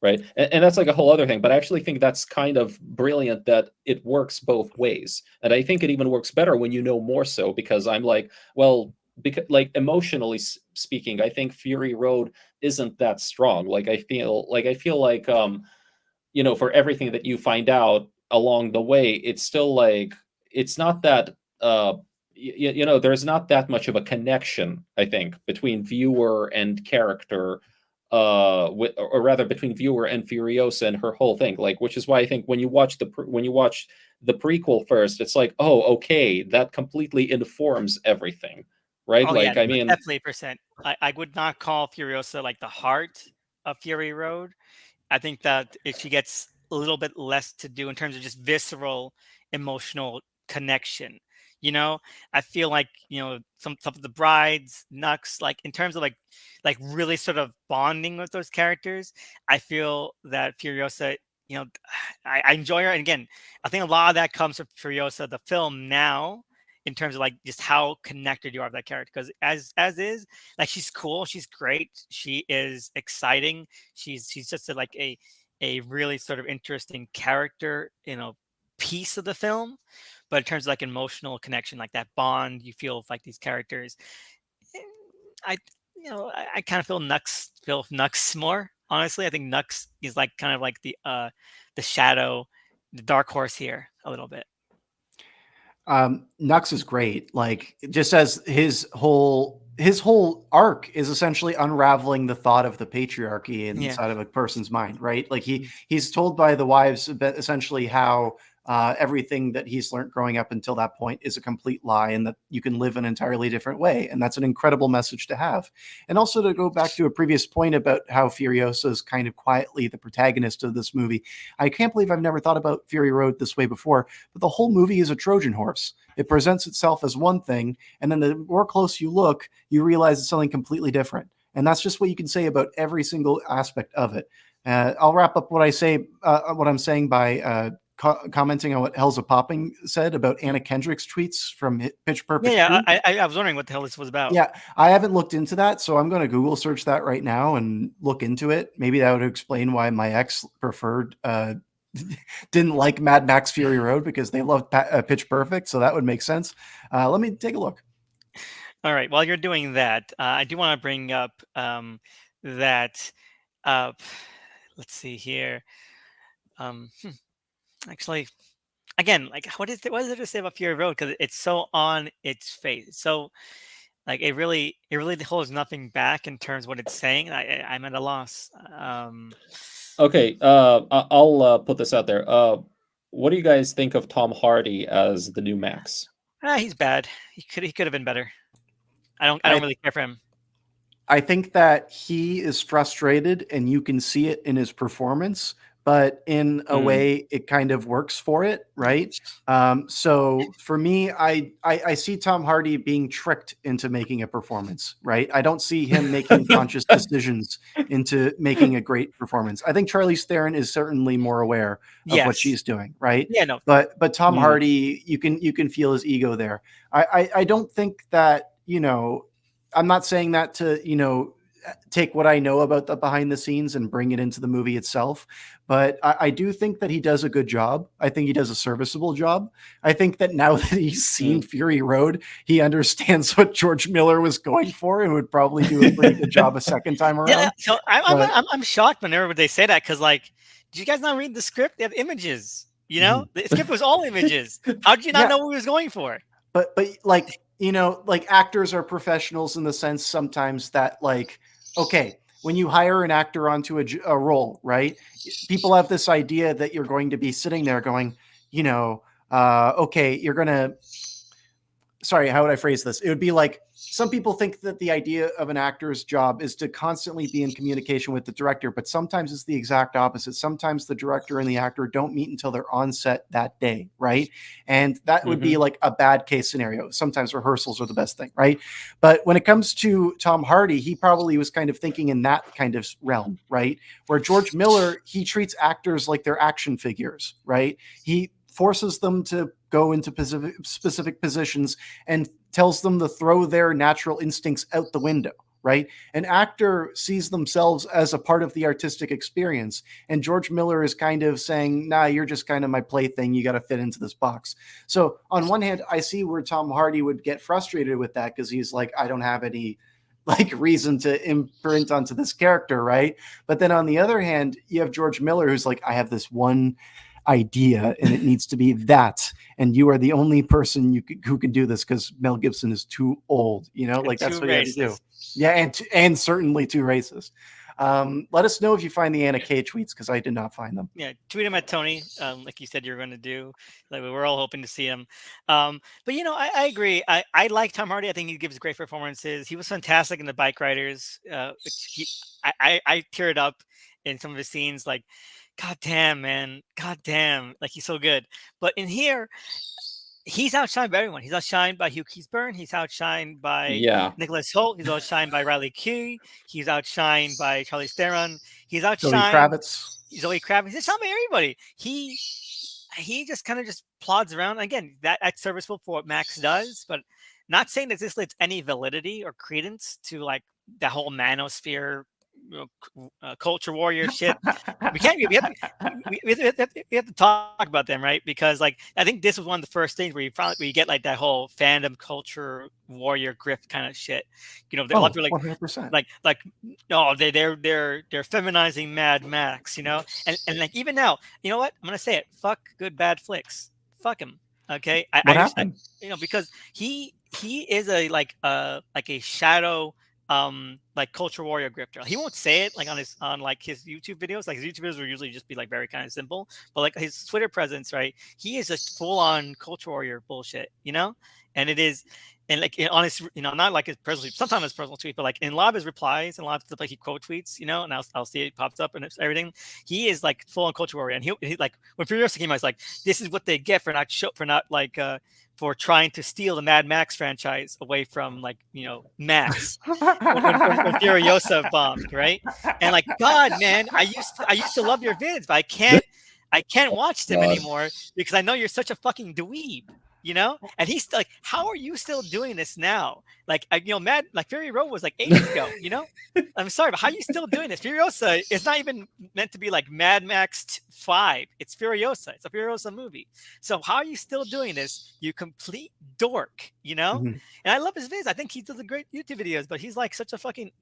right? And that's like a whole other thing, but I actually think that's kind of brilliant that it works both ways. And I think it even works better when you know more so, because I'm like, well, because like emotionally speaking, I think Fury Road isn't that strong. Like I feel like for everything that you find out along the way, it's still like it's not that there's not that much of a connection, I think, between viewer and character, or rather between viewer and Furiosa and her whole thing, like, which is why I think when you watch the prequel first, it's like, oh, okay, that completely informs everything, right? Oh yeah, Like, I mean, definitely percent. I would not call Furiosa like the heart of Fury Road. I think that if she gets a little bit less to do in terms of just visceral emotional connection. You know, I feel like, some of the brides, Nux, like in terms of like really sort of bonding with those characters, I feel that Furiosa, you know, I enjoy her. And again, I think a lot of that comes from Furiosa, the film now, in terms of like just how connected you are with that character. Because as is, like she's cool, she's great, she is exciting, she's just like a really sort of interesting character, piece of the film. But in terms of like emotional connection, like that bond you feel with like these characters, eh, I I kind of feel Nux more. Honestly, I think Nux is like kind of like the shadow, the dark horse here a little bit. Nux is great. Like just as his whole arc is essentially unraveling the thought of the patriarchy Yeah. inside of a person's mind, right? Like Mm. he's told by the wives essentially how everything that he's learned growing up until that point is a complete lie, and that you can live an entirely different way. And that's an incredible message to have. And also to go back to a previous point about how Furiosa is kind of quietly the protagonist of this movie. I can't believe I've never thought about Fury Road this way before, but the whole movie is a Trojan horse. It presents itself as one thing, and then the more close you look, you realize it's something completely different. And that's just what you can say about every single aspect of it. I'll wrap up what I'm saying by commenting on what Hell's a Popping said about Mm. Anna Kendrick's tweets from Pitch Yeah, Perfect yeah. 2. I was wondering what the hell this was about. Yeah, I haven't looked into that, so I'm going to Google search that right now and look into it. Maybe that would explain why my ex preferred didn't like Mad Max Fury Road, because they loved Pitch Perfect, so that would make sense. Let me take a look. All right. While you're doing that, I do want to bring up that. Uh, let's see here. Hmm, actually, again, like what is there to say about Fury Road? Because it's so on its face. So like it really holds nothing back in terms of what it's saying. I'm at a loss. okay, I'll put this out there. What do you guys think of Tom Hardy as the new Max? He's bad. He could have been better. I don't I really care for him. I think that he is frustrated, and you can see it in his performance, but in a way, it kind of works for it, right? So for me, I see Tom Hardy being tricked into making a performance, right? I don't see him making conscious decisions into making a great performance. I think Charlize Theron is certainly more aware of what Yes. she's doing, right? Yeah. No. But Tom Hardy, you can feel his ego there. I don't think that, I'm not saying that to, take what I know about the behind the scenes and bring it into the movie itself. But I do think that he does a good job. I think he does a serviceable job. I think that now that he's seen Fury Road, he understands what George Miller was going for and would probably do a pretty good job a second time Yeah. around. So I'm shocked whenever they say that, because like, did you guys not read the script? They have images. The script was all images. How did you not know what he was going for? But like, like actors are professionals in the sense sometimes that, like, okay, when you hire an actor onto a role, right? People have this idea that you're going to be sitting there going, okay, you're going to, sorry, how would I phrase this? It would be like, some people think that the idea of an actor's job is to constantly be in communication with the director, but sometimes it's the exact opposite. Sometimes the director and the actor don't meet until they're on set that day, right? And that would be like a bad case scenario. Sometimes rehearsals are the best thing, right? But when it comes to Tom Hardy, he probably was kind of thinking in that kind of realm, right? Where George Miller, he treats actors like they're action figures, right? He forces them to go into specific positions and tells them to throw their natural instincts out the window, right? An actor sees themselves as a part of the artistic experience, and George Miller is kind of saying, nah, you're just kind of my plaything. You got to fit into this box. So on one hand, I see where Tom Hardy would get frustrated with that, because he's like, I don't have any reason to imprint onto this character, right? But then on the other hand, you have George Miller, who's like, I have this one idea and it needs to be that, and you are the only person who can do this, because Mel Gibson is too old, like that's what you have to do. Yeah, and certainly too racist. Let us know if you find the Anna Kay tweets, because I did not find them. Yeah, tweet him at Tony, like you said you're going to do. Like, we're all hoping to see him. But I agree. I like Tom Hardy. I think he gives great performances. He was fantastic in The Bike Riders. I teared up in some of his scenes. Like, God damn, man. God damn. Like, he's so good. But in here, he's outshined by everyone. He's outshined by Hugh Keays-Byrne. He's outshined by Nicholas Hoult. He's outshined by Riley Keough. He's outshined by Charlize Theron. He's outshined Zoe Kravitz. He's outshined by everybody. He just kind of just plods around. Again, that's serviceable for what Max does, but not saying that this lends any validity or credence to like the whole manosphere, culture warrior shit. We have to talk about them, right? Because like, I think this was one of the first things where you get like that whole fandom culture warrior grift kind of shit. A lot of people 100%. like no, they're feminizing Mad Max, and like, even now, you know what? I'm gonna say it. Fuck good bad flicks. Fuck him. Okay. What happened? Because he is a shadow like culture warrior grifter. He won't say it like on his YouTube videos. Like, his YouTube videos will usually just be like very kind of simple, but like his Twitter presence, right? He is a full on culture warrior bullshit, and it is. And like, on his, not like his personal, sometimes his personal tweet, but like in a lot of his replies and a lot of stuff, like he quote tweets, and I'll see it pops up and everything. He is like full on culture warrior, and he like, when Furiosa came out, he's like, this is what they get for for trying to steal the Mad Max franchise away from Max when Furiosa bombed, right? And like, God, man, I used to love your vids, but I can't watch them anymore because I know you're such a fucking dweeb. And he's like, how are you still doing this now? Like, Mad, like Fury Road was like ages ago, I'm sorry, but how are you still doing this? Furiosa is not even meant to be like Mad Max 5. It's Furiosa. It's a Furiosa movie. So how are you still doing this, you complete dork, And I love his vids. I think he does a great YouTube videos, but he's like such a fucking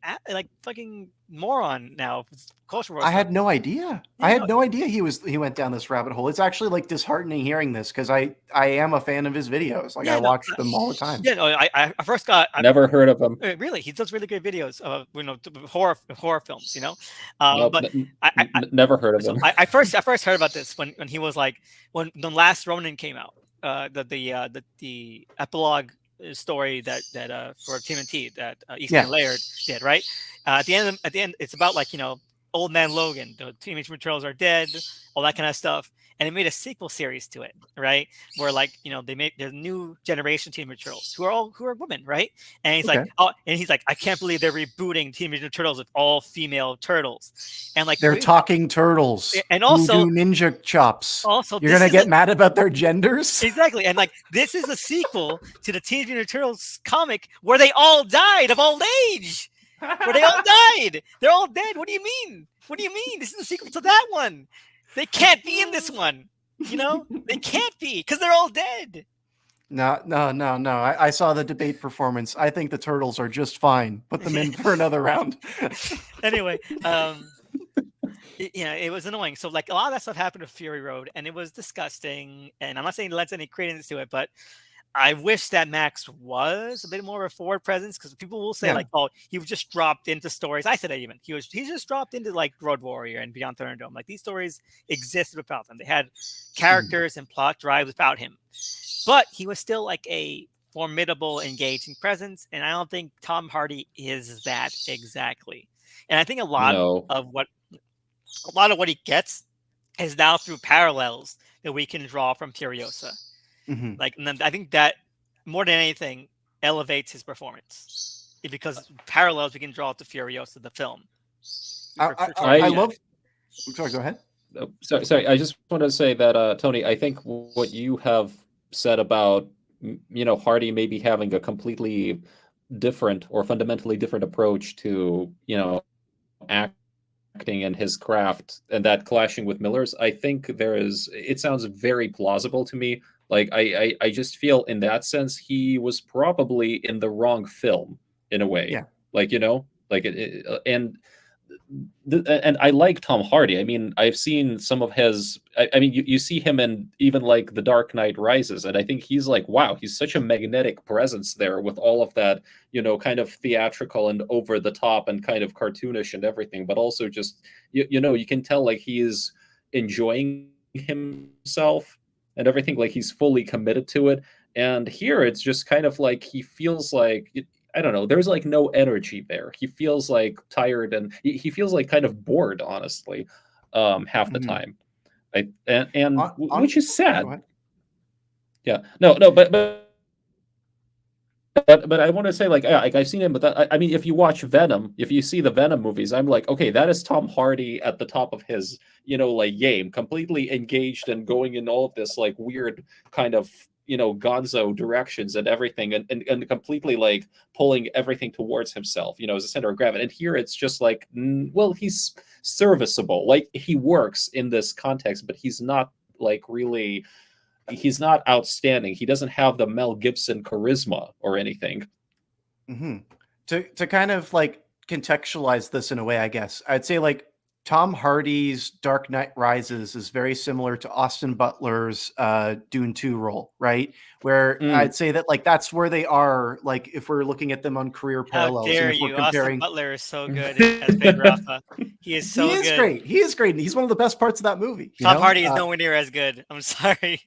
moron now. Culture I had no idea. I had no idea he went down this rabbit hole. It's actually like disheartening hearing this, because I am a fan of his videos. Like, I watch them all the time. Yeah, no, I first got never heard of him. Really, he does really good videos of horror films. Nope, but I never heard of him. I first heard about this when he was like, when the last Ronin came out, the epilogue story that for TMNT that Yeah. Eastman Laird did, right? At the end, it's about like Old Man Logan, the Teenage Mutant Turtles are dead, all that kind of stuff, and they made a sequel series to it, right? Where like they made the new generation Teenage Mutant Turtles who are women, right? And he's like, Okay. oh, and he's like, I can't believe they're rebooting Teenage Mutant Turtles with all female turtles, and like They're talking turtles and who also do ninja chops. You're this gonna is get mad about their genders? exactly, and like this is a sequel to the Teenage Mutant Turtles comic where they all died of old age. Where they all died. They're all dead. What do you mean? What do you mean? This is a sequel to that one. They can't be in this one. They can't be because they're all dead. No. I saw the debate performance. I think the turtles are just fine. Put them in for another round. Anyway, it was annoying. So like a lot of that stuff happened with Fury Road, and it was disgusting. And I'm not saying it lets any credence to it, but I wish that Max was a bit more of a forward presence, because people will say like, "Oh, he was just dropped into stories." I said that even he just dropped into like Road Warrior and Beyond Thunderdome. Like these stories existed without them. They had characters and plot drive without him, but he was still like a formidable, engaging presence. And I don't think Tom Hardy is that exactly. And I think a lot No. of what he gets is now through parallels that we can draw from Furiosa. Like, and then I think that more than anything elevates his performance, because parallels we can draw to Furiosa, the film. I love. Sorry, go ahead. Sorry. I just want to say that, Tony, I think what you have said about Hardy maybe having a completely different or fundamentally different approach to acting and his craft, and that clashing with Miller's, I think it sounds very plausible to me. Like I just feel in that sense he was probably in the wrong film in a way. Yeah. Like and I like Tom Hardy. I mean, I've seen some of his. I mean, you see him in even like The Dark Knight Rises, and I think he's like, wow, he's such a magnetic presence there with all of that, kind of theatrical and over the top and kind of cartoonish and everything, but also just you can tell like he is enjoying himself and everything, like he's fully committed to it. And here it's just kind of like he feels like I don't know, there's like no energy there. He feels like tired, and he feels like kind of bored, honestly, half the time. Which is sad. Yeah, no, but I want to say, like I've seen him, but I mean, if you watch Venom, if you see the Venom movies, I'm like, okay, that is Tom Hardy at the top of his, like game, completely engaged and going in all of this like weird kind of, gonzo directions and everything, and completely like pulling everything towards himself, as a center of gravity. And here it's just like, well, he's serviceable, like he works in this context, but he's not like really. He's not outstanding. He doesn't have the Mel Gibson charisma or anything. To kind of like contextualize this in a way, I guess I'd say like Tom Hardy's Dark Knight Rises is very similar to Austin Butler's Dune 2 role, right? Where I'd say that like that's where they are. Like if we're looking at them on career parallels, how dare and if we're you? comparing, Austin Butler is so good as Big Rafa. He is so good. He is great. He is great. He's one of the best parts of that movie. Tom Hardy is nowhere near as good. I'm sorry.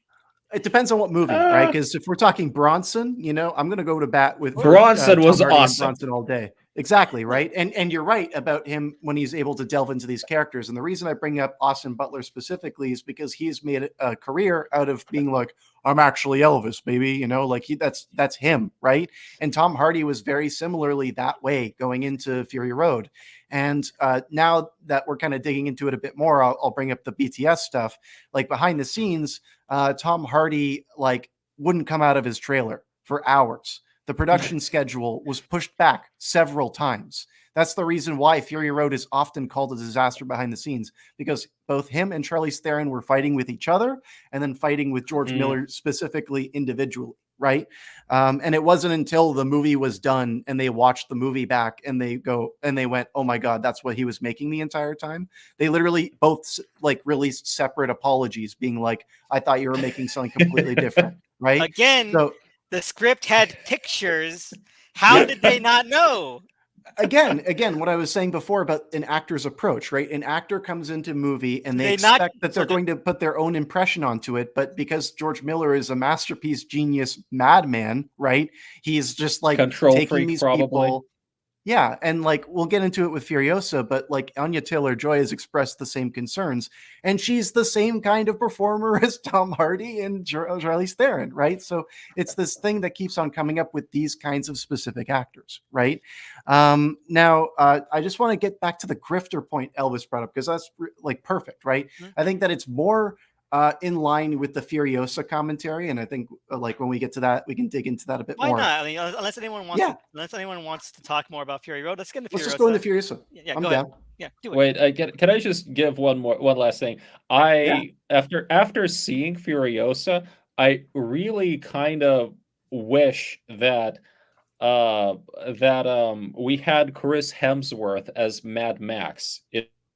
It depends on what movie, right? Because if we're talking Bronson, I'm going to go to bat with Bronson was awesome. Bronson all day. Exactly, right? And you're right about him when he's able to delve into these characters. And the reason I bring up Austin Butler specifically is because he's made a career out of being like, I'm actually Elvis, baby. Like that's him, right? And Tom Hardy was very similarly that way going into Fury Road. And now that we're kind of digging into it a bit more, I'll bring up the BTS stuff. Like behind the scenes, Tom Hardy like wouldn't come out of his trailer for hours. The production schedule was pushed back several times. That's the reason why Fury Road is often called a disaster behind the scenes, because both him and Charlize Theron were fighting with each other and then fighting with George Miller specifically individually, right? And it wasn't until the movie was done and they watched the movie back and they went, oh my God, that's what he was making the entire time. They literally both like released separate apologies being like, I thought you were making something completely different, right? Again, the script had pictures. How did they not know? again, what I was saying before about an actor's approach, right? An actor comes into a movie and they They not expect that so they're going to put their own impression onto it, but because George Miller is a masterpiece genius madman, right? He's just like Control taking freak, these probably. people. Yeah, and like we'll get into it with Furiosa, but like Anya Taylor-Joy has expressed the same concerns, and she's the same kind of performer as Tom Hardy and Charlize Theron, right? So it's this thing that keeps on coming up with these kinds of specific actors, right? Now, I just want to get back to the grifter point Elvis brought up because that's like perfect, right? Mhm. I think that it's more in line with the Furiosa commentary, and I think like when we get to that, we can dig into that a bit Why more. not? I mean, Yeah, unless anyone wants to talk more about Fury Road, let's get into let's just go into Furiosa. Furiosa. Yeah, I'm go ahead. down. Yeah, do it. Wait, can I just give one last thing? Yeah. After seeing Furiosa, I really kind of wish that uh we had Chris Hemsworth as Mad Max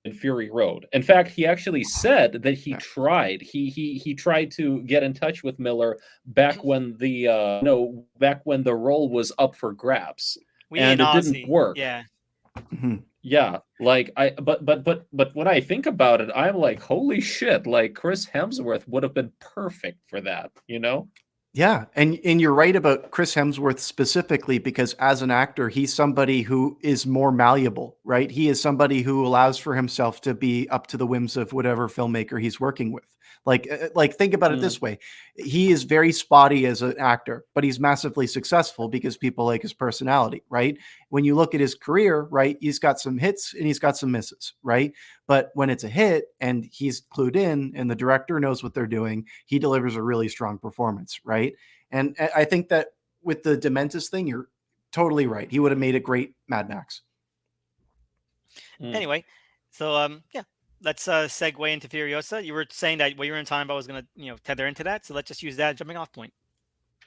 in Fury Road. In fact, he actually said that he Yeah. tried. He tried to get in touch with Miller back when the no back when the role was up for grabs, We need and an it didn't Aussie. work. Yeah. Mhm. Yeah, like but when I think about it, I'm like, holy shit! Like Chris Hemsworth would have been perfect for that, you know? Yeah, and you're right about Chris Hemsworth specifically because as an actor, he's somebody who is more malleable, right? He is somebody who allows for himself to be up to the whims of whatever filmmaker he's working with. Like think about it Mm. this way. He is very spotty as an actor, but he's massively successful because people like his personality, right? When you look at his career, right, he's got some hits and he's got some misses, right? But when it's a hit and he's clued in and the director knows what they're doing, he delivers a really strong performance, right? And I think that with the Dementis thing, you're totally right. He would have made a great Mad Max. Mm. Anyway, so yeah, let's segue into Furiosa. You were saying that what you were in time, I was gonna tether into that, so let's just use that jumping off point.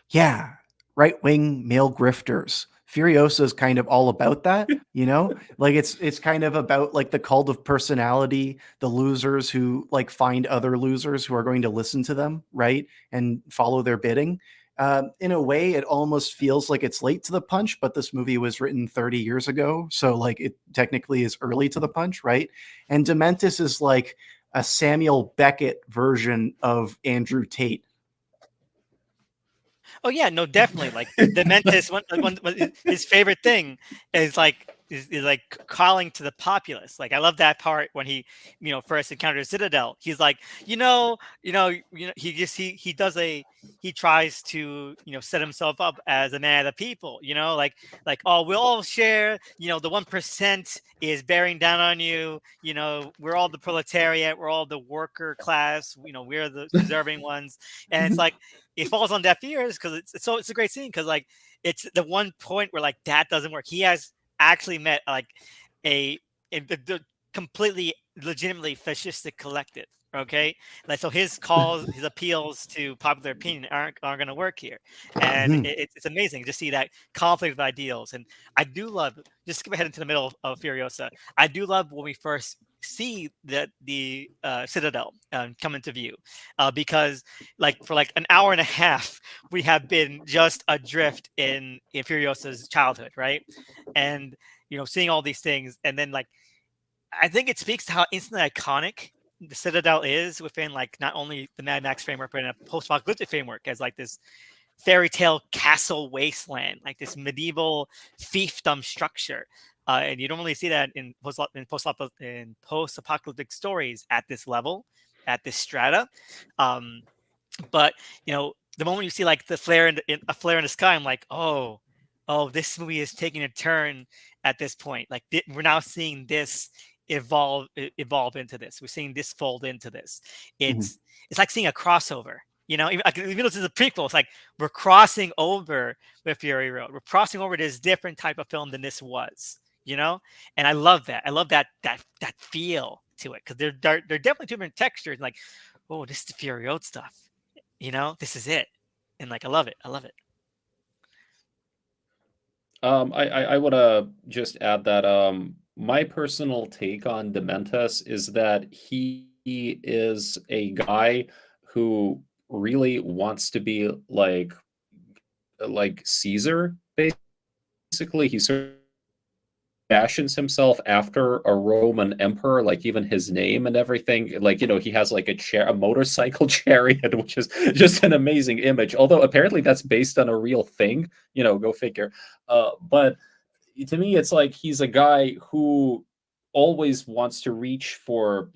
Yeah, right wing male grifters. Furiosa is kind of all about that, you know? Like it's kind of about like the cult of personality, the losers who like find other losers who are going to listen to them, right? And follow their bidding. In a way, it almost feels like it's late to the punch, but this movie was written 30 years ago. So like it technically is early to the punch, right? And Dementis is like a Samuel Beckett version of Andrew Tate. Oh yeah, no, definitely. Like the Mentis, his favorite thing is like calling to the populace. Like I love that part when he, first encounters Citadel. He's like, he does he tries to set himself up as a man of the people. Like oh we'll all share. The 1% is bearing down on you. We're all the proletariat. We're all the worker class. We're the deserving ones. And it's like it falls on deaf ears because it's a great scene because like it's the one point where like that doesn't work. He has actually met like the completely legitimately fascistic collective. Okay, like so his appeals to popular opinion aren't going to work here, and Mhm. it's amazing to see that conflict of ideals. And I do love just skip ahead into the middle of Furiosa. I do love when we first see the Citadel come into view, because like for like an hour and a half we have been just adrift in Furiosa's childhood, right? And seeing all these things, and then like I think it speaks to how instantly iconic the Citadel is within like not only the Mad Max framework but in a post-apocalyptic framework as like this fairy tale castle wasteland, like this medieval fiefdom structure. And you don't really see that in post-apocalyptic stories at this level, at this strata. Um, but the moment you see like the flare a flare in the sky, I'm like, oh, this movie is taking a turn at this point. Like we're now seeing this evolve into this. We're seeing this fold into this. Mhm. It's like seeing a crossover. Even though this is a prequel, it's like we're crossing over with Fury Road. We're crossing over this different type of film than this was. And I love that. I love that feel to it because they're definitely two different textures. Like, oh, this is the Fury Road stuff. This is it. And like I love it. I love it. I want to just add that my personal take on Dementus is that he is a guy who really wants to be like Caesar. Basically, he sort fashions himself after a Roman emperor, like even his name and everything. Like, he has like a motorcycle chariot, which is just an amazing image. Although apparently that's based on a real thing, go figure. But to me, it's like he's a guy who always wants to reach for,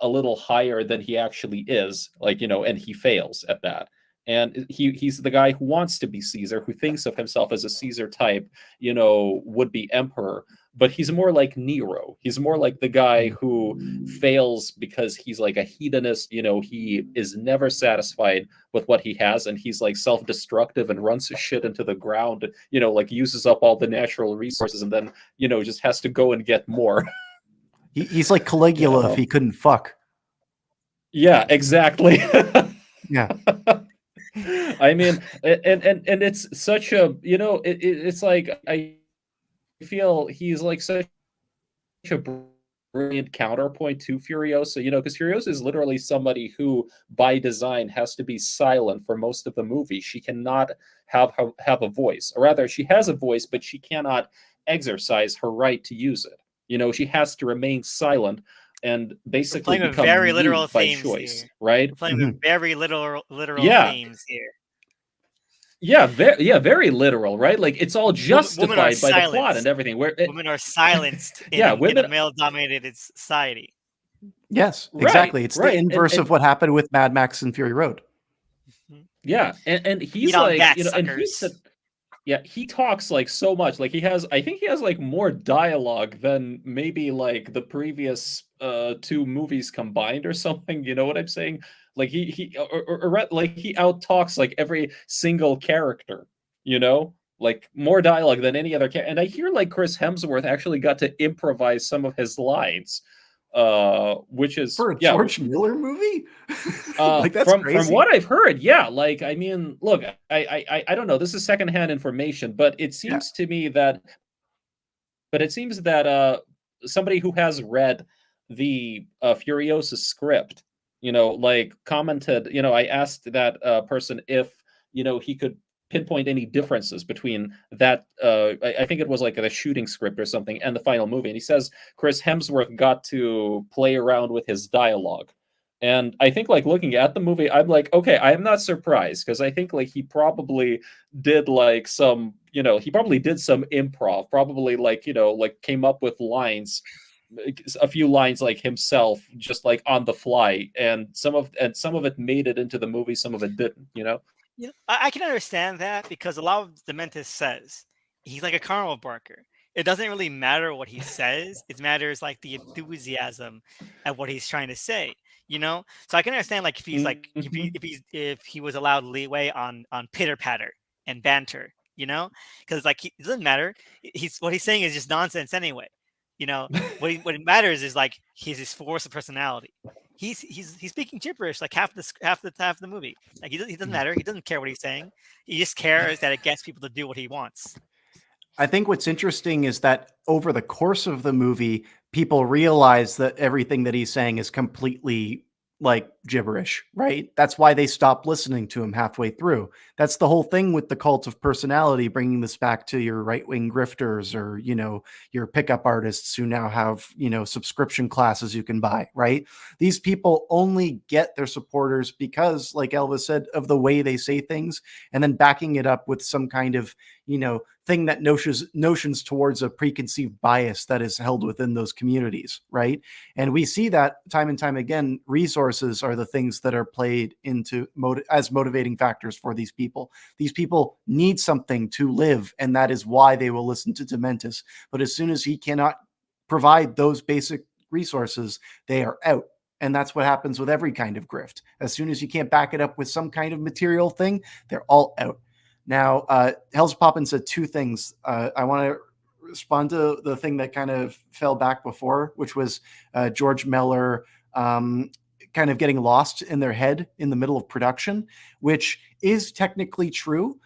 a little higher than he actually is, like, and he fails at that. And he's the guy who wants to be Caesar, who thinks of himself as a Caesar type, would be emperor. But he's more like Nero. He's more like the guy who fails because he's like a hedonist. He is never satisfied with what he has, and he's like self-destructive and runs his shit into the ground. Like uses up all the natural resources, and then just has to go and get more. He's like Caligula if he couldn't fuck. Yeah, exactly. Yeah. I mean, and it's such a, it's like I feel he's like such a brilliant counterpoint to Furiosa, because Furiosa is literally somebody who by design has to be silent for most of the movie. She cannot have a voice, or rather she has a voice, but she cannot exercise her right to use it. She has to remain silent and basically become very literal mute by themes choice, here. right? We're playing with very literal Yeah. themes here. Yeah, very literal, right? Like it's all justified by the plot and everything. Women are silenced in a male-dominated society. Yes, exactly. Right, it's the inverse of what happened with Mad Max and Fury Road. Yeah, and he's like, and he said, yeah, he talks like so much. Like I think he has like more dialogue than maybe like the previous two movies combined or something. You know what I'm saying? Like he like he out talks like every single character. Like more dialogue than any other character. And I hear like Chris Hemsworth actually got to improvise some of his lines, which is for a George Miller movie. Like that's crazy. From what I've heard, yeah. Like I mean, look, I don't know. This is secondhand information, but it seems to me that, somebody who has read the Furiosa script, like commented. I asked that person if he could pinpoint any differences between that. I think it was like the shooting script or something and the final movie, and he says Chris Hemsworth got to play around with his dialogue. And I think like looking at the movie, I'm like, okay, I am not surprised, because I think like he probably did like some, he probably did some improv, probably like, like came up with lines, a few lines like himself, just like on the fly, and some of it made it into the movie, some of it didn't, Yeah, I can understand that, because a lot of Dementis says he's like a carnival barker. It doesn't really matter what he says. It matters like the enthusiasm at what he's trying to say. So I can understand like if he's like if he was allowed leeway on pitter patter and banter, because like it doesn't matter. What he's saying is just nonsense anyway. What it matters is like his force of personality. He's speaking gibberish like half the movie. Like he doesn't matter. He doesn't care what he's saying. He just cares that it gets people to do what he wants. I think what's interesting is that over the course of the movie, people realize that everything that he's saying is completely like gibberish, right? That's why they stop listening to him halfway through. That's the whole thing with the cult of personality, bringing this back to your right-wing grifters or, your pickup artists who now have, subscription classes you can buy, right? These people only get their supporters because, like Elvis said, of the way they say things, and then backing it up with some kind of, thing that notions towards a preconceived bias that is held within those communities, right? And we see that time and time again. Resources are the things that are played into as motivating factors for these people. These people need something to live, and that is why they will listen to Dementis. But as soon as he cannot provide those basic resources, they are out. And that's what happens with every kind of grift. As soon as you can't back it up with some kind of material thing, they're all out. Now, Hell's Poppin said two things. I want to respond to the thing that kind of fell back before, which was George Miller kind of getting lost in their head in the middle of production, which is technically true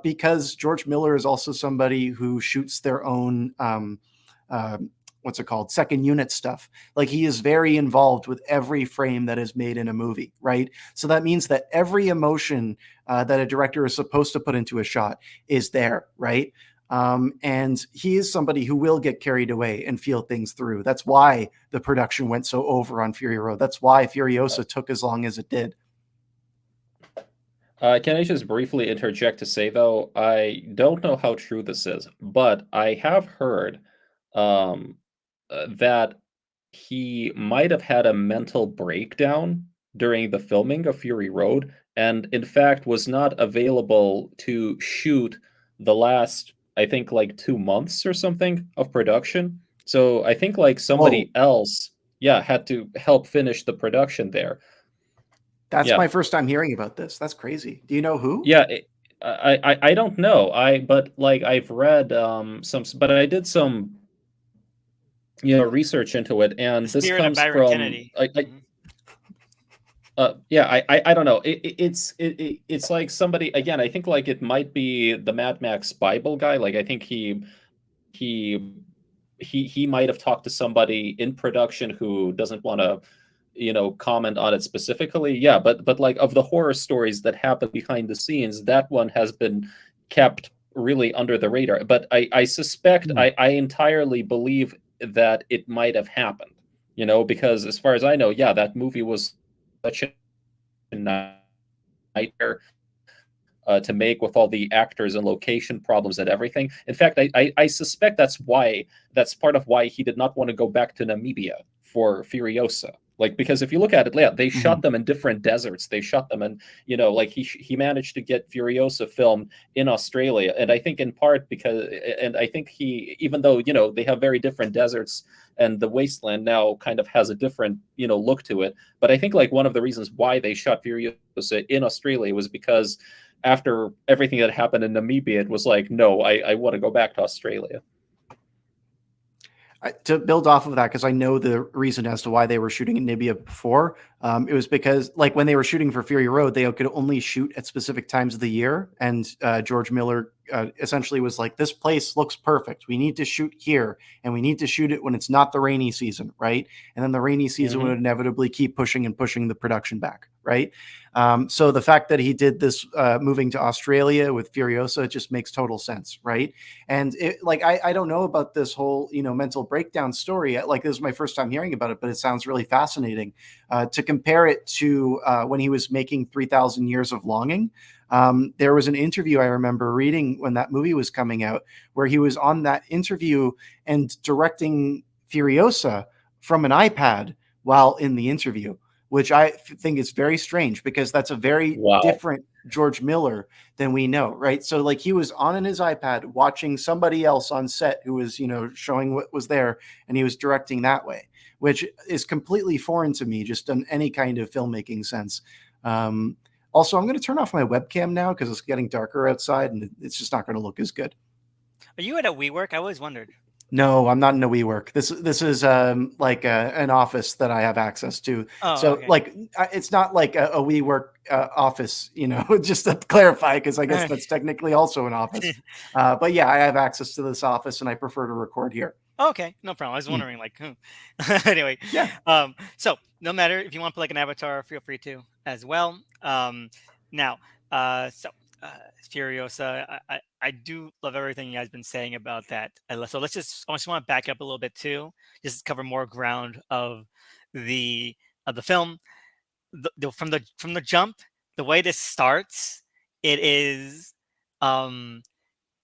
because George Miller is also somebody who shoots their own what's it called? Second unit stuff. Like he is very involved with every frame that is made in a movie, right? So that means that every emotion that a director is supposed to put into a shot is there, right? And he is somebody who will get carried away and feel things through. That's why the production went so over on Fury Road. That's why Furiosa took as long as it did. Can I just briefly interject to say, though, I don't know how true this is, but I have heard um, that he might have had a mental breakdown during the filming of Fury Road, and in fact was not available to shoot the last, I think, like 2 months or something of production. So I think like Whoa, somebody else, yeah, had to help finish the production there. that's Yeah, my first time hearing about this. That's crazy. Do you know who? yeah. I don't know. But like I've read but I did some research into it, The and this spirit of comes Byron from Kennedy. Mhm. yeah, I don't know. It's like somebody again. I think like it might be the Mad Max Bible guy. Like I think he he might have talked to somebody in production who doesn't want to comment on it specifically. Yeah, but like of the horror stories that happen behind the scenes, that one has been kept really under the radar. But I suspect Hmm. I entirely believe that it might have happened. Because as far as I know, yeah, that movie was such a nightmare to make with all the actors and location problems and everything. In fact, I suspect that's part of why he did not want to go back to Namibia for Furiosa. Like because if you look at it, yeah, they Hmm. shot them in different deserts. They shot them in, like he managed to get Furiosa filmed in Australia, and I think in part because, and I think he, even though they have very different deserts, and the wasteland now kind of has a different look to it. But I think like one of the reasons why they shot Furiosa in Australia was because after everything that happened in Namibia, it was like, no, I want to go back to Australia. To build off of that, because I know the reason as to why they were shooting in Namibia before, it was because like when they were shooting for Fury Road, they could only shoot at specific times of the year, and George Miller essentially was like, "This place looks perfect. We need to shoot here, and we need to shoot it when it's not the rainy season, right?" And then the rainy season Mm-hmm. would inevitably keep pushing and pushing the production back, right? So the fact that he did this moving to Australia with Furiosa just makes total sense, right? And like I don't know about this whole mental breakdown story. Like this is my first time hearing about it, but it sounds really fascinating. To compare it to when he was making 3,000 Years of Longing, there was an interview I remember reading when that movie was coming out, where he was on that interview and directing Furiosa from an iPad while in the interview, which I think is very strange because that's a very Wow. different George Miller than we know, right? So like he was on his iPad watching somebody else on set who was, showing what was there, and he was directing that way, which is completely foreign to me, just in any kind of filmmaking sense. Also, I'm going to turn off my webcam now because it's getting darker outside and it's just not going to look as good. Are you at a WeWork? I always wondered. No, I'm not in a WeWork. This is like an office that I have access to. Oh, So okay. like it's not like a WeWork office, just to clarify, because I guess that's technically also an office. But yeah, I have access to this office, and I prefer to record here. Okay, no problem. I was Hmm. wondering, like, anyway, Yeah. so no matter if you want to put like an avatar, feel free to as well. Now, so Furiosa, I do love everything you guys been saying about that. So I just want to back up a little bit too, just cover more ground the of the film. From the jump, the way this starts, it is um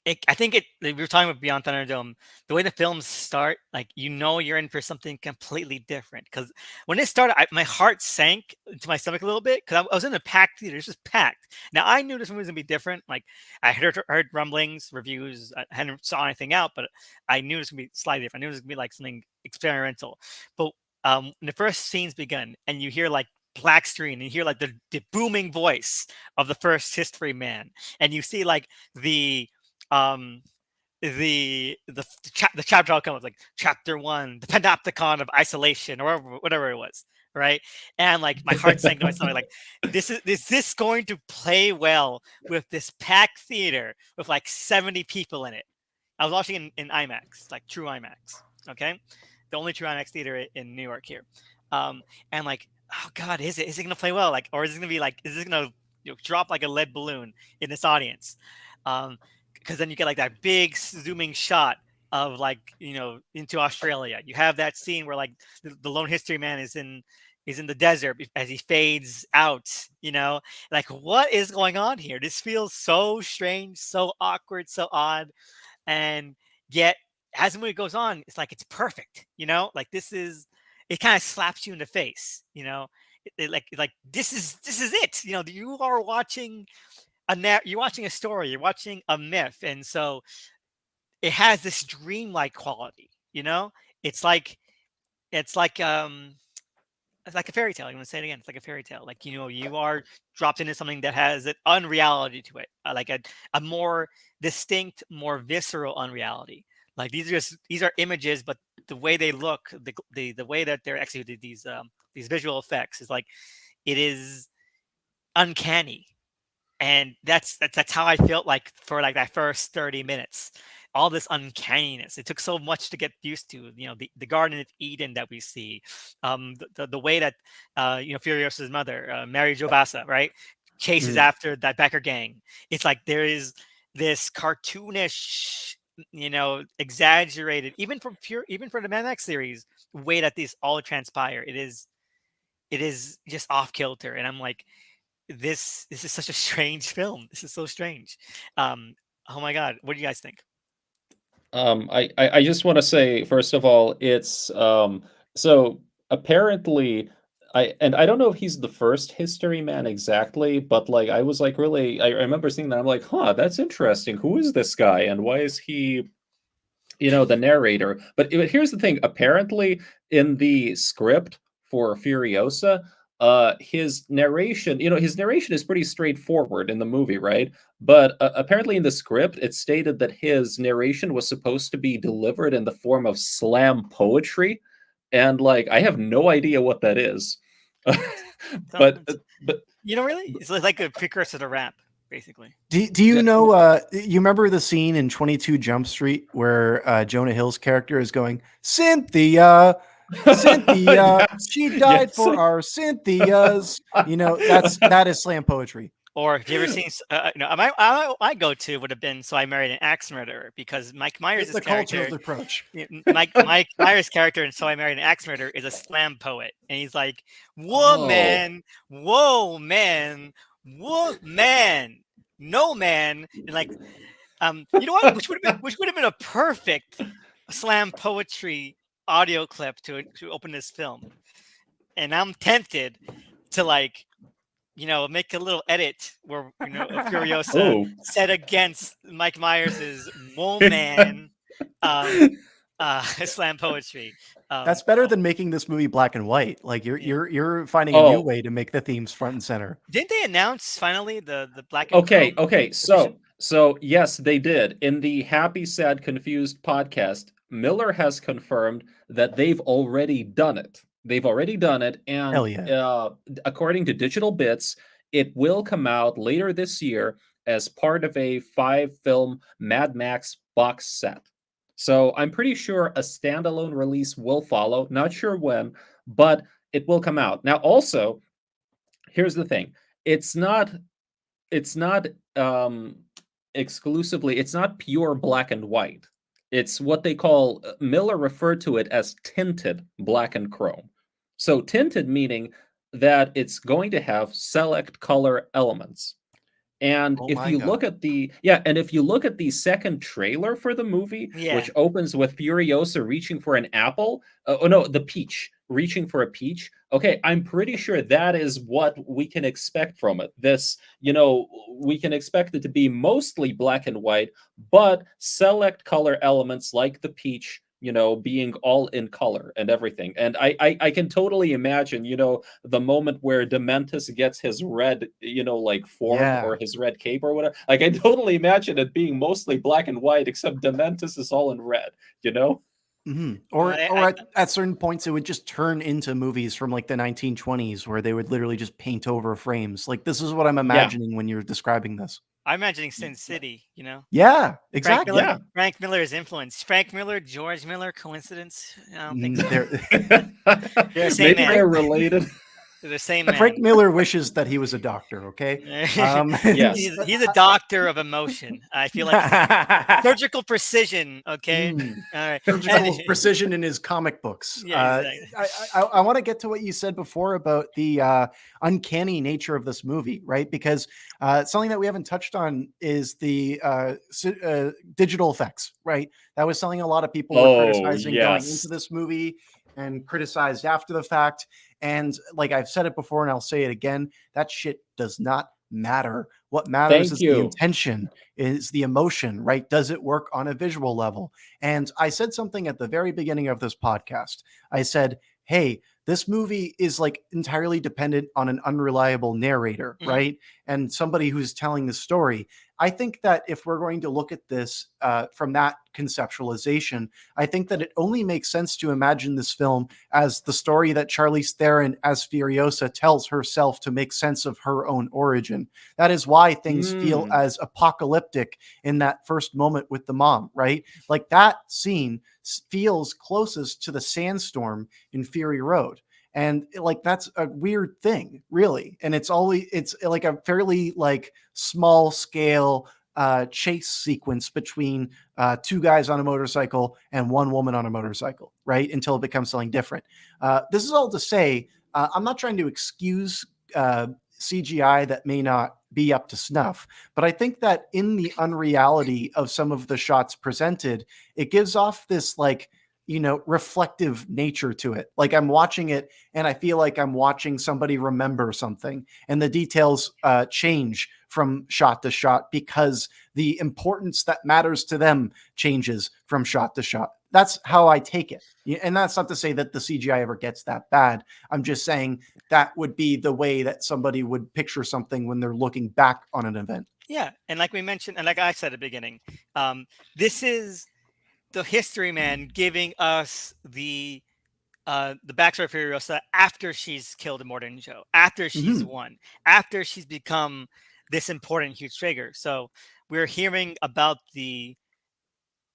I think we were talking about Beyond Thunderdome. The way the films start, like you're in for something completely different. Because when it started, my heart sank into my stomach a little bit because I was in a packed theater. It's just packed. Now I knew this movie was gonna be different. Like I heard rumblings, reviews. I hadn't saw anything out, but I knew it was gonna be slightly different. I knew it was gonna be like something experimental. But when the first scenes begun, and you hear like black screen, and you hear like the booming voice of the first history man, and you see like the um the chapter outcome was like chapter 1, the panopticon of isolation, or whatever it was, right? And like my heart sank to my stomach, like is this going to play well with this packed theater with like 70 people in it? I was watching in IMAX, like true IMAX, okay, the only true IMAX theater in New York here. And like, oh god, is it gonna play well, like, or is it gonna be like, is it gonna drop like a lead balloon in this audience? um because then you get like that big zooming shot of like into Australia. You have that scene where like the lone history man is in the desert as he fades out. Like what is going on here? This feels so strange, so awkward, so odd, and yet as the movie goes on, it's like it's perfect. Like it kind of slaps you in the face. Like this is it. You are watching you're watching a story, you're watching a myth, and so it has this dreamlike quality. It's like it's like um it's like a fairy tale. I'm going to say it again. It's like a fairy tale. Like, you are dropped into something that has an unreality to it, like a more distinct, more visceral unreality. Like these are images, but the way they look, the way that they're executed, these visual effects is like it is uncanny. And that's how I felt like for like that first 30 minutes. All this uncanniness. It took so much to get used to. The Garden of Eden that we see, the way that Furiosa's mother, Mary Jo Bassa, right, chases after that Becker gang. It's like there is this cartoonish, exaggerated, even for the Mad Max series, way that these all transpire. It is just off kilter, and I'm like, this is such a strange film. This is so strange. Oh my god, what do you guys think? I just want to say, first of all, it's so apparently I don't know if he's the first history man exactly, but like I was like really I remember seeing that. I'm like, huh, that's interesting. Who is this guy and why is he the narrator? But here's the thing, apparently in the script for Furiosa, his narration is pretty straightforward in the movie, right? But apparently in the script it stated that his narration was supposed to be delivered in the form of slam poetry, and like I have no idea what that is. but Really, it's like a precursor to rap, basically. Do you know? You remember the scene in 22 Jump Street where Jonah Hill's character is going, Cynthia, Cynthia, she died for our Cynthias. That is slam poetry. Or have you ever seen? My go-to would have been "So I Married an Axe Murderer" because Mike Myers' the character. Cultural approach. Mike Myers' character in "So I Married an Axe Murderer" is a slam poet, and he's like, "Woman, whoa, man, whoa, man, no man," and like, you know what? Which would have been a perfect slam poetry audio clip to open this film, and I'm tempted to like. Make a little edit where Furiosa set against Mike Myers's "Woman" slam poetry. That's better than making this movie black and white. Like you're finding a new way to make the themes front and center. Didn't they announce finally the black and chrome? Okay. So yes, they did. In the Happy, Sad, Confused podcast, Miller has confirmed that they've already done it. And according to Digital Bits, it will come out later this year as part of a 5-film Mad Max box set. So I'm pretty sure a standalone release will follow. Not sure when, but it will come out. Now, also, here's the thing: it's not exclusively. It's not pure black and white. It's what they call, Miller referred to it as tinted black and chrome. So tinted meaning that it's going to have select color elements. And if you look at the second trailer for the movie, which opens with Furiosa reaching for an apple, the peach, reaching for a peach. Okay, I'm pretty sure that is what we can expect from it. We can expect it to be mostly black and white, but select color elements like the peach, being all in color and everything. And I can totally imagine, the moment where Dementus gets his red, form or his red cape or whatever. Like, I totally imagine it being mostly black and white, except Dementus is all in red, Mm-hmm. Or at certain points, it would just turn into movies from like the 1920s where they would literally just paint over frames. Like, this is what I'm imagining when you're describing this. I'm imagining Sin City, Yeah, exactly. Frank Miller's influence. Frank Miller, George Miller, coincidence? I don't think so. Maybe they're related. The same Frank man. Miller wishes that he was a doctor. Okay. Yes. He's a doctor of emotion. I feel like he's surgical precision. Okay. Mm. All right. And Surgical precision in his comic books. yeah, exactly. I want to get to what you said before about the uncanny nature of this movie, right? Because something that we haven't touched on is the digital effects, right? That was something a lot of people were Oh, criticizing going into yes. this movie and criticized after the fact. And like I've said it before, and I'll say it again, that shit does not matter. What matters Thank is the you. intention, is the emotion, right? Does it work on a visual level? And I said something at the very beginning of this podcast. I said, hey, this movie is like entirely dependent on an unreliable narrator, Mhm. right? And somebody who's telling the story. I think that if we're going to look at this from that conceptualization, I think that it only makes sense to imagine this film as the story that Charlize Theron as Furiosa tells herself to make sense of her own origin. That is why things feel as apocalyptic in that first moment with the mom, right? Like that scene feels closest to the sandstorm in Fury Road. And like that's a weird thing, really. And it's like a fairly like small scale chase sequence between two guys on a motorcycle and one woman on a motorcycle, right? Until it becomes something different. This is all to say, I'm not trying to excuse CGI that may not be up to snuff, but I think that in the unreality of some of the shots presented, it gives off this like, reflective nature to it. Like I'm watching it and I feel like I'm watching somebody remember something, and the details change from shot to shot because the importance that matters to them changes from shot to shot. That's how I take it. And that's not to say that the CGI ever gets that bad. I'm just saying that would be the way that somebody would picture something when they're looking back on an event. Yeah, and like we mentioned, and like I said at the beginning, this is the history man giving us the backstory of Furiosa after she's killed Immortan Joe, after she's won, after she's become this important huge trigger. So we're hearing about the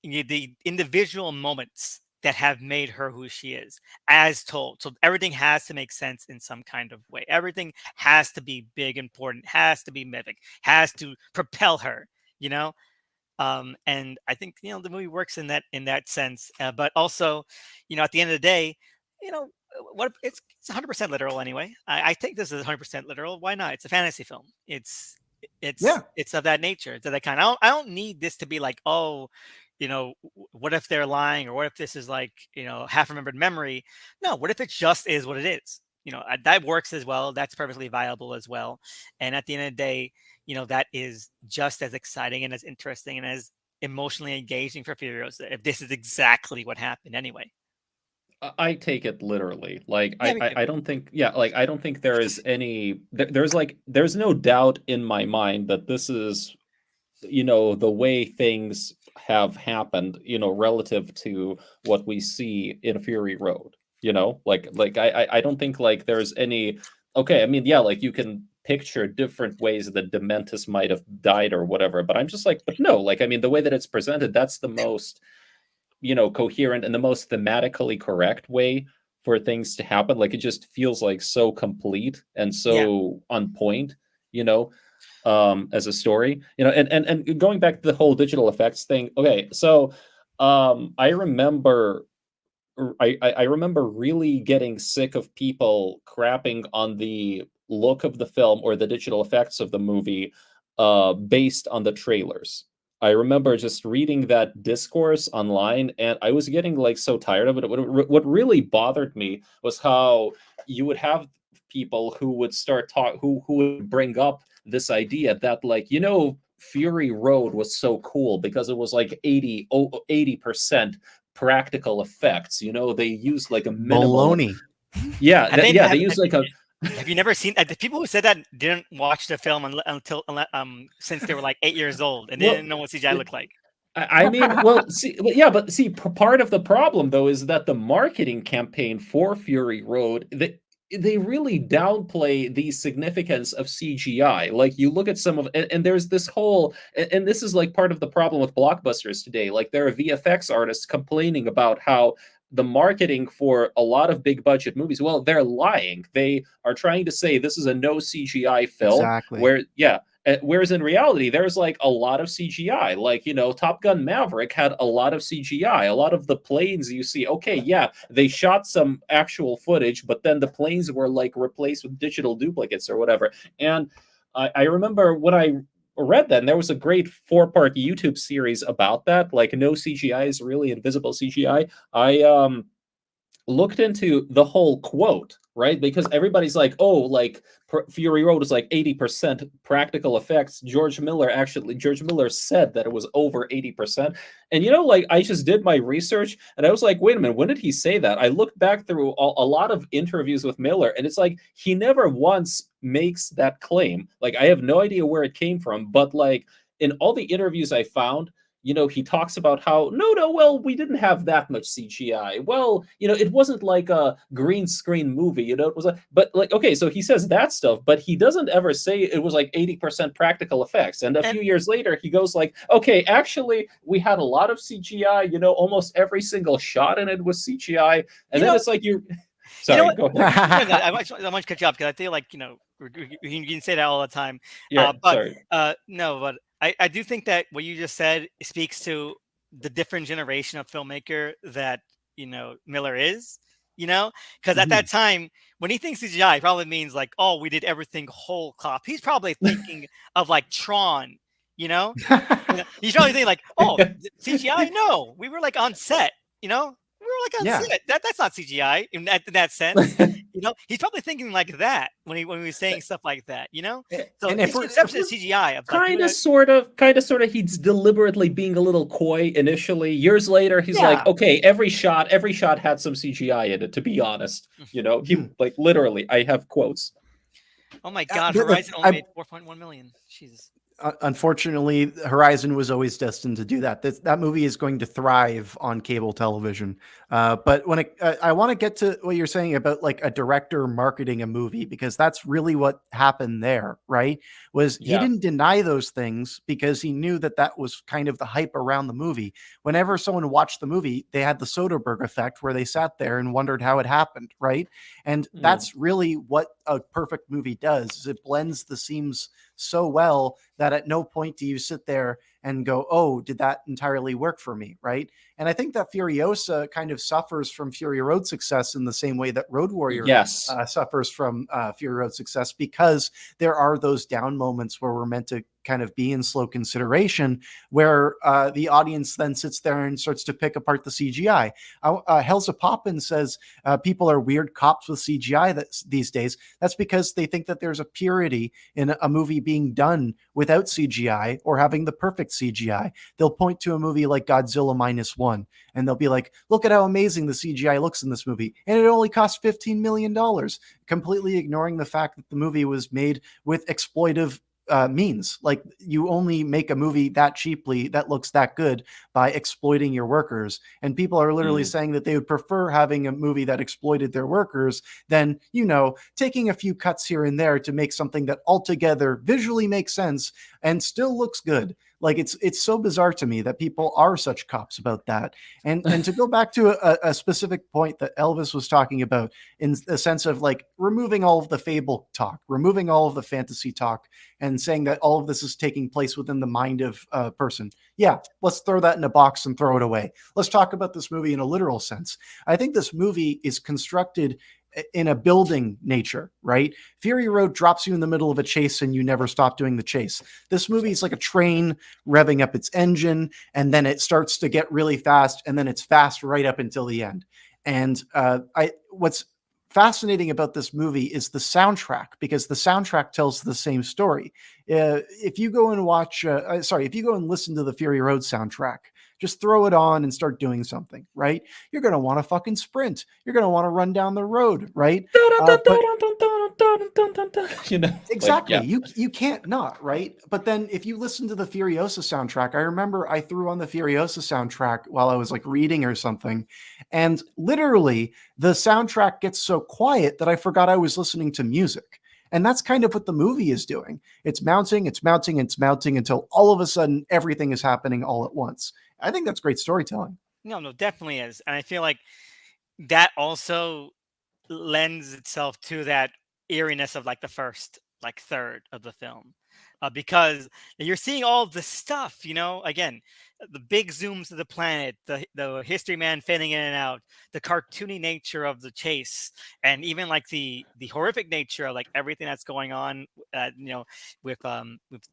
individual moments that have made her who she is as told. So everything has to make sense in some kind of way. Everything has to be big, important, has to be mythic, has to propel her, you know? And I think the movie works in that sense, but also at the end of the day, what it's 100% literal anyway. I take this as 100% literal. Why not? It's a fantasy film. Yeah. It's of that nature. It's of that kind. I don't need this to be like, oh, what if they're lying, or what if this is like half remembered memory. No, what if it just is what it is. That works as well. That's perfectly viable as well. And at the end of the day, that is just as exciting and as interesting and as emotionally engaging for Furiosa if this is exactly what happened anyway. I take it literally. Like Yeah, me too. I don't think like I don't think there is any there's no doubt in my mind that this is the way things have happened, relative to what we see in Fury Road. I don't think like there's any okay, I mean, yeah, like you can picture different ways that Dementus might have died or whatever, but I'm just like, but no, like I mean the way that it's presented, that's the most coherent and the most thematically correct way for things to happen. Like it just feels like so complete and Yeah. so on point, as a story, and going back to the whole digital effects thing. Okay, so I remember I remember really getting sick of people crapping on the look of the film or the digital effects of the movie based on the trailers. I remember just reading that discourse online, and I was getting like so tired of it. What really bothered me was how you would have people who would start who would bring up this idea that like Fury Road was so cool because it was like 80% practical effects. They use like a minimal. Baloney. Yeah, Have they, yeah, they use like a. have you never seen the people who said that didn't watch the film until since they were like 8 years old and they Well, didn't know what CGI looked like? I mean, well, yeah, but see, part of the problem though is that the marketing campaign for Fury Road, they really downplay the significance of CGI. Like you look at some of, and there's this whole, and this is like part of the problem with blockbusters today. Like there are VFX artists complaining about how the marketing for a lot of big budget movies, well, they're lying. They are trying to say this is a no CGI film, Exactly. where whereas in reality, there's like a lot of CGI. Like, Top Gun Maverick had a lot of CGI. A lot of the planes you see, okay, yeah, they shot some actual footage, but then the planes were like replaced with digital duplicates or whatever. And I remember when I read that, and there was a great 4-part YouTube series about that, like no CGI is really invisible CGI. I looked into the whole quote, right? Because everybody's like, oh, like Fury Road is like 80% practical effects. George Miller said that it was over 80%. And like I just did my research and I was like, wait a minute, when did he say that? I looked back through a lot of interviews with Miller, and it's like he never once makes that claim. Like, I have no idea where it came from, but like in all the interviews I found, he talks about how no, well, we didn't have that much CGI. Well, it wasn't like a green screen movie. It was but like, okay, so he says that stuff, but he doesn't ever say it was like 80% practical effects. And a few years later, he goes like, okay, actually, we had a lot of CGI. Almost every single shot in it was CGI. And then it's like Sorry, go ahead. I want to catch you up because I feel like you can say that all the time. Yeah, but sorry. No, but I do think that what you just said speaks to the different generation of filmmaker that Miller is. Because at that time, when he thinks CGI, it probably means like, oh, we did everything whole cop. He's probably thinking of like Tron. He's probably thinking like, oh, CGI? No, we were like on set. We were like on set. That's not CGI in that sense. He's probably thinking like that when he was saying stuff like that. So And his conception of CGI of like, kind of sort of he's deliberately being a little coy initially. Years later, he's like, okay, every shot had some CGI in it, to be honest. He like literally, I have quotes. Oh my god, Horizon only made 4.1 million. Jesus. Unfortunately, Horizon was always destined to do that. That movie is going to thrive on cable television. But when I want to get to what you're saying about like a director marketing a movie, because that's really what happened there, right? Was he didn't deny those things because he knew that was kind of the hype around the movie. Whenever someone watched the movie, they had the Soderbergh effect where they sat there and wondered how it happened, right? And that's really what a perfect movie does, is it blends the seams so well that at no point do you sit there and go, oh, did that entirely work for me, right? And I think that Furiosa kind of suffers from Fury Road success in the same way that Road Warrior suffers from Fury Road success, because there are those down moments where we're meant to kind of be in slow consideration, where the audience then sits there and starts to pick apart the CGI. Helza Poppin says people are weird cops with CGI these days. That's because they think that there's a purity in a movie being done without CGI or having the perfect CGI. They'll point to a movie like Godzilla -1 and they'll be like, look at how amazing the CGI looks in this movie. And it only cost $15 million, completely ignoring the fact that the movie was made with exploitive means. Like, you only make a movie that cheaply that looks that good by exploiting your workers. And people are literally saying that they would prefer having a movie that exploited their workers than, taking a few cuts here and there to make something that altogether visually makes sense and still looks good. Like, it's so bizarre to me that people are such cops about that. And to go back to a specific point that Elvis was talking about, in the sense of like removing all of the fable talk, removing all of the fantasy talk, and saying that all of this is taking place within the mind of a person. Yeah, let's throw that in a box and throw it away. Let's talk about this movie in a literal sense. I think this movie is constructed in a building nature, right? Fury Road drops you in the middle of a chase and you never stop doing the chase. This movie is like a train revving up its engine, and then it starts to get really fast, and then it's fast right up until the end. And what's fascinating about this movie is the soundtrack, because the soundtrack tells the same story. If you go and if you go and listen to the Fury Road soundtrack, just throw it on and start doing something, right? You're going to want to fucking sprint. You're going to want to run down the road, right? Exactly. You can't not, right? But then if you listen to the Furiosa soundtrack, I remember I threw on the Furiosa soundtrack while I was like reading or something, and literally the soundtrack gets so quiet that I forgot I was listening to music. And that's kind of what the movie is doing. It's mounting, it's mounting, it's mounting until all of a sudden everything is happening all at once. I think that's great storytelling. No, definitely is. And I feel like that also lends itself to that eeriness of like the first like third of the film, because you're seeing all of this stuff, again, the big zooms of the planet, the history man fading in and out, the cartoony nature of the chase, and even like the horrific nature of like everything that's going on, with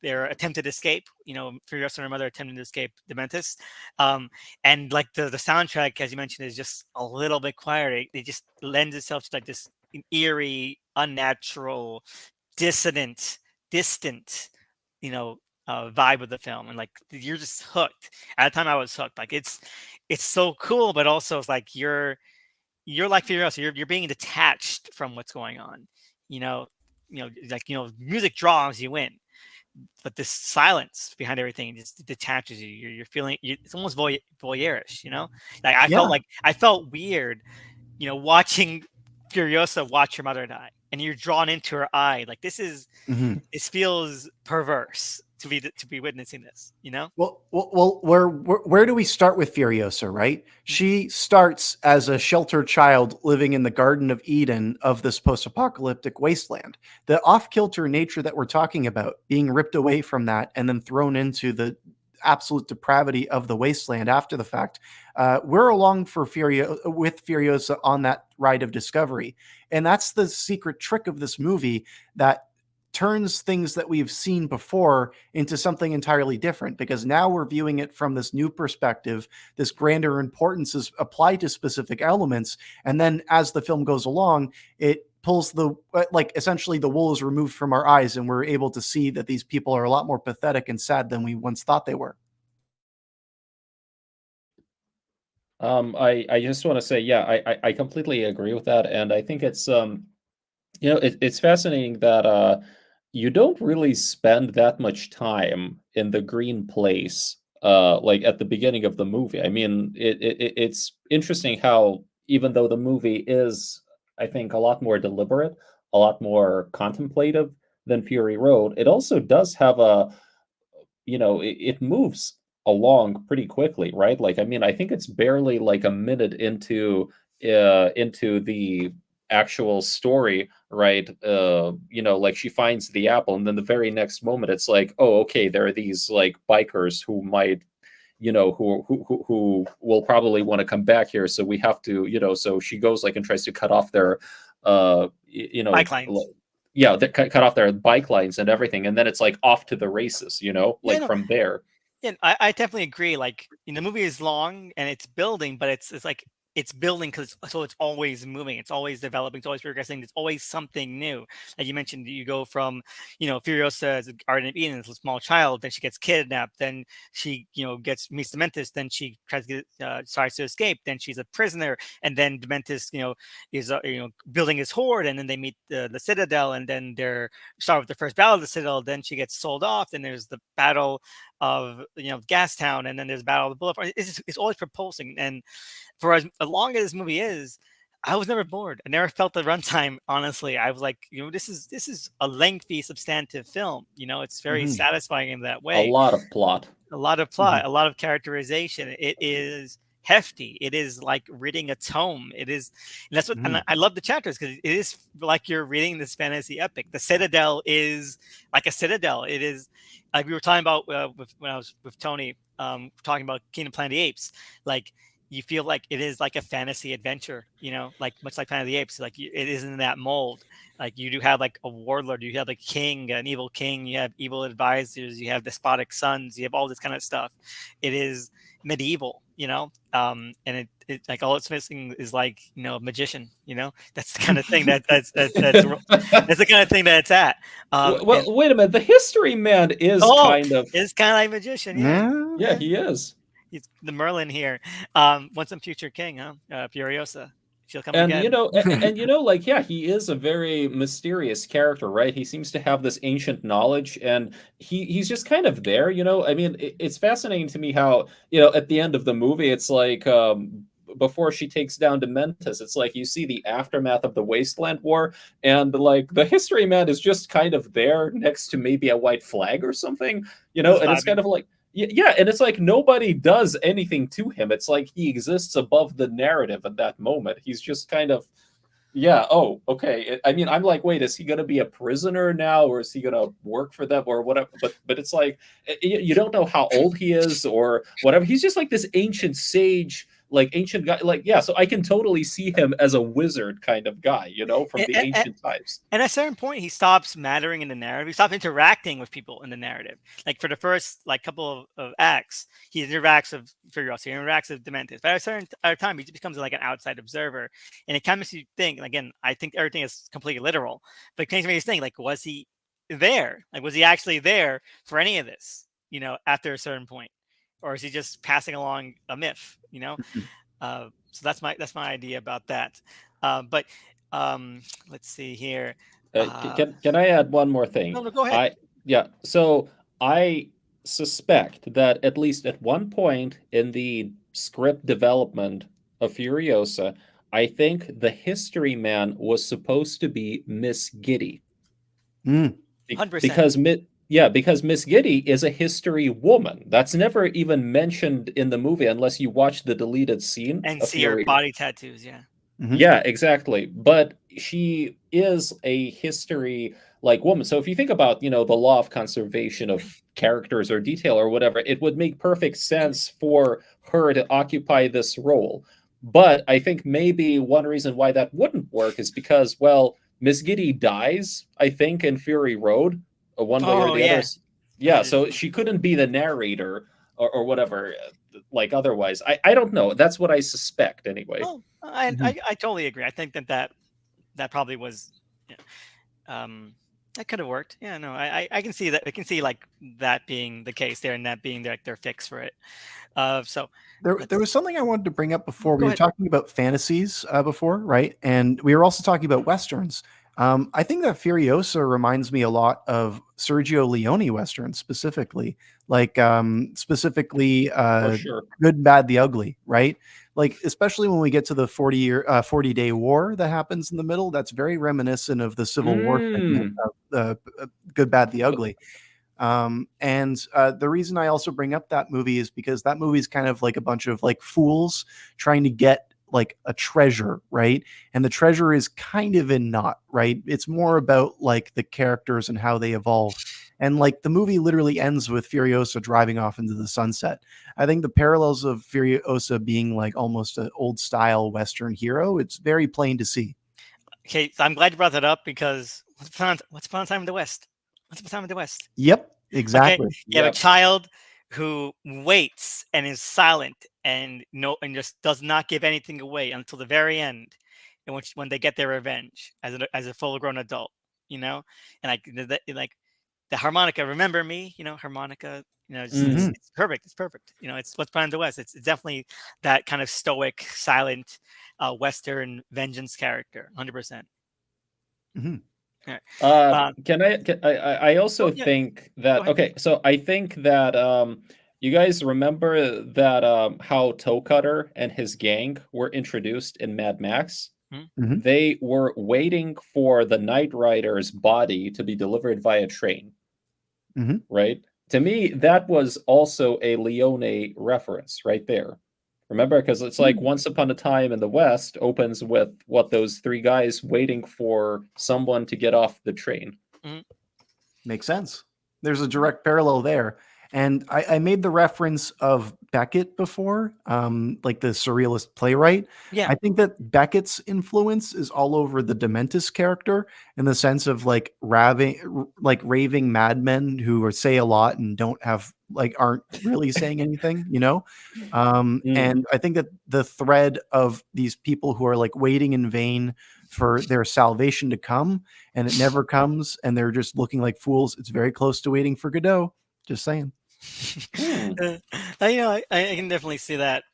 their attempted escape, Furiosa and her mother attempting to escape Dementis. And like the soundtrack, as you mentioned, is just a little bit quieter. It just lends itself to like this eerie, unnatural, dissonant, distant, vibe of the film, and like you're just hooked. At the time, I was hooked. Like it's so cool, but also it's like you're like Furiosa. You're being detached from what's going on. Like music draws you in, but this silence behind everything just detaches you. You're feeling it's almost voyeurish. Like Yeah. I felt weird, watching Furiosa watch her mother die, and you're drawn into her eye. Like Mhm. this feels perverse to be witnessing this. Well, where do we start with Furiosa, right? She starts as a sheltered child living in the Garden of Eden of this post-apocalyptic wasteland. The off-kilter nature that we're talking about, being ripped away from that and then thrown into the absolute depravity of the wasteland after the fact. We're along with Furiosa on that ride of discovery. And that's the secret trick of this movie that turns things that we've seen before into something entirely different, because now we're viewing it from this new perspective. This grander importance is applied to specific elements, and then as the film goes along, it pulls essentially the wool is removed from our eyes, and we're able to see that these people are a lot more pathetic and sad than we once thought they were. I just want to say, yeah, I completely agree with that, and I think it's it's fascinating that you don't really spend that much time in the green place, like at the beginning of the movie. I mean, it's interesting how even though the movie is, I think, a lot more deliberate, a lot more contemplative than Fury Road, it also does have it moves along pretty quickly, right? Like, I mean, I think it's barely like a minute into the actual story, right? Like she finds the apple, and then the very next moment, it's like, oh, okay, there are these like bikers who might, who will probably want to come back here, so we have to, so she goes like and tries to cut off their, Bike lines. yeah, that cut off their bike lines and everything, and then it's like off to the races, Yeah, like no, from there. yeah, I definitely agree. Like, the movie is long and it's building, but it's like it's building because so it's always moving, it's always developing, it's always progressing, it's always something new. Like you mentioned, you go from Furiosa as a Garden of Eden as a small child, then she gets kidnapped, then she gets meets Dementis, then she tries to escape, then she's a prisoner, and then Dementis is building his horde, and then they meet the Citadel, and then they're start with the first battle of the Citadel, then she gets sold off, then there's the battle of Gastown, and then there's Battle of the Boulevard. It's always propulsing, and for as long as this movie is, I was never bored. I never felt the runtime. Honestly, I was like, this is a lengthy, substantive film. It's very Mhm. satisfying in that A way. lot of plot. A lot of Mhm. plot, a lot of characterization. It is hefty. It is like reading a tome. It is, and that's what, and Mhm. I love the chapters because it is like you're reading this fantasy epic. The Citadel is like a citadel. It is like we were talking about when I was with Tony, talking about Kingdom Planet of the Apes. Like you feel like it is like a fantasy adventure, like much like Planet of the Apes. Like it is in that mold. Like you do have like a warlord, you have a king, an evil king, you have evil advisors, you have despotic sons, you have all this kind of stuff. It is medieval, and it like all it's missing is like a magician. That's the kind of thing that's the kind of thing that it's at. And Well, wait a minute. The history man is oh, kind of, it's kind of like magician, yeah. Yeah. yeah, he is. He's the Merlin here. Once some future king, huh? Furiosa, she'll come And again. like, yeah, he is a very mysterious character, right? He seems to have this ancient knowledge, and he's just kind of there. I mean, it's fascinating to me how, at the end of the movie, it's like, before she takes down Dementis, it's like you see the aftermath of the Wasteland War, and like the history man is just kind of there next to maybe a white flag or something, Just and it's kind vibing. of like, Yeah, and it's like nobody does anything to him. It's like he exists above the narrative at that moment. He's just kind of, yeah, oh, okay. I mean, I'm like, wait, is he going to be a prisoner now, or is he going to work for them, or whatever? But it's like you don't know how old he is or whatever. He's just like this ancient sage, like ancient guy. Like, yeah, so I can totally see him as a wizard kind of guy, from the And, ancient times. and at a certain point, he stops mattering in the narrative. He stops interacting with people in the narrative. Like for the first like couple of acts, he interacts with Furiosa, he interacts with Dementis. But at a certain time, he just becomes like an outside observer, and it kind of makes you think. And again, I think everything is completely literal, but it makes me think like, was he there? Like, was he actually there for any of this? After a certain point, or is he just passing along a myth? So that's my idea about that. But let's see here. Can I add one more thing? No, no, go ahead. So I suspect that at least at one point in the script development of Furiosa, I think the history man was supposed to be Miss Giddy. Mm. 100%. Because Miss Giddy is a history woman. That's never even mentioned in the movie unless you watch the deleted scene And of see her Fury. body tattoos, yeah. Mhm. Yeah, exactly. But she is a history like woman. So if you think about, the law of conservation of characters or detail or whatever, it would make perfect sense for her to occupy this role. But I think maybe one reason why that wouldn't work is because, well, Miss Giddy dies, I think, in Fury Road, one way or Oh the other. yeah. Yeah, so she couldn't be the narrator or whatever, like otherwise. I don't know. That's what I suspect anyway. Oh, I, Mhm. I I totally agree. I think that probably was, yeah, that could have worked. Yeah, no, I can see that. I can see like that being the case there, and that being like their fix for it. So There let's was something I wanted to bring up before. We go were ahead. talking about fantasies before, right? And we were also talking about westerns. I think that Furiosa reminds me a lot of Sergio Leone westerns, specifically, like specifically For sure. Good, Bad, the Ugly, right? Like especially when we get to the 40-day war that happens in the middle. That's very reminiscent of the Civil War segment Mm. of Good, Bad, the Ugly. And the reason I also bring up that movie is because that movie is kind of like a bunch of like fools trying to get like a treasure, right? And the treasure is kind of in naught, right? It's more about like the characters and how they evolve. And like the movie literally ends with Furiosa driving off into the sunset. I think the parallels of Furiosa being like almost an old style Western hero, it's very plain to see. Okay, so I'm glad you brought that up because what's upon a time in the West? What's upon a time in the West? Yep, Okay, exactly. you have a Yep. child who waits and is silent and just does not give anything away until the very end, in which when they get their revenge as a full grown adult, you know, and like the harmonica. Remember me, harmonica. It's, Mhm. Hmm. it's perfect. It's perfect. It's what's behind the West. It's definitely that kind of stoic, silent, Western vengeance character. 100%. Hmm. All right. I Oh also yeah. think Go that ahead. okay, so I think that you guys remember that how Toe Cutter and his gang were introduced in Mad Max? Mhm. Hmm. They were waiting for the Knight Rider's body to be delivered via train, Hmm. right? To me, that was also a Leone reference right there. Remember, because it's like Once Upon a Time in the West opens with what those three guys waiting for someone to get off the train. Mhm. Makes sense. There's a direct parallel there. And I made the reference of Beckett before, like the surrealist playwright. Yeah. I think that Beckett's influence is all over the Dementis character in the sense of like raving madmen who say a lot and don't have like aren't really saying anything, you know? Mm. And I think that the thread of these people who are like waiting in vain for their salvation to come and it never comes and they're just looking like fools. It's very close to Waiting for Godot. Just saying. Hmm. I can definitely see that.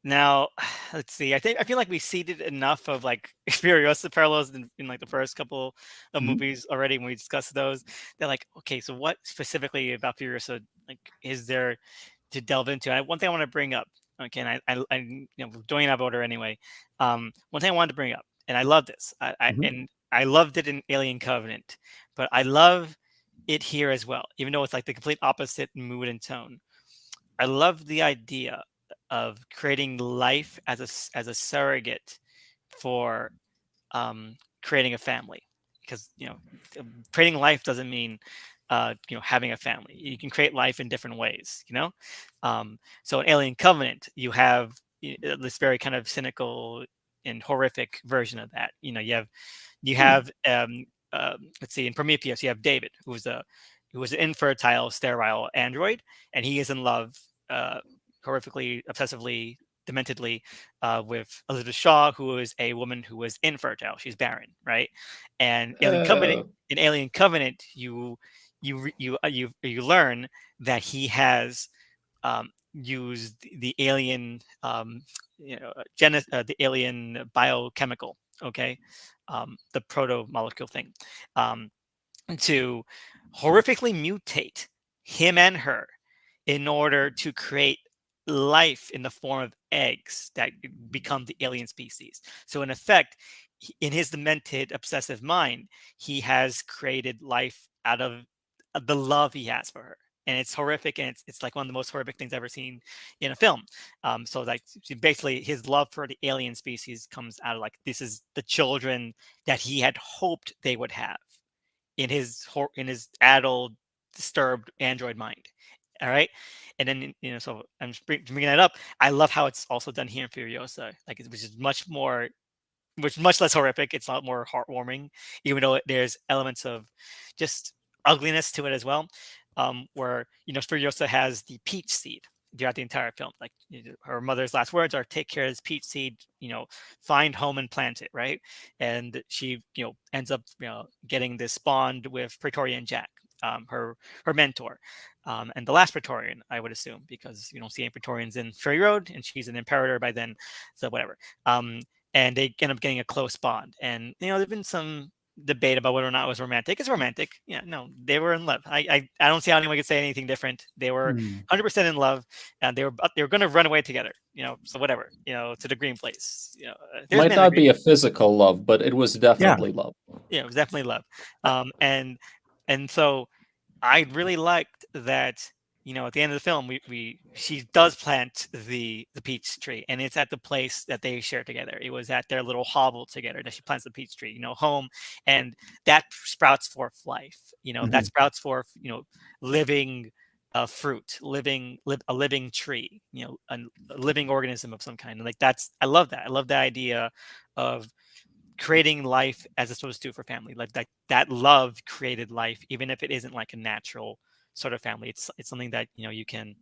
Now, let's see. I feel like we seeded enough of like Furiosa parallels in like the first couple of Mhm. movies already when we discussed those. They're like, okay, so what specifically about Furiosa like is there to delve into? One thing I want to bring up. Okay, and we're doing it out of order anyway. One thing I wanted to bring up, and I love this. Mhm. I loved it in Alien Covenant, but I love it here as well, even though it's like the complete opposite mood and tone. I love the idea of creating life as a surrogate for creating a family, because creating life doesn't mean having a family. You can create life in different ways. So in Alien Covenant, you have this very kind of cynical and horrific version of that. You have let's see, in Prometheus, you have David, who was an infertile, sterile android, and he is in love, horrifically, obsessively, dementedly, with Elizabeth Shaw, who is a woman who is infertile. She's barren, right? And Uh, in Alien Covenant, you learn that he has used the alien, the alien biochemical, okay, the proto molecule thing, um, to horrifically mutate him and her in order to create life in the form of eggs that become the alien species. So, in effect, in his demented, obsessive mind, he has created life out of the love he has for her. And it's horrific, and it's like one of the most horrific things I've ever seen in a film. So, like, basically, his love for the alien species comes out of, like, this is the children that he had hoped they would have in his addled, disturbed android mind. All right, and then so I'm just bringing that up. I love how it's also done here in Furiosa, like, which is much less horrific. It's a lot more heartwarming, even though there's elements of just ugliness to it as well. Where Furiosa has the peach seed throughout the entire film. Like, her mother's last words are, "Take care of this peach seed. Find home and plant it." Right, and she ends up getting this bond with Praetorian Jack, her mentor, and the last Praetorian, I would assume, because you don't see any Praetorians in Fury Road, and she's an imperator by then, so whatever. And they end up getting a close bond. And there've been some debate about whether or not it was romantic. It's romantic. Yeah, no, they were in love. I don't see how anyone could say anything different. They were Hmm. 100% in love, and they were going to run away together. So whatever. To the green place. There's might been a not green. be a physical love, but it was Yeah. definitely love. Yeah, it was definitely love. And so I really liked that. At the end of the film, she does plant the peach tree, and it's at the place that they share together. It was at their little hovel together that she plants the peach tree, home, and that sprouts forth life. That Mhm. sprouts forth, living fruit, a living tree, a living organism of some kind. And like, I love that. I love the idea of creating life as opposed to for family, like that love created life, even if it isn't like a natural sort of family. It's something that it's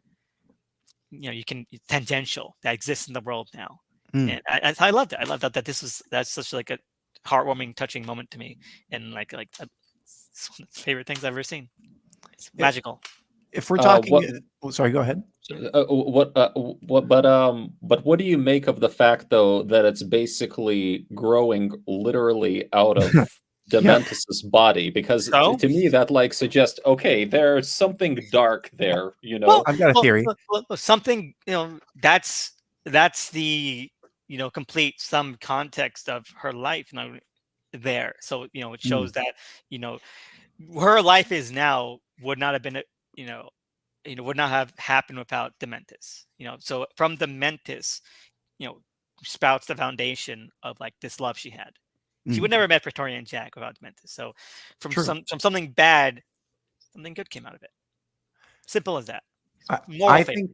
tangential, that exists in the world now. Mm. And I loved it. I loved that that's such like a heartwarming, touching moment to me, and it's one of the favorite things I've ever seen. It's If magical. if we're What talking, sorry, go ahead. but what do you make of the fact though that it's basically growing literally out of Yeah. Dementus's body? Because So to me that like suggests, okay, there's something dark Yeah. there, you well, know. I've got a theory. something, that's the complete some context of her life, there. So it shows Mm. that you know her life is now would not have been you know would not have happened without Dementis. So from Dementis, you know sprouts the foundation of like this love she had. She Mm. would never have met Praetorian Jack without Dementis. So True. from something bad, something good came out of it. Simple as that. I, Moral I faith. think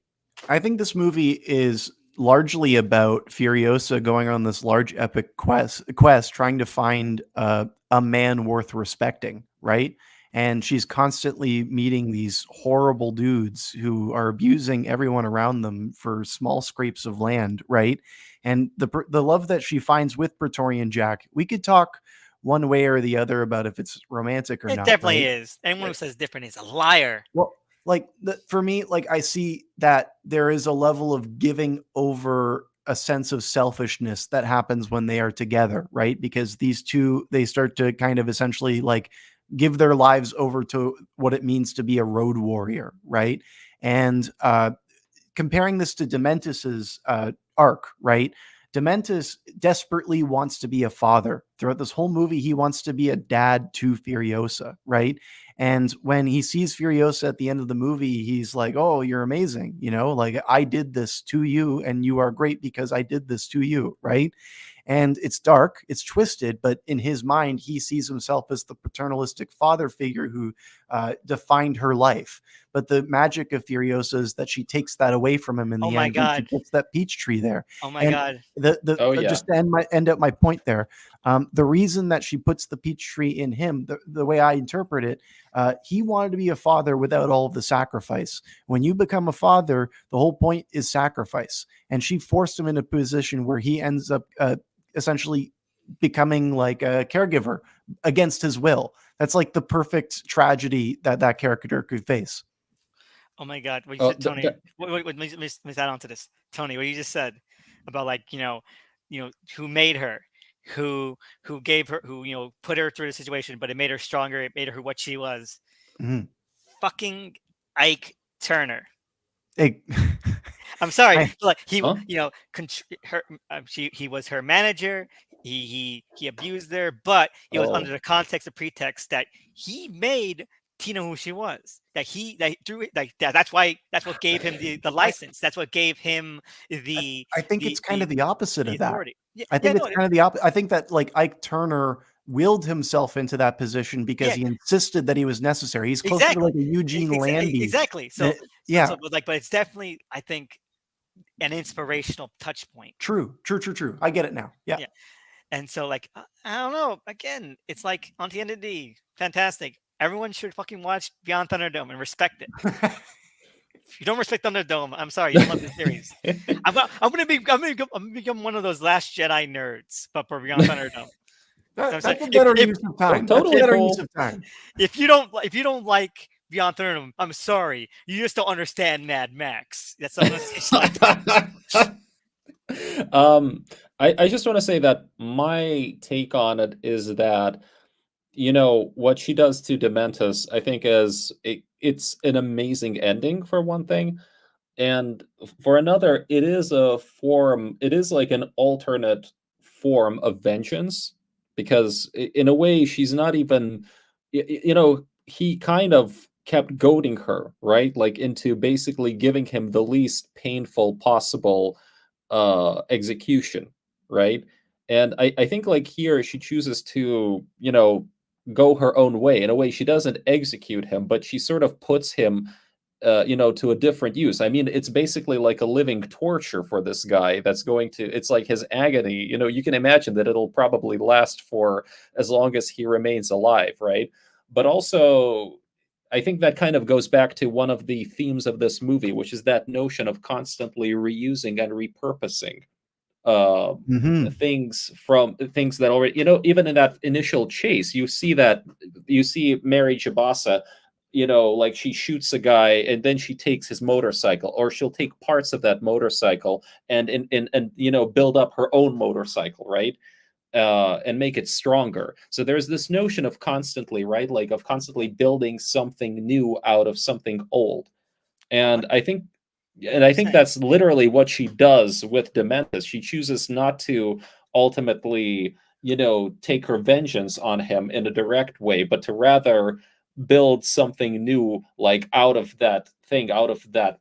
I think this movie is largely about Furiosa going on this large epic quest trying to find a man worth respecting, right? And she's constantly meeting these horrible dudes who are abusing everyone around them for small scrapes of land, right? And the love that she finds with Praetorian Jack, we could talk one way or the other about if it's romantic or It not, definitely right? is. Anyone who says different is a liar. Well, like for me, like I see that there is a level of giving over a sense of selfishness that happens when they are together, right? Because these two, they start to kind of essentially like give their lives over to what it means to be a road warrior, right? And comparing this to Dementis's arc, right? Dementis desperately wants to be a father. Throughout this whole movie, he wants to be a dad to Furiosa, right? And when he sees Furiosa at the end of the movie, he's like, "Oh, you're amazing. Like I did this to you and you are great because I did this to you." Right. And it's dark, it's twisted, but in his mind, he sees himself as the paternalistic father figure who defined her life. But the magic of Furiosa is that she takes that away from him in Oh the my end when she god. puts that peach tree there. Oh my And god. Oh yeah. just to end up my point there, the reason that she puts the peach tree in him, the way I interpret it, he wanted to be a father without all of the sacrifice. When you become a father, the whole point is sacrifice, and she forced him in a position where he ends up essentially becoming like a caregiver against his will. That's like the perfect tragedy that character could face. Oh my god. What you Oh, said, Tony. Wait, let me add on to this. Tony, what you just said about like, who made her, who gave her, who, put her through the situation, but it made her stronger, it made her what she was. Mhm. Fucking Ike Turner. Hey, I'm sorry, I, but like he, huh? he was her manager. He abused her, but it was under Oh. the context of pretext that he made Tina who she was. That through it, that's what gave him the I, license. That's what gave him the I think it's kind of the opposite the of that. authority. Yeah, I yeah, think it's no, kind of the opposite. I think that like Ike Turner willed himself into that position because yeah, he insisted that he was necessary. He's closer to exactly, like a Eugene Landy. exactly. Uh, So, yeah, but like, but it's definitely, I think, an inspirational touch point. true. I get it now. Yeah. Yeah. And so, like, I don't know. Again, it's like on the end of the fantastic. Everyone should fucking watch Beyond Thunderdome and respect it. If you don't respect Thunderdome, I'm sorry, you don't love the series. I'm gonna become one of those Last Jedi nerds, but for Beyond Thunderdome. I'm sorry. That's a better use of Oh, time. That's a totally better use cool. of time. If you don't like Beyond Thunderdome, I'm sorry, you just don't understand Mad Max. That's what I'm gonna say. um, I just want to say that my take on it is that what she does to Dementus, I think it's an amazing ending for one thing, and for another, it is like an alternate form of vengeance because in a way she's not even he kind of kept goading her, right? Like into basically giving him the least painful possible execution, right? And I think like here she chooses to, go her own way. In a way, she doesn't execute him, but she sort of puts him to a different use. I mean, it's basically like a living torture for this guy that's going to, it's like his agony. You can imagine that it'll probably last for as long as he remains alive, right? But also, I think that kind of goes back to one of the themes of this movie, which is that notion of constantly reusing and repurposing um Hmm. things that already, even in that initial chase, you see Mary Jabasa, like she shoots a guy and then she takes his motorcycle, or she'll take parts of that motorcycle and build up her own motorcycle, right? And make it stronger. So there's this notion of constantly, right, like of constantly building something new out of something old. What? And What are you I think saying? that's literally what she does with Dementus. She chooses not to ultimately, take her vengeance on him in a direct way, but to rather build something new, like out of that thing, out of that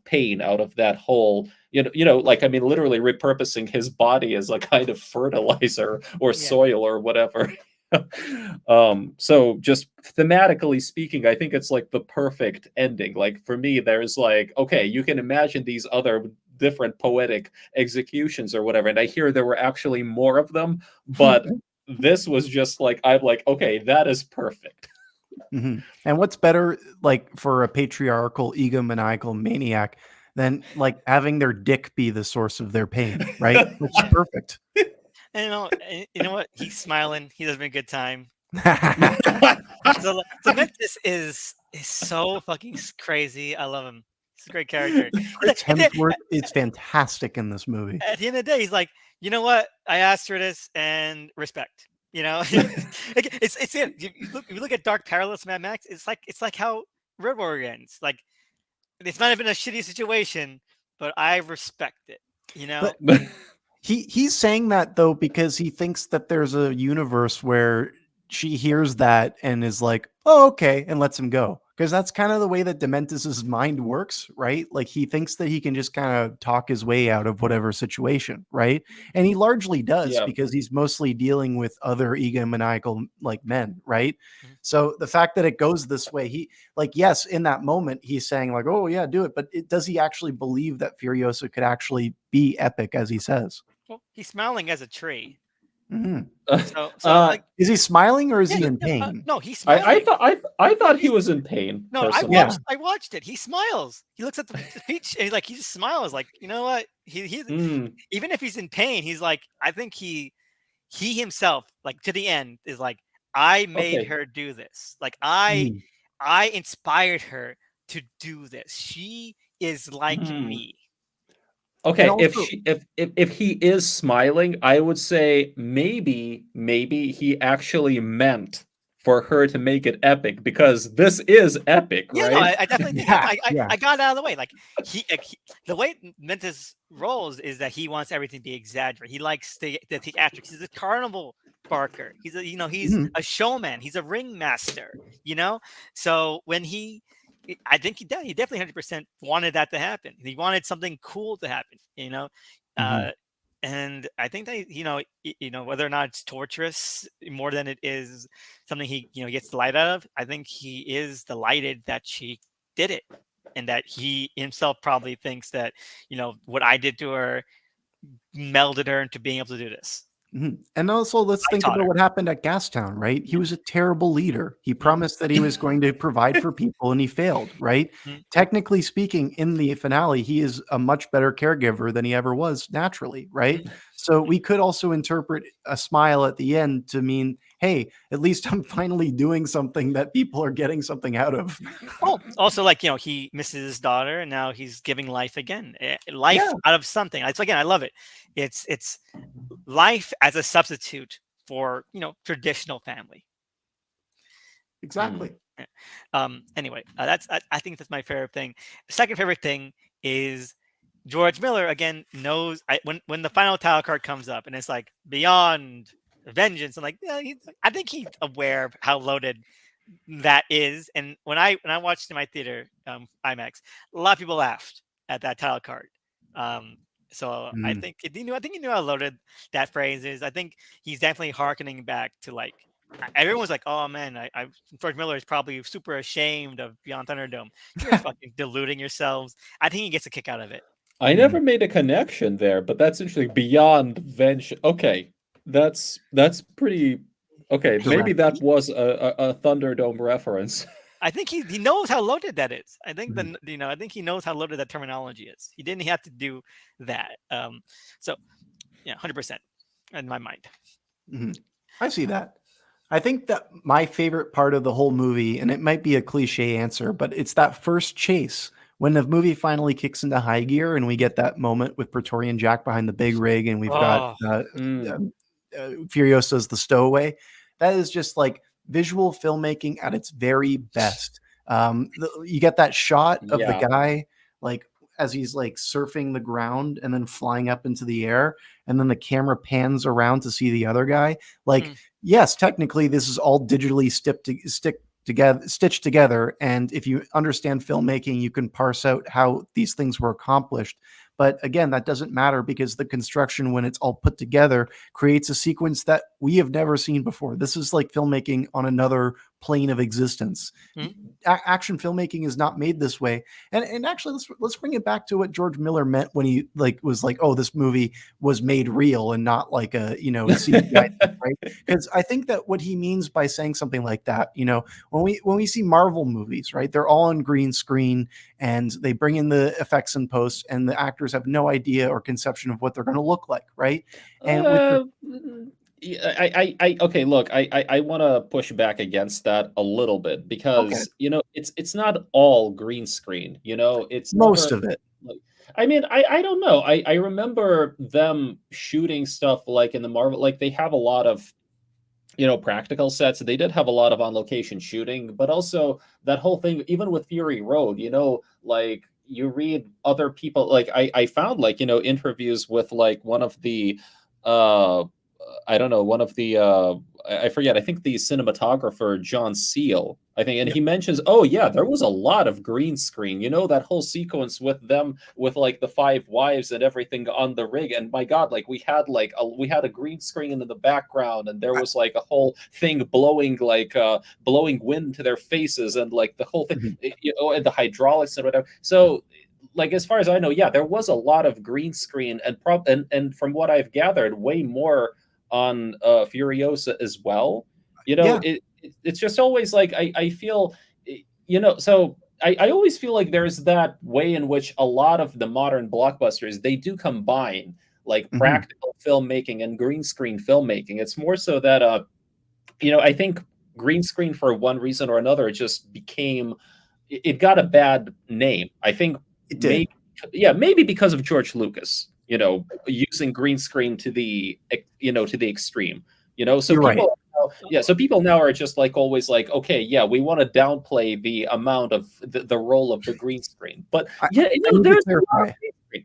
pain, out of that whole, like I mean, literally repurposing his body as a kind of fertilizer or Yeah. soil or whatever. So just thematically speaking, I think it's like the perfect ending. Like for me, there's like, okay, you can imagine these other different poetic executions or whatever, and I hear there were actually more of them, but this was just like, I'm like, okay, that is perfect. Hmm. And what's better, like for a patriarchal, egomaniacal maniac, than like having their dick be the source of their pain, right? Which is perfect. And you know what? He's smiling. He's having a good time. So Dementis is so fucking crazy. I love him. He's a great character. He's Chris like, Hemsworth is fantastic in this movie. at the end of the day, he's like, you know what? I asked for this and respect. Like, it's it. You look at Dark Parallels, Mad Max. It's like how Road Warrior ends. Like it's not even a shitty situation, but I respect it. You know? But he's saying that though because he thinks that there's a universe where she hears that and is like, "Oh, okay," and lets him go. Because that's kind of the way that Dementus's mind works, right? Like he thinks that he can just kind of talk his way out of whatever situation, right? And he largely does Yeah. because he's mostly dealing with other egomaniacal like men, right? Mhm. So the fact that it goes this way, he like yes, in that moment he's saying like, "Oh yeah, do it," but does he actually believe that Furiosa could actually be epic as he says? Well, he's smiling as a tree. Mhm. So like, Is he smiling or is yeah, he in no, pain? no, he's I smiling. thought I thought he He's was in pain no, Yeah. personally. I watched it. He smiles. He looks at the peach and he like he just smiles like, you know what? He Mm, even if he's in pain, he's like, I think he himself, like to the end, is like, I made okay. her do this. Like Mhm. I inspired her to do this. She is like Hmm. me. And Okay, also, if he is smiling, I would say maybe he actually meant for her to make it epic because this is epic, Yeah, no, right? I definitely think yeah, yeah. I got it out of the way. Like the way Mentis rolls is that he wants everything to be exaggerated. He likes the theatrics. He's a carnival barker. He's a he's Mhm. a showman. He's a ringmaster. You know, so when I think he definitely 100% wanted that to happen. He wanted something cool to happen. You know, Mhm. uh, and I think that whether or not it's torturous more than it is something he gets the light out of. I think he is delighted that she did it, and that he himself probably thinks that what I did to her melded her into being able to do this. Mhm. And also, let's I think taught about her. what happened at Gastown, right? He Yeah. was a terrible leader. He Mhm. promised that he was going to provide for people and he failed, right? Mhm. Technically speaking, in the finale, he is a much better caregiver than he ever was naturally, right? Mhm. So we could also interpret a smile at the end to mean, hey, at least I'm finally doing something that people are getting something out of. Oh, also, like, he misses his daughter, and now he's giving life again, life Yeah, out of something. It's again, I love it. It's life as a substitute for traditional family. Hmm. exactly. Yeah. Anyway, I think that's my favorite thing. The second favorite thing is George Miller again knows when the final title card comes up and it's like beyond vengeance. I'm like, yeah, I think he's aware of how loaded that is. And when I watched in my theater, IMAX, a lot of people laughed at that title card. Um, so Mm. I think he knew how loaded that phrase is. I think he's definitely harkening back to like everyone was like, "Oh man, George Miller is probably super ashamed of Beyond Thunderdome. You're fucking deluding yourselves." I think he gets a kick out of it. I Mm. never made a connection there, but that's interesting. Beyond vengeance. Okay, that's pretty. Okay, He, maybe Direct. that was a Thunderdome reference. I think he knows how loaded that is. I think Mhm. I think he knows how loaded that terminology is. He didn't have to do that. So yeah, 100% in my mind. Mhm. I see that. I think that my favorite part of the whole movie, and it might be a cliche answer, but it's that first chase when the movie finally kicks into high gear and we get that moment with Praetorian Jack behind the big rig and we've got Oh, Mm, um, Furiosa's the stowaway. That is just like visual filmmaking at its very best. You get that shot of the yeah. guy like as he's like surfing the ground and then flying up into the air, and then the camera pans around to see the other guy. Like, mm, yes, technically this is all digitally stitched together. And if you understand filmmaking, you can parse out how these things were accomplished. But again, that doesn't matter because the construction, when it's all put together, creates a sequence that we have never seen before. This is like filmmaking on another plane of existence. mm. Action filmmaking is not made this way. And actually, let's bring it back to what George Miller meant when he like was like, oh, this movie was made real and not like a CGI thing, right? Because I think that what he means by saying something like that, when we see Marvel movies, right, they're all on green screen and they bring in the effects in post, and the actors have no idea or conception of what they're going to look like, right? And with the Yeah, okay, look, I want to push back against that a little bit okay, because it's not all green screen. It's most never of it, like I mean I don't know. I remember them shooting stuff like in the Marvel, like they have a lot of practical sets. They did have a lot of on location shooting, but also that whole thing, even with Fury Road, like you read other people, like I found like, interviews with like one of the uh I don't know, one of the I forget, I think the cinematographer John Seal, I think, and Yep. he mentions, oh yeah, there was a lot of green screen. You know, that whole sequence with them with like the five wives and everything on the rig, and my God, like we had a green screen in the background, and there I- was like a whole thing blowing blowing wind to their faces, and like the whole thing, Mhm. you know, and the hydraulics and whatever. So like as far as I know, yeah, there was a lot of green screen and from what I've gathered, way more on Furiosa as well. You know, Yeah. it's just always like I feel, you know, so I always feel like there's that way in which a lot of the modern blockbusters, they do combine like Mhm. practical filmmaking and green screen filmmaking. It's more so that you know, I think green screen for one reason or another, it just became, it got a bad name. I think It did. maybe, yeah, maybe because of George Lucas, you know, using green screen to the, you know, to the extreme, you know. So You're right. people, yeah, so people now are just like always like, okay, yeah, we want to downplay the amount of the role of the green screen, but I, yeah, you I know, need to there's a lot of clarify. green screen.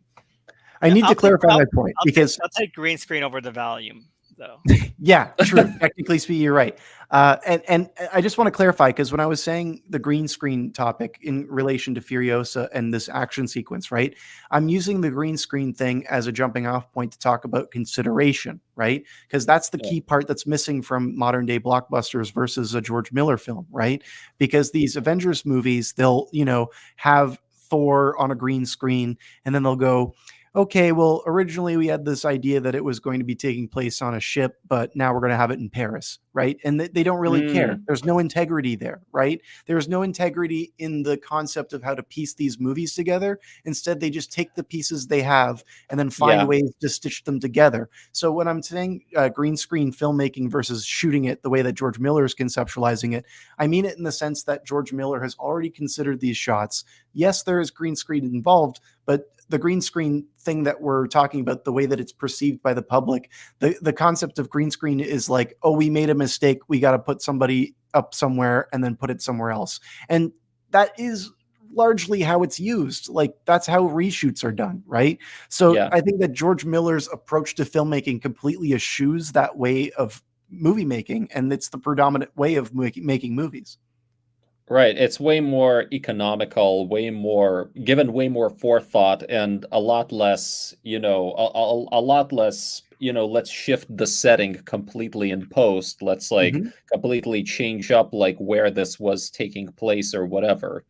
I Yeah, need to clarify my point because I'll take green screen over the volume though. yeah, true. Technically speaking, you're right. And I just want to clarify because when I was saying the green screen topic in relation to Furiosa and this action sequence, right? I'm using the green screen thing as a jumping off point to talk about consideration, right? Because that's the Yeah. key part that's missing from modern day blockbusters versus a George Miller film, right? Because these Avengers movies, they'll, have Thor on a green screen and then they'll go, okay, well, originally we had this idea that it was going to be taking place on a ship, but now we're going to have it in Paris, right? And they don't really care. Mm, There's no integrity there, right? There's no integrity in the concept of how to piece these movies together. Instead, they just take the pieces they have and then find yeah. ways to stitch them together. So when I'm saying green screen filmmaking versus shooting it the way that George Miller is conceptualizing it, I mean it in the sense that George Miller has already considered these shots. Yes, there is green screen involved, but the green screen thing that we're talking about, the way that it's perceived by the public, the concept of green screen is like, oh, we made a mistake. We got to put somebody up somewhere and then put it somewhere else. And that is largely how it's used. Like that's how reshoots are done, right? So Yeah. I think that George Miller's approach to filmmaking completely eschews that way of movie making, and it's the predominant way of making movies. Right. It's way more economical, way more given way more forethought and a lot less, you know, a lot less, you know, let's shift the setting completely in post. Let's like Mhm. completely change up like where this was taking place or whatever.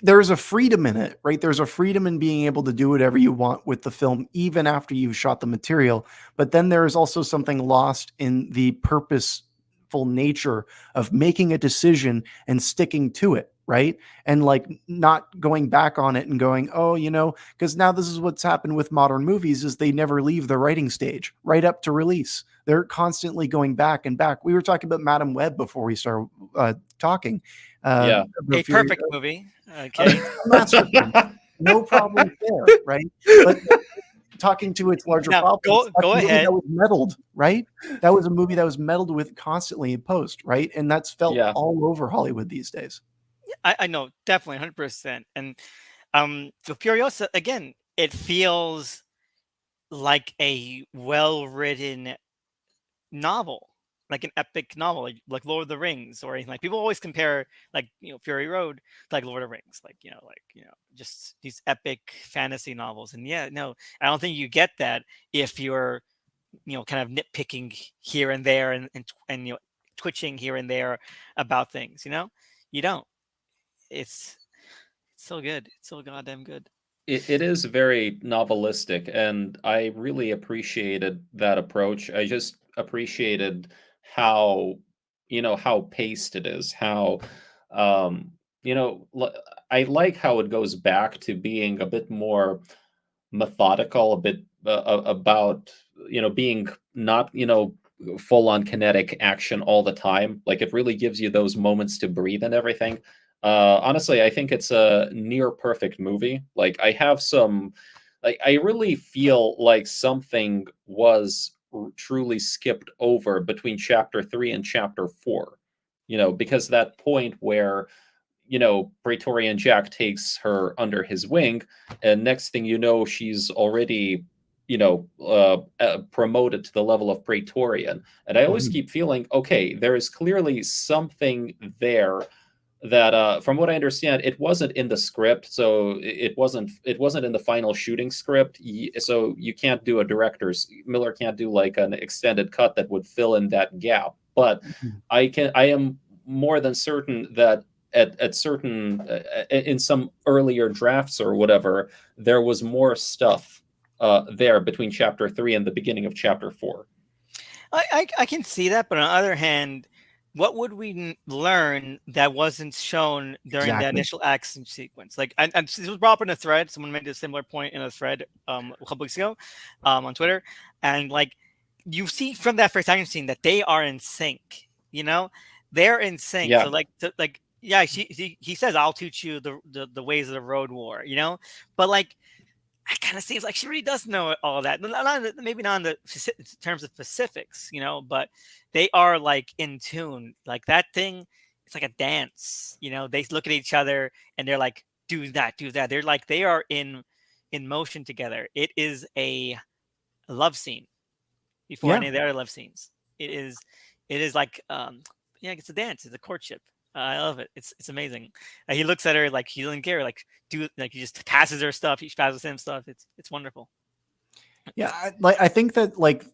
There's a freedom in it, right? There's a freedom in being able to do whatever you want with the film, even after you've shot the material. But then there is also something lost in the purposeful nature of making a decision and sticking to it, right? And like not going back on it and going, oh, because now this is what's happened with modern movies is they never leave the writing stage right up to release. They're constantly going back and back. We were talking about Madam Web before we started talking. Yeah. About A Fury, perfect movie. a Okay. masterpiece. No problem there, right? But talking to its larger Now problems, that's go a movie that ahead. was meddled, right? That was a movie that was meddled with constantly in post, right? And that's felt Yeah. all over Hollywood these days. I know definitely 100%. And for Furiosa again, it feels like a well-written novel, like an epic novel, like Lord of the Rings or anything. Like people always compare like Fury Road to like Lord of the Rings, just these epic fantasy novels. And yeah, no, I don't think you get that if you're kind of nitpicking here and there and twitching here and there about things. You don't. It's so good. It's so goddamn good. It is very novelistic, and I really appreciated that approach. I just appreciated how, you know, how paced it is, how, um, you know, I like how it goes back to being a bit more methodical, a bit about, you know, being not, you know, full on kinetic action all the time. Like it really gives you those moments to breathe and everything. Honestly, I think it's a near perfect movie. Like I have some, like I really feel like something was truly skipped over between chapter 3 and chapter 4. You know, because that point where, you know, Praetorian Jack takes her under his wing, and next thing you know, she's already promoted to the level of Praetorian. And I always Mhm. keep feeling, okay, there is clearly something there that, from what I understand, it wasn't in the script, so it wasn't in the final shooting script. So you can't do a director's Miller can't do like an extended cut that would fill in that gap. But Mhm. I am more than certain that at certain in some earlier drafts or whatever, there was more stuff there between chapter 3 and the beginning of chapter 4. I can see that, but on the other hand, what would we learn that wasn't shown during the Exactly. initial action sequence? Like, and this was brought up in a thread. Someone made a similar point in a thread a couple weeks ago on Twitter, and like you see from that first action scene that they are in sync. You know, they're in sync. Yeah. So like yeah, he says, "I'll teach you the ways of the road war." You know, but like it kind of seems like she really does know all that. Maybe not in the in terms of specifics, you know, but they are like in tune. Like that thing, it's like a dance. You know, they look at each other and they're like, "Do that, do that." They're like they are in motion together. It is a love scene before Yeah. any of the other love scenes. It is like yeah, it's a dance. It's a courtship. I love it. It's amazing. He looks at her like he doesn't care. Like he just passes her stuff. He passes him stuff. It's wonderful. Yeah, I think that like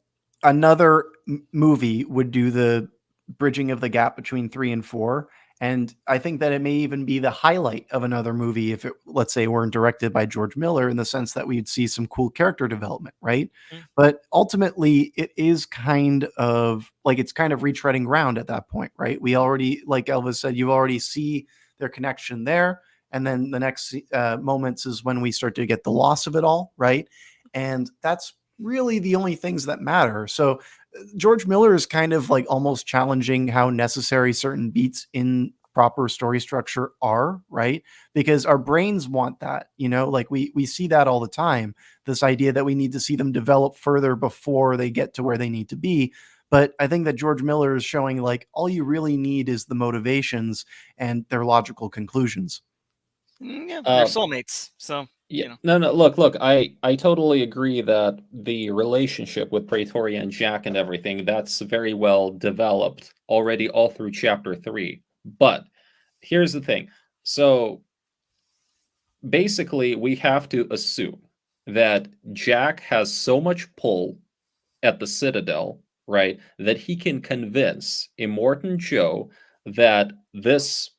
another movie would do the bridging of the gap between 3 and 4, and I think that it may even be the highlight of another movie if it, let's say, weren't directed by George Miller, in the sense that we'd see some cool character development, right? Mm. But ultimately, it is kind of like it's kind of retreading ground at that point, right? We already, like Elvis said, you already see their connection there, and then the next moments is when we start to get the loss of it all, right? And that's really the only things that matter. So George Miller is kind of like almost challenging how necessary certain beats in proper story structure are, right? Because our brains want that, like we see that all the time. This idea that we need to see them develop further before they get to where they need to be. But I think that George Miller is showing like all you really need is the motivations and their logical conclusions. Yeah, they're Uh, soulmates. So Yeah, you know. no. Look. I totally agree that the relationship with Praetoria and Jack and everything, that's very well developed already all through chapter 3. But here's the thing. So basically, we have to assume that Jack has so much pull at the Citadel, right, that he can convince Immortan Joe that this,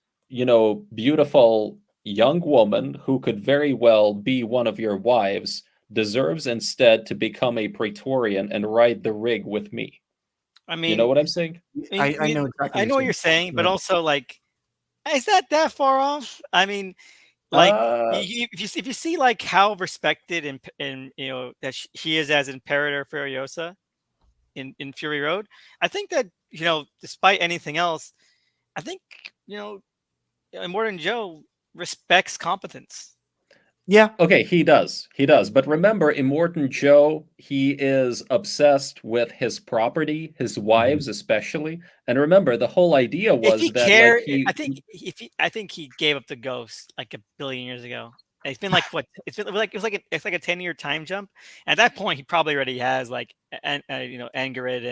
beautiful young woman who could very well be one of your wives deserves instead to become a Praetorian and ride the rig with me. I You know mean, what I'm saying? I know exactly I what you're know what saying. you're saying, but Yeah. also like, is that far off? I mean, like Uh, if you see like how respected and that he is as Imperator Furiosa in Fury Road, I think that despite anything else, I think Immortan Joe respects competence. Yeah. Okay, he does. He does. But remember, Immortan Joe, he is obsessed with his property, his Mhm. wives especially. And remember, the whole idea If he was that, like, cared, I think he gave up the ghost like a billion years ago. It's been like what? It's like a 10-year time jump. At that point, he probably already has like Angered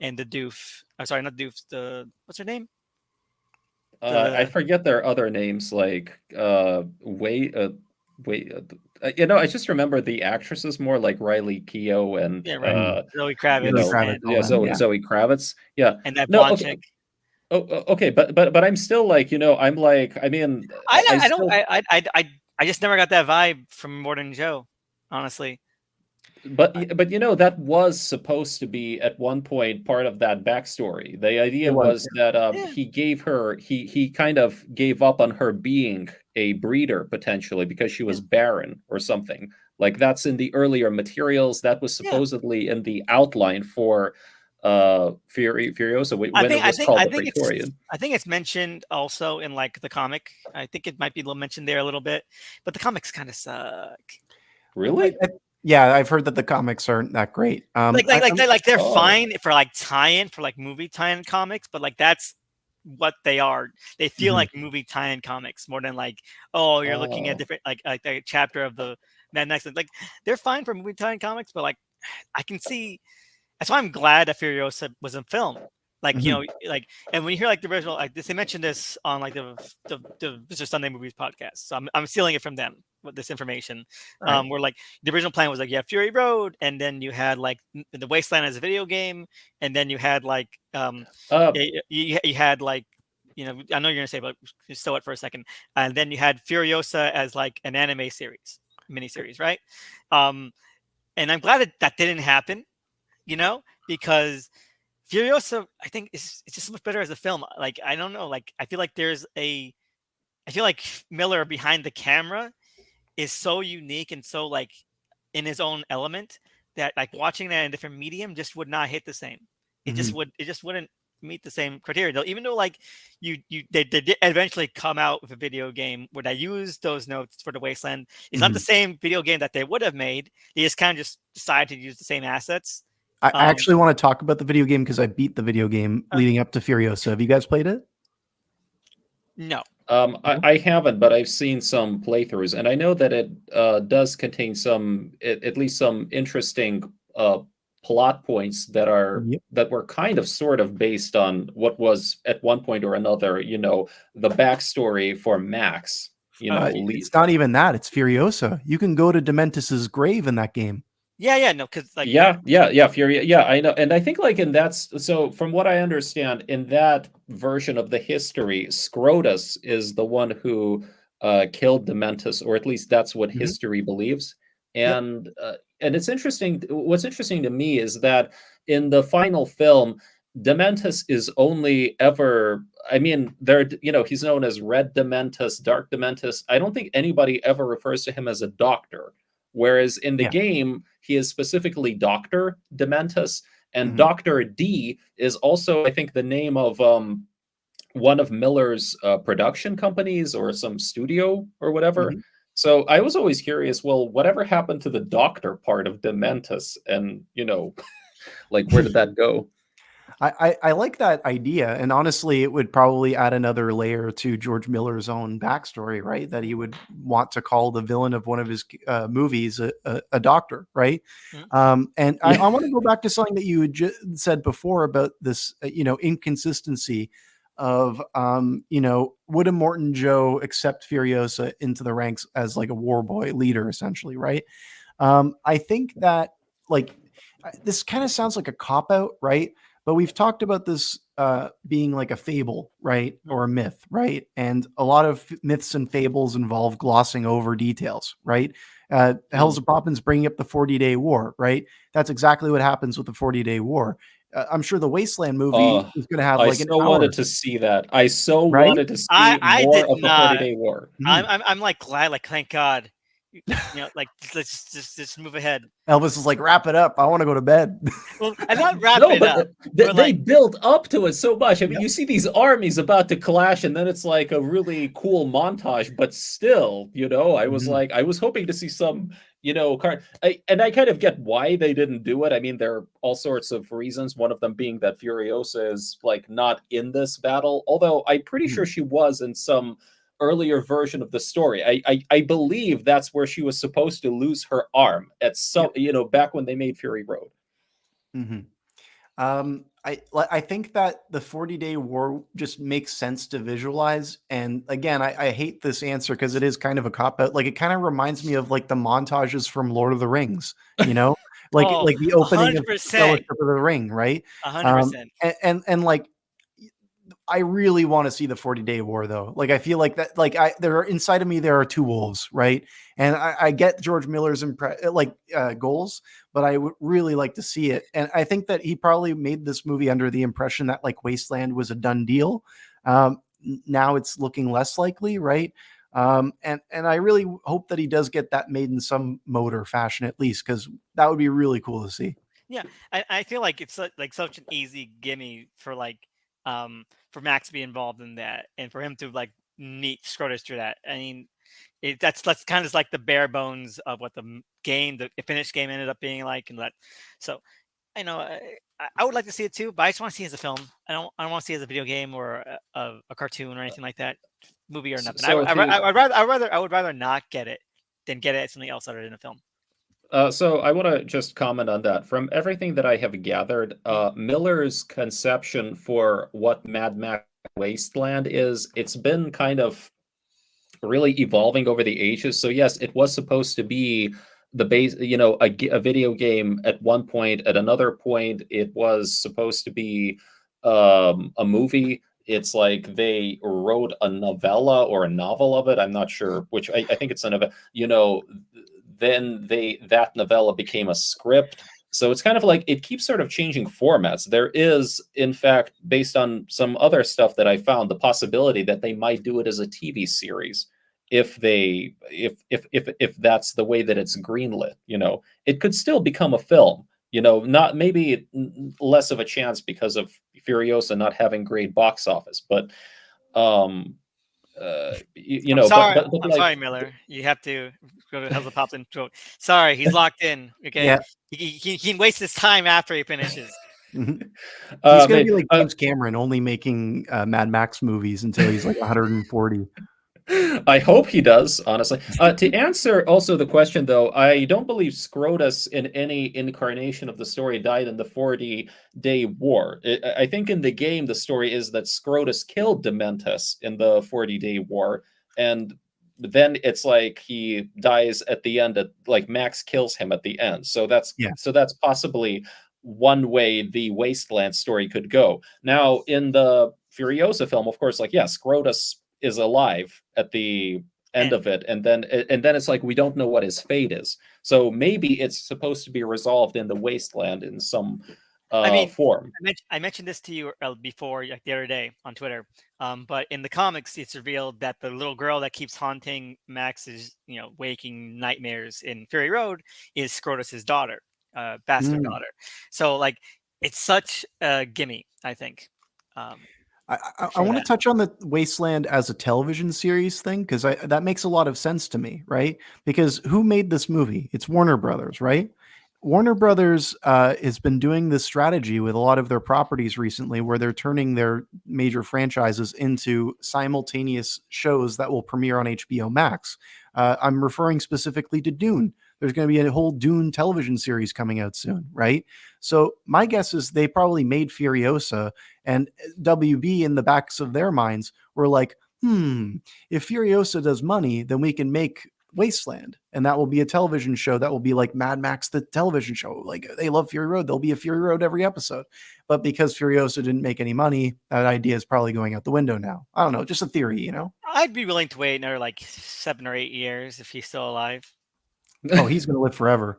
and the Doof. I'm sorry, not Doof. The what's her name? I The forget their other names, like, wait, I just remember the actresses more, like Riley Keough and, yeah, right. Mhm. Zoe you Zoe Kravitz know, Kravitz, and all yeah, them. Zoe, Yeah. Zoe Kravitz. Yeah. that No, blonde okay. chick. Okay, but I'm still like, I'm like, I mean, I I don't still I just never got that vibe from Morton Joe, honestly. But I, but that was supposed to be at one point part of that backstory. The It idea was. was that yeah, he kind of gave up on her being a breeder potentially because she yeah, was barren or something. Like that's in the earlier materials. That was yeah. supposedly in the outline for Furiosa when it was called the Praetorian. I think it's mentioned also in like the comic. I think it might be mentioned there a little bit, but the comics kind of suck. Really? Yeah, I've heard that the comics aren't that great. They're Oh. fine for like tie-in for like movie tie-in comics, but like that's what they are. They feel Mhm. like movie tie-in comics more than like, oh, you're looking at Oh. different like a chapter of the Mad Max, like they're fine for movie tie comics, but like I can see. That's why I'm glad that Furiosa was in film. Like Mhm. like, and when you hear like the original, like this, they mentioned this on like the Mr. Sunday Movies podcast. So I'm stealing it from them with this information. Right. Where like the original plan was like you have Fury Road, and then you had like the Wasteland as a video game, and then you had like Uh, you had like I know you're gonna say, but just stow it for a second. And then you had Furiosa as like an anime series, miniseries, right? Um, and I'm glad that that didn't happen, because Furiosa, I think it's just so much better as a film. Like I don't know, like I feel like Miller behind the camera is so unique and so like in his own element that like watching that in a different medium just would not hit the same. Mhm. It just wouldn't meet the same criteria. Though, even though like they did eventually come out with a video game where they used those notes for the Wasteland. It's not the Mhm. same video game that they would have made. They just kind of just decided to use the same assets. I Um, actually want to talk about the video game because I beat the video game uh, leading up to Furiosa. Have you guys played it? no. No? I haven't, but I've seen some playthroughs, and I know that it does contain at least some interesting plot points Yep. that were kind of sort of based on what was at one point or another, the backstory for Max. It's not even that. It's Furiosa. You can go to Dementus's grave in that game. Yeah, no, because like yeah, Fury. Yeah, I know, and I think like so. From what I understand, in that version of the history, Scrotus is the one who killed Dementus, or at least that's what Mhm. history believes. Yep. And it's interesting. What's interesting to me is that in the final film, Dementus is only ever. I mean, he's known as Red Dementus, Dark Dementus. I don't think anybody ever refers to him as a doctor. Whereas in the Yeah. game, he is specifically Dr. Dementus, and Mhm. Dr. D is also, I think, the name of one of Miller's production companies or some studio or whatever. Mhm. So I was always curious, well, whatever happened to the doctor part of Dementus? And, like, where did that go? I like that idea, and honestly, it would probably add another layer to George Miller's own backstory, right? That he would want to call the villain of one of his movies a doctor, right? Mhm. And Yeah. I want to go back to something that you had said before about this, inconsistency of, would a Morton Joe accept Furiosa into the ranks as like a war boy leader, essentially, right? I think that like this kind of sounds like a cop out, right? But we've talked about this being like a fable, right? Or a myth, right? And a lot of myths and fables involve glossing over details, right? Hell's Mm. of Poppins bringing up the 40-day war, right? That's exactly what happens with the 40-day war. I'm sure the Wasteland movie Oh, is going to have I like an so hour, wanted to see that. I so right? wanted to see I did more of the not. 40-day war. Mhm. I'm like glad, like thank God, like let's just move ahead. Elvis is like, wrap it up. I want to go to bed. Well, and not wrap No, it but up, they, but they like build up to it so much. I mean, Yep. you see these armies about to clash, and then it's like a really cool montage. But still, Mhm. I was hoping to see some, card. And I kind of get why they didn't do it. I mean, there are all sorts of reasons. One of them being that Furiosa is like not in this battle, although I'm pretty Mhm. sure she was in some earlier version of the story. I believe that's where she was supposed to lose her arm at some, Yep. back when they made Fury Road. Mhm. I think that the 40-day war just makes sense to visualize. And again, I hate this answer because it is kind of a cop out. Like it kind of reminds me of like the montages from Lord of the Rings, you know, oh, like the opening of 100%, Fellowship of the Ring, right? a hundred percent. And like I really want to see the 40-day war though. Like I feel like that like there are inside of me there are two wolves, right? And I get George Miller's goals, but I would really like to see it. And I think that he probably made this movie under the impression that like Wasteland was a done deal. Now it's looking less likely, right? And I really hope that he does get that made in some mode or fashion at least, because that would be really cool to see. Yeah, I feel like it's like such an easy gimme for Max to be involved in that, and for him to like meet Scrotus through that. I mean, that's kind of like the bare bones of what the finished game ended up being like, and that. So I know I would like to see it too, but I just want to see it as a film. I don't want to see it as a video game or a cartoon or anything like that, movie or nothing. So to I would rather not get it than get it at something else other than a film. So I want to just comment on that. From everything that I have gathered, Miller's conception for what Mad Max Wasteland is, it's been kind of really evolving over the ages. So yes, it was supposed to be the base, a video game at one point. At another point, it was supposed to be a movie. It's like they wrote a novella or a novel of it. I'm not sure which. I think it's a novella. Then that novella became a script. So it's kind of like it keeps sort of changing formats. There is, in fact, based on some other stuff that I found, the possibility that they might do it as a TV series if that's the way that it's greenlit. It could still become a film. Not maybe less of a chance because of Furiosa not having great box office, but um I'm sorry. but I'm like sorry, Miller. You have to go to Hell's Pops and throat. Sorry, he's locked in. Okay, Yeah. he can waste his time after he finishes. Mhm. He's gonna man, be like James Cameron, only making Mad Max movies until he's like 140. I hope he does, honestly. To answer also the question, though, I don't believe Scrotus in any incarnation of the story died in the 40-day war. I think in the game, the story is that Scrotus killed Dementus in the 40-day war, and then it's like he dies at the end. Like Max kills him at the end. So that's Yeah. possibly one way the Wasteland story could go. Now, in the Furiosa film, of course, Scrotus is alive at the end of it, and then it's like we don't know what his fate is. So maybe it's supposed to be resolved in the Wasteland in some form. I mentioned this to you before, like the other day on Twitter. But in the comics, it's revealed that the little girl that keeps haunting Max's, waking nightmares in Fury Road is Scrotus's daughter, bastard daughter. So like, it's such a gimme, I think. I want to touch on the Wasteland as a television series thing because that makes a lot of sense to me, right? Because who made this movie? It's Warner Brothers, right? Warner Brothers has been doing this strategy with a lot of their properties recently where they're turning their major franchises into simultaneous shows that will premiere on HBO Max. I'm referring specifically to Dune. There's going to be a whole Dune television series coming out soon, right? So my guess is they probably made Furiosa, and WB in the backs of their minds were like, if Furiosa does money, then we can make Wasteland, and that will be a television show that will be like Mad Max, the television show. Like they love Fury Road, there'll be a Fury Road every episode. But because Furiosa didn't make any money, that idea is probably going out the window now. I don't know, just a theory, I'd be willing to wait another like 7 or 8 years if he's still alive. Oh, he's gonna live forever.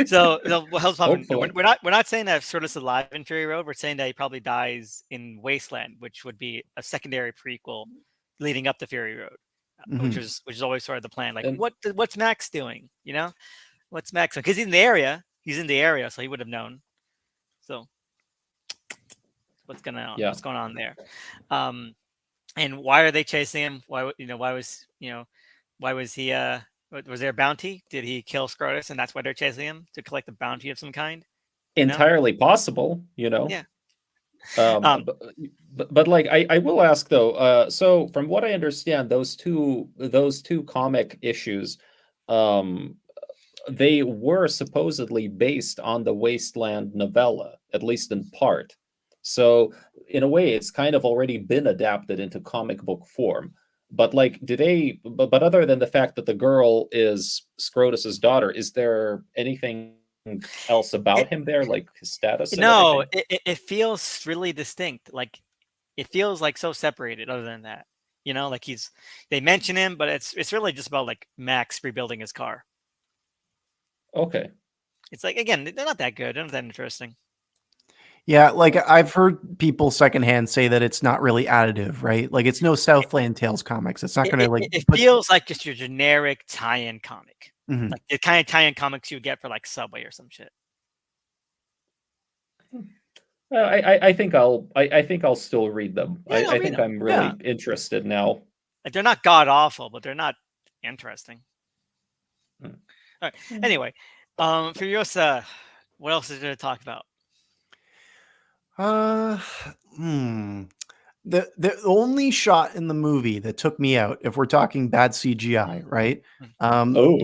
So Hell's Poppin', Hopefully. we're not saying that Scrotus is alive in Fury Road. We're saying that he probably dies in Wasteland, which would be a secondary prequel leading up to Fury Road, which is always sort of the plan. Like, what's Max doing? What's Max doing? Because he's in the area. He's in the area, so he would have known. So what's going on there? And why are they chasing him? Why was he? Was there a bounty? Did he kill Scrotus, and that's why they're chasing him to collect a bounty of some kind? Entirely possible, Yeah. But like I will ask though. So from what I understand, those two comic issues, they were supposedly based on the Wasteland novella, at least in part. So in a way, it's kind of already been adapted into comic book form. But like, but other than the fact that the girl is Scrotus's daughter, is there anything else about him there, like his status? No, it feels really distinct. Like it feels like so separated. Other than that, like they mention him, but it's really just about like Max rebuilding his car. Okay. It's like, again, they're not that good. They're not that interesting. Yeah, like I've heard people secondhand say that it's not really additive, right? Like it's no Southland Tales comics. It's not going to like. It feels like just your generic tie-in comic, like the kind of tie-in comics you get for like Subway or some shit. I think I'll still read them. Yeah, I think I'm really interested now. Like they're not god awful, but they're not interesting. All right. Anyway, Furiosa, what else is there to talk about? the only shot in the movie that took me out, if we're talking bad CGI, right? Oh.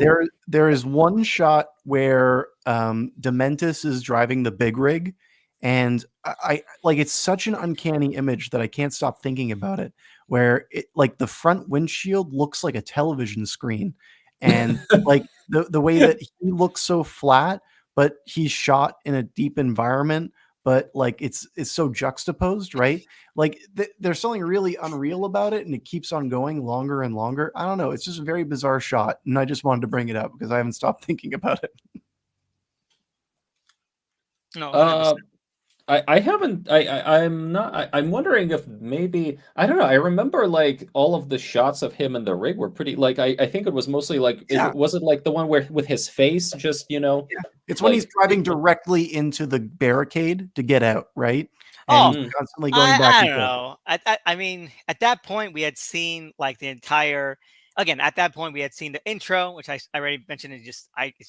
There is one shot where Dementis is driving the big rig, and I like it's such an uncanny image that I can't stop thinking about it. Where it like the front windshield looks like a television screen, and like the way that he looks so flat, but he's shot in a deep environment, but like it's so juxtaposed, right? Like there's something really unreal about it, and it keeps on going longer and longer. I don't know. It's just a very bizarre shot, and I just wanted to bring it up because I haven't stopped thinking about it. No, 100%. Uh, I haven't I'm not I'm wondering if maybe I don't know. I remember like all of the shots of him in the rig were pretty like I think it was mostly like Yeah, was it like the one where with his face just, yeah. It's when he's like driving directly into the barricade to get out, right? And Oh, he's mm, constantly going back I and don't forth. know. I mean, at that point, we had seen like the entire. Again, at that point, we had seen the intro, which I already mentioned.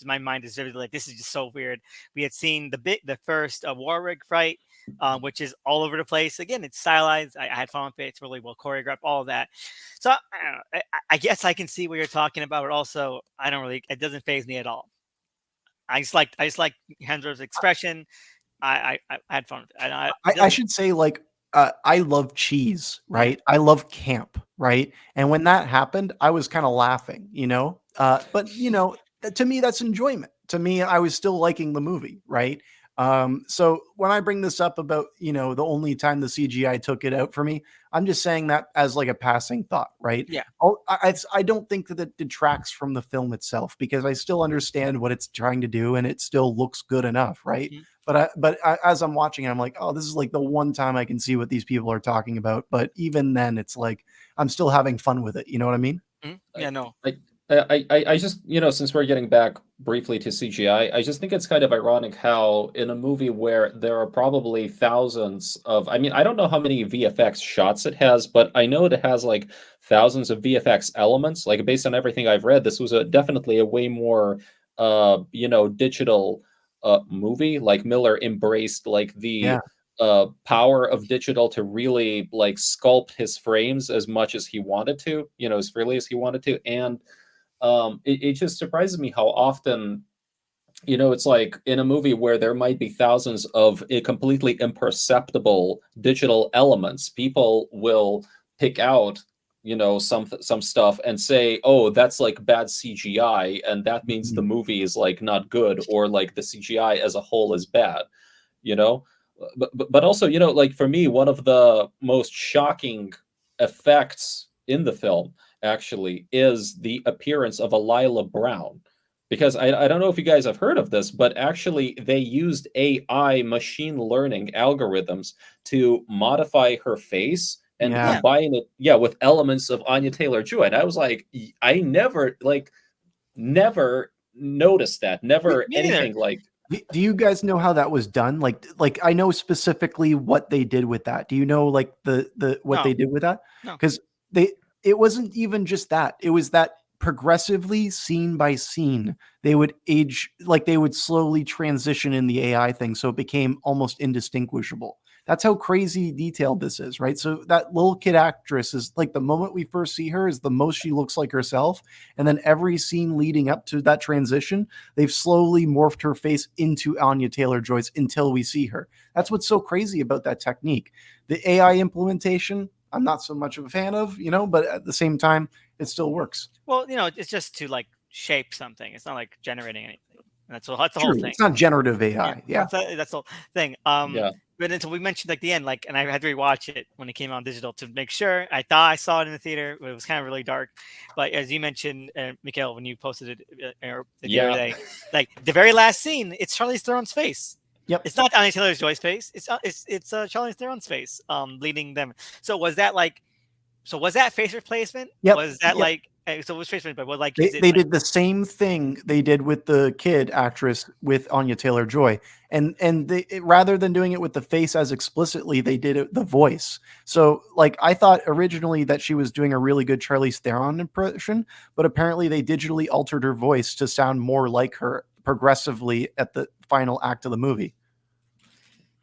My mind is vividly like this is just so weird. We had seen the first war rig fight, which is all over the place. Again, it's stylized. I had fun with it. It's really well choreographed. All of that. So I don't know. I guess I can see what you're talking about, but also I don't really. It doesn't phase me at all. I just like Hemsworth's expression. I had fun with it. It I doesn't. should say, like, I love cheese, Mhm. right? I love camp, right? And when that happened, I was kind of laughing, you know? But, you know, to me, that's enjoyment. To me, I was still liking the movie, right? So when I bring this up about, you know, the only time the CGI took it out for me, I'm just saying that as like a passing thought, right? Yeah. I don't think that it detracts from the film itself because I still understand what it's trying to do and it still looks good enough, right? Mhm. As I'm watching it, I'm like, oh, this is like the one time I can see what these people are talking about. But even then, it's like I'm still having fun with it. You know what I mean? Mhm. I Yeah, no. I I just, since we're getting back briefly to CGI, I just think it's kind of ironic how in a movie where there are probably thousands of, I mean, I don't know how many VFX shots it has, but I know it has like thousands of VFX elements. Like based on everything I've read, this was definitely a way more, digital movie. Like Miller embraced like Yeah. the power of digital to really like sculpt his frames as much as he wanted to, as freely as he wanted to, and it just surprises me how often, it's like in a movie where there might be thousands of completely imperceptible digital elements, people will pick out, some stuff and say, "Oh, that's like bad CGI," and that means the Mhm. movie is like not good, or like the CGI as a whole is bad. You know, but also, like for me, one of the most shocking effects in the film actually is the appearance of a Lila Brown. Because I don't know if you guys have heard of this, but actually they used AI machine learning algorithms to modify her face and Yeah. Yeah. combine it, yeah, with elements of Anya Taylor-Joy. And I was like, I never noticed that, never Me neither. anything like, Do you guys know how that was done? Like I know specifically what they did with that. Do you know like the what No, they did with that? no. Because they it wasn't even just that. It was that progressively scene by scene, they would age like they would slowly transition in the AI thing so it became almost indistinguishable. That's how crazy detailed this is, right? So that little kid actress is like the moment we first see her is the most she looks like herself. And then every scene leading up to that transition, they've slowly morphed her face into Anya Taylor-Joy's until we see her. That's what's so crazy about that technique. The AI implementation, I'm not so much of a fan of, you know, but at the same time, it still works. Well, it's just to like shape something. It's not like generating anything. That's the whole True. thing. It's not generative Yeah, AI. Yeah. that's the whole thing. yeah. But until we mentioned like the end, like, and I had to rewatch it when it came out digital to make sure. I thought I saw it in the theater, but it was kind of really dark. But as you mentioned, Mikhail, when you posted it the other Yeah. day, like the very last scene, it's Charlize Theron's face. Yep. It's not Anya Taylor-Joy's face. It's Charlize Theron's face, leading them. So was that like? So was that face replacement? Yep. Was that Yep. like? So it was face replacement, but what like They is it they like? did the same thing they did with the kid actress with Anya Taylor-Joy, and rather than doing it with the face as explicitly, they did it the voice. So like I thought originally that she was doing a really good Charlize Theron impression, but apparently they digitally altered her voice to sound more like her progressively at the final act of the movie.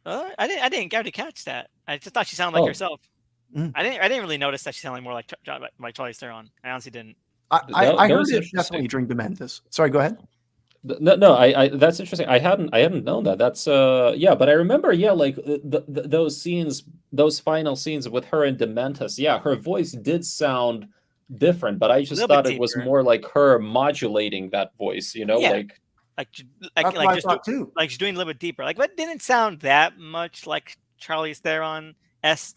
I didn't get to catch that. I just thought she sounded like Oh, herself. I didn't really notice that she sounded more like Charlize Theron. I honestly didn't. I That heard was it definitely interesting. during Dementis. Sorry, go ahead. No, I that's interesting. I hadn't known that. That's yeah, but I remember, yeah, like those scenes, those final scenes with her and Dementus. Yeah, her voice did sound different, but I A just little bit thought it was deeper. more like her modulating that voice, Yeah, like like That's what I thought too. like she's doing a little bit deeper. Like, but it didn't sound that much like Charlize Theron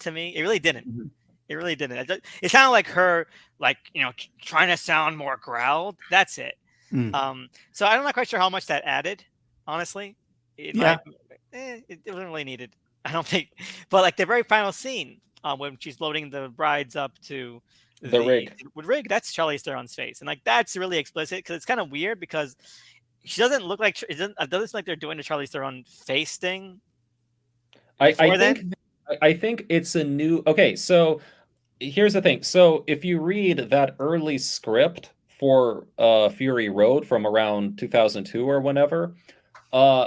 to me. It really didn't. Mhm. It really didn't. It sounded like her, like, trying to sound more growled. That's it. Mm. So I'm not quite sure how much that added. Honestly, it Yeah. might. It wasn't really needed. I don't think. But like the very final scene, when she's loading the brides up to the the rig. rig, that's Charlize Theron's face, and like that's really explicit because it's kind of weird because she doesn't look like it doesn't look like they're doing the Charlize Theron face thing I before think then. I think it's a new. Okay, so here's the thing. So if you read that early script for Fury Road from around 2002 or whenever,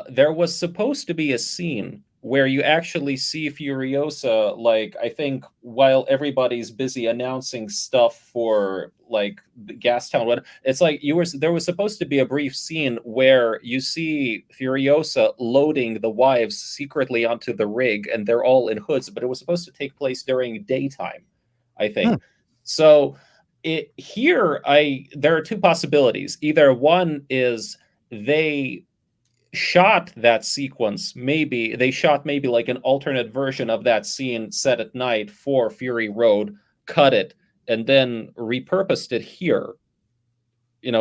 there was supposed to be a scene where you actually see Furiosa, like, I think while everybody's busy announcing stuff for like the Gastown, what it's like there was supposed to be a brief scene where you see Furiosa loading the wives secretly onto the rig and they're all in hoods, but it was supposed to take place during daytime, I Hmm. think. So there are two possibilities. Either one is they shot that sequence, maybe they shot maybe like an alternate version of that scene set at night for Fury Road, cut it, and then repurposed it here,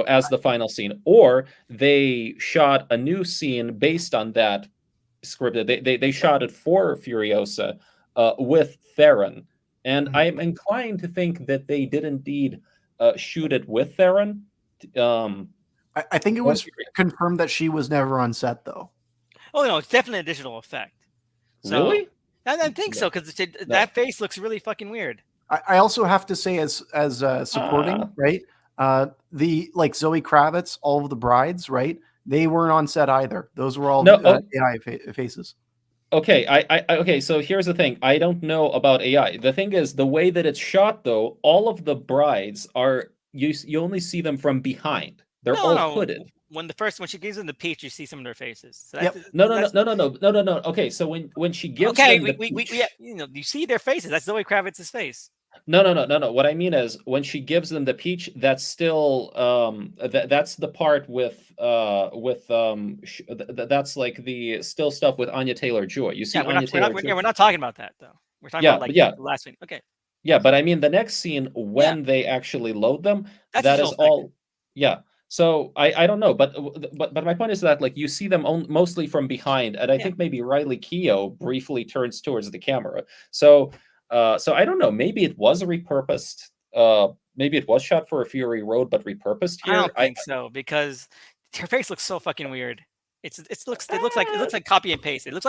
as the final scene, or they shot a new scene based on that script. They shot it for Furiosa, with Theron, and Mhm. I'm inclined to think that they did indeed shoot it with Theron. um I think it for was Fury. confirmed that she was never on set though. Oh no, it's definitely a digital effect. So Really? I think No, so because no. that face looks really fucking weird. I also have to say, as supporting, Ah. right? The like Zoe Kravitz, all of the brides, right? They weren't on set either. Those were all No. Oh, AI faces. okay. Okay. So here's the thing. I don't know about AI. The thing is, the way that it's shot, though, all of the brides are you only see them from behind. They're No, all no. hooded. When she gives them the peach, you see some of their faces. So Yep. No, no, no, that's no, no, no, no, no, no. Okay. So when she gives okay. them the We peach, you see their faces. That's Zoe Kravitz's face. no, no, no, no, no. What I mean is, when she gives them the peach, that's still that's the part that's like the still stuff with Anya Taylor-Joy. You Yeah, see Anya Taylor-Joy. we're not talking about that though. We're talking about Yeah, like but yeah, the last scene. Okay, yeah, but I mean the next scene yeah, when they actually load them, that's that digital is effect. all. Yeah. So I don't know, but my point is that, like, you see them mostly from behind, and I Yeah, think maybe Riley Keough briefly turns towards the camera. So so I don't know. Maybe it was repurposed. Maybe it was shot for a Fury Road, but repurposed I here. don't think so because her face looks so fucking weird. It looks Ah, like copy and paste. It looks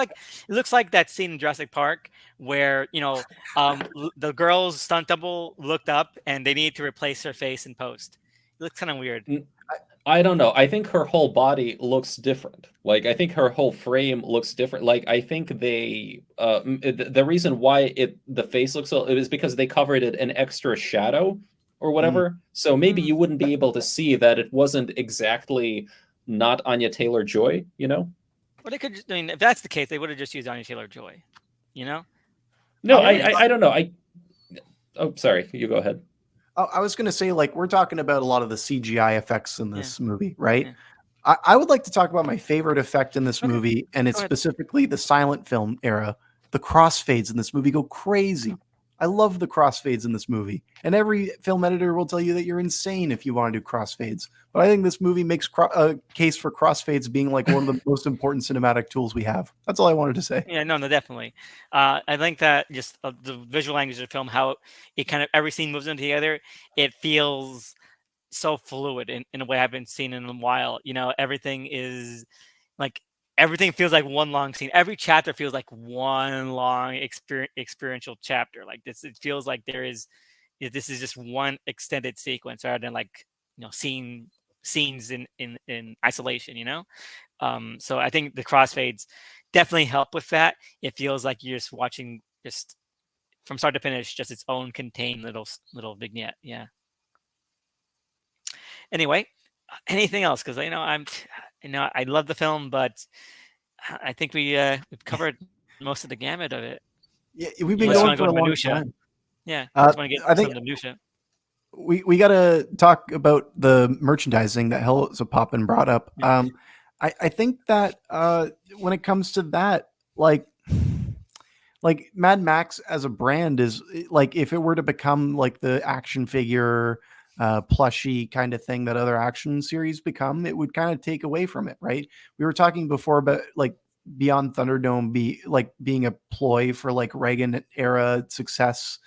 like that scene in Jurassic Park where the girl's stunt double looked up and they needed to replace her face in post. It looks kind of weird. I don't know. I think her whole body looks different. Like, I think her whole frame looks different. Like, I think the reason why the face looks so is because they covered it an extra shadow or Mm. whatever. So maybe Mm. you wouldn't be able to see that it wasn't exactly not Anya Taylor-Joy, you know? But it could. I mean, if that's the case, they would have just used Anya Taylor Joy. You know. No, We're I don't know. Oh, sorry. You go ahead. I was going to say, like, we're talking about a lot of the CGI effects in Yeah. this movie, right? Yeah. I would like to talk about my favorite effect in this Okay. movie, and it's Go ahead. specifically the silent film era. The crossfades in this movie go crazy. I love the crossfades in this movie, and every film editor will tell you that you're insane if you want to do crossfades. But I think this movie makes a case for crossfades being like one of the most important cinematic tools we have. That's all I wanted to say. Yeah, no, definitely. I think that just the visual language of the film, how it kind of every scene moves in together, it feels so fluid in a way I haven't seen in a while. Everything is like everything feels like one long scene. Every chapter feels like one long experiential chapter. Like this, it feels like this is just one extended sequence rather than like scenes in isolation. So I think the crossfades definitely help with that. It feels like you're just watching just from start to finish, just its own contained little vignette. Yeah. Anyway, anything else? Because I love the film, but I think we've covered most of the gamut of it. Yeah, we've been Unless you Yeah. want going to go for a into long minutia. time. Yeah, Uh, just want to get I into think some minutia. we got to talk about the merchandising that Hello Poppin brought up. Yeah. I think that when it comes to that, like Mad Max as a brand is like if it were to become like the action figure plushy kind of thing that other action series become, it would kind of take away from it, right? We were talking before about like Beyond Thunderdome being a ploy for like Reagan era success,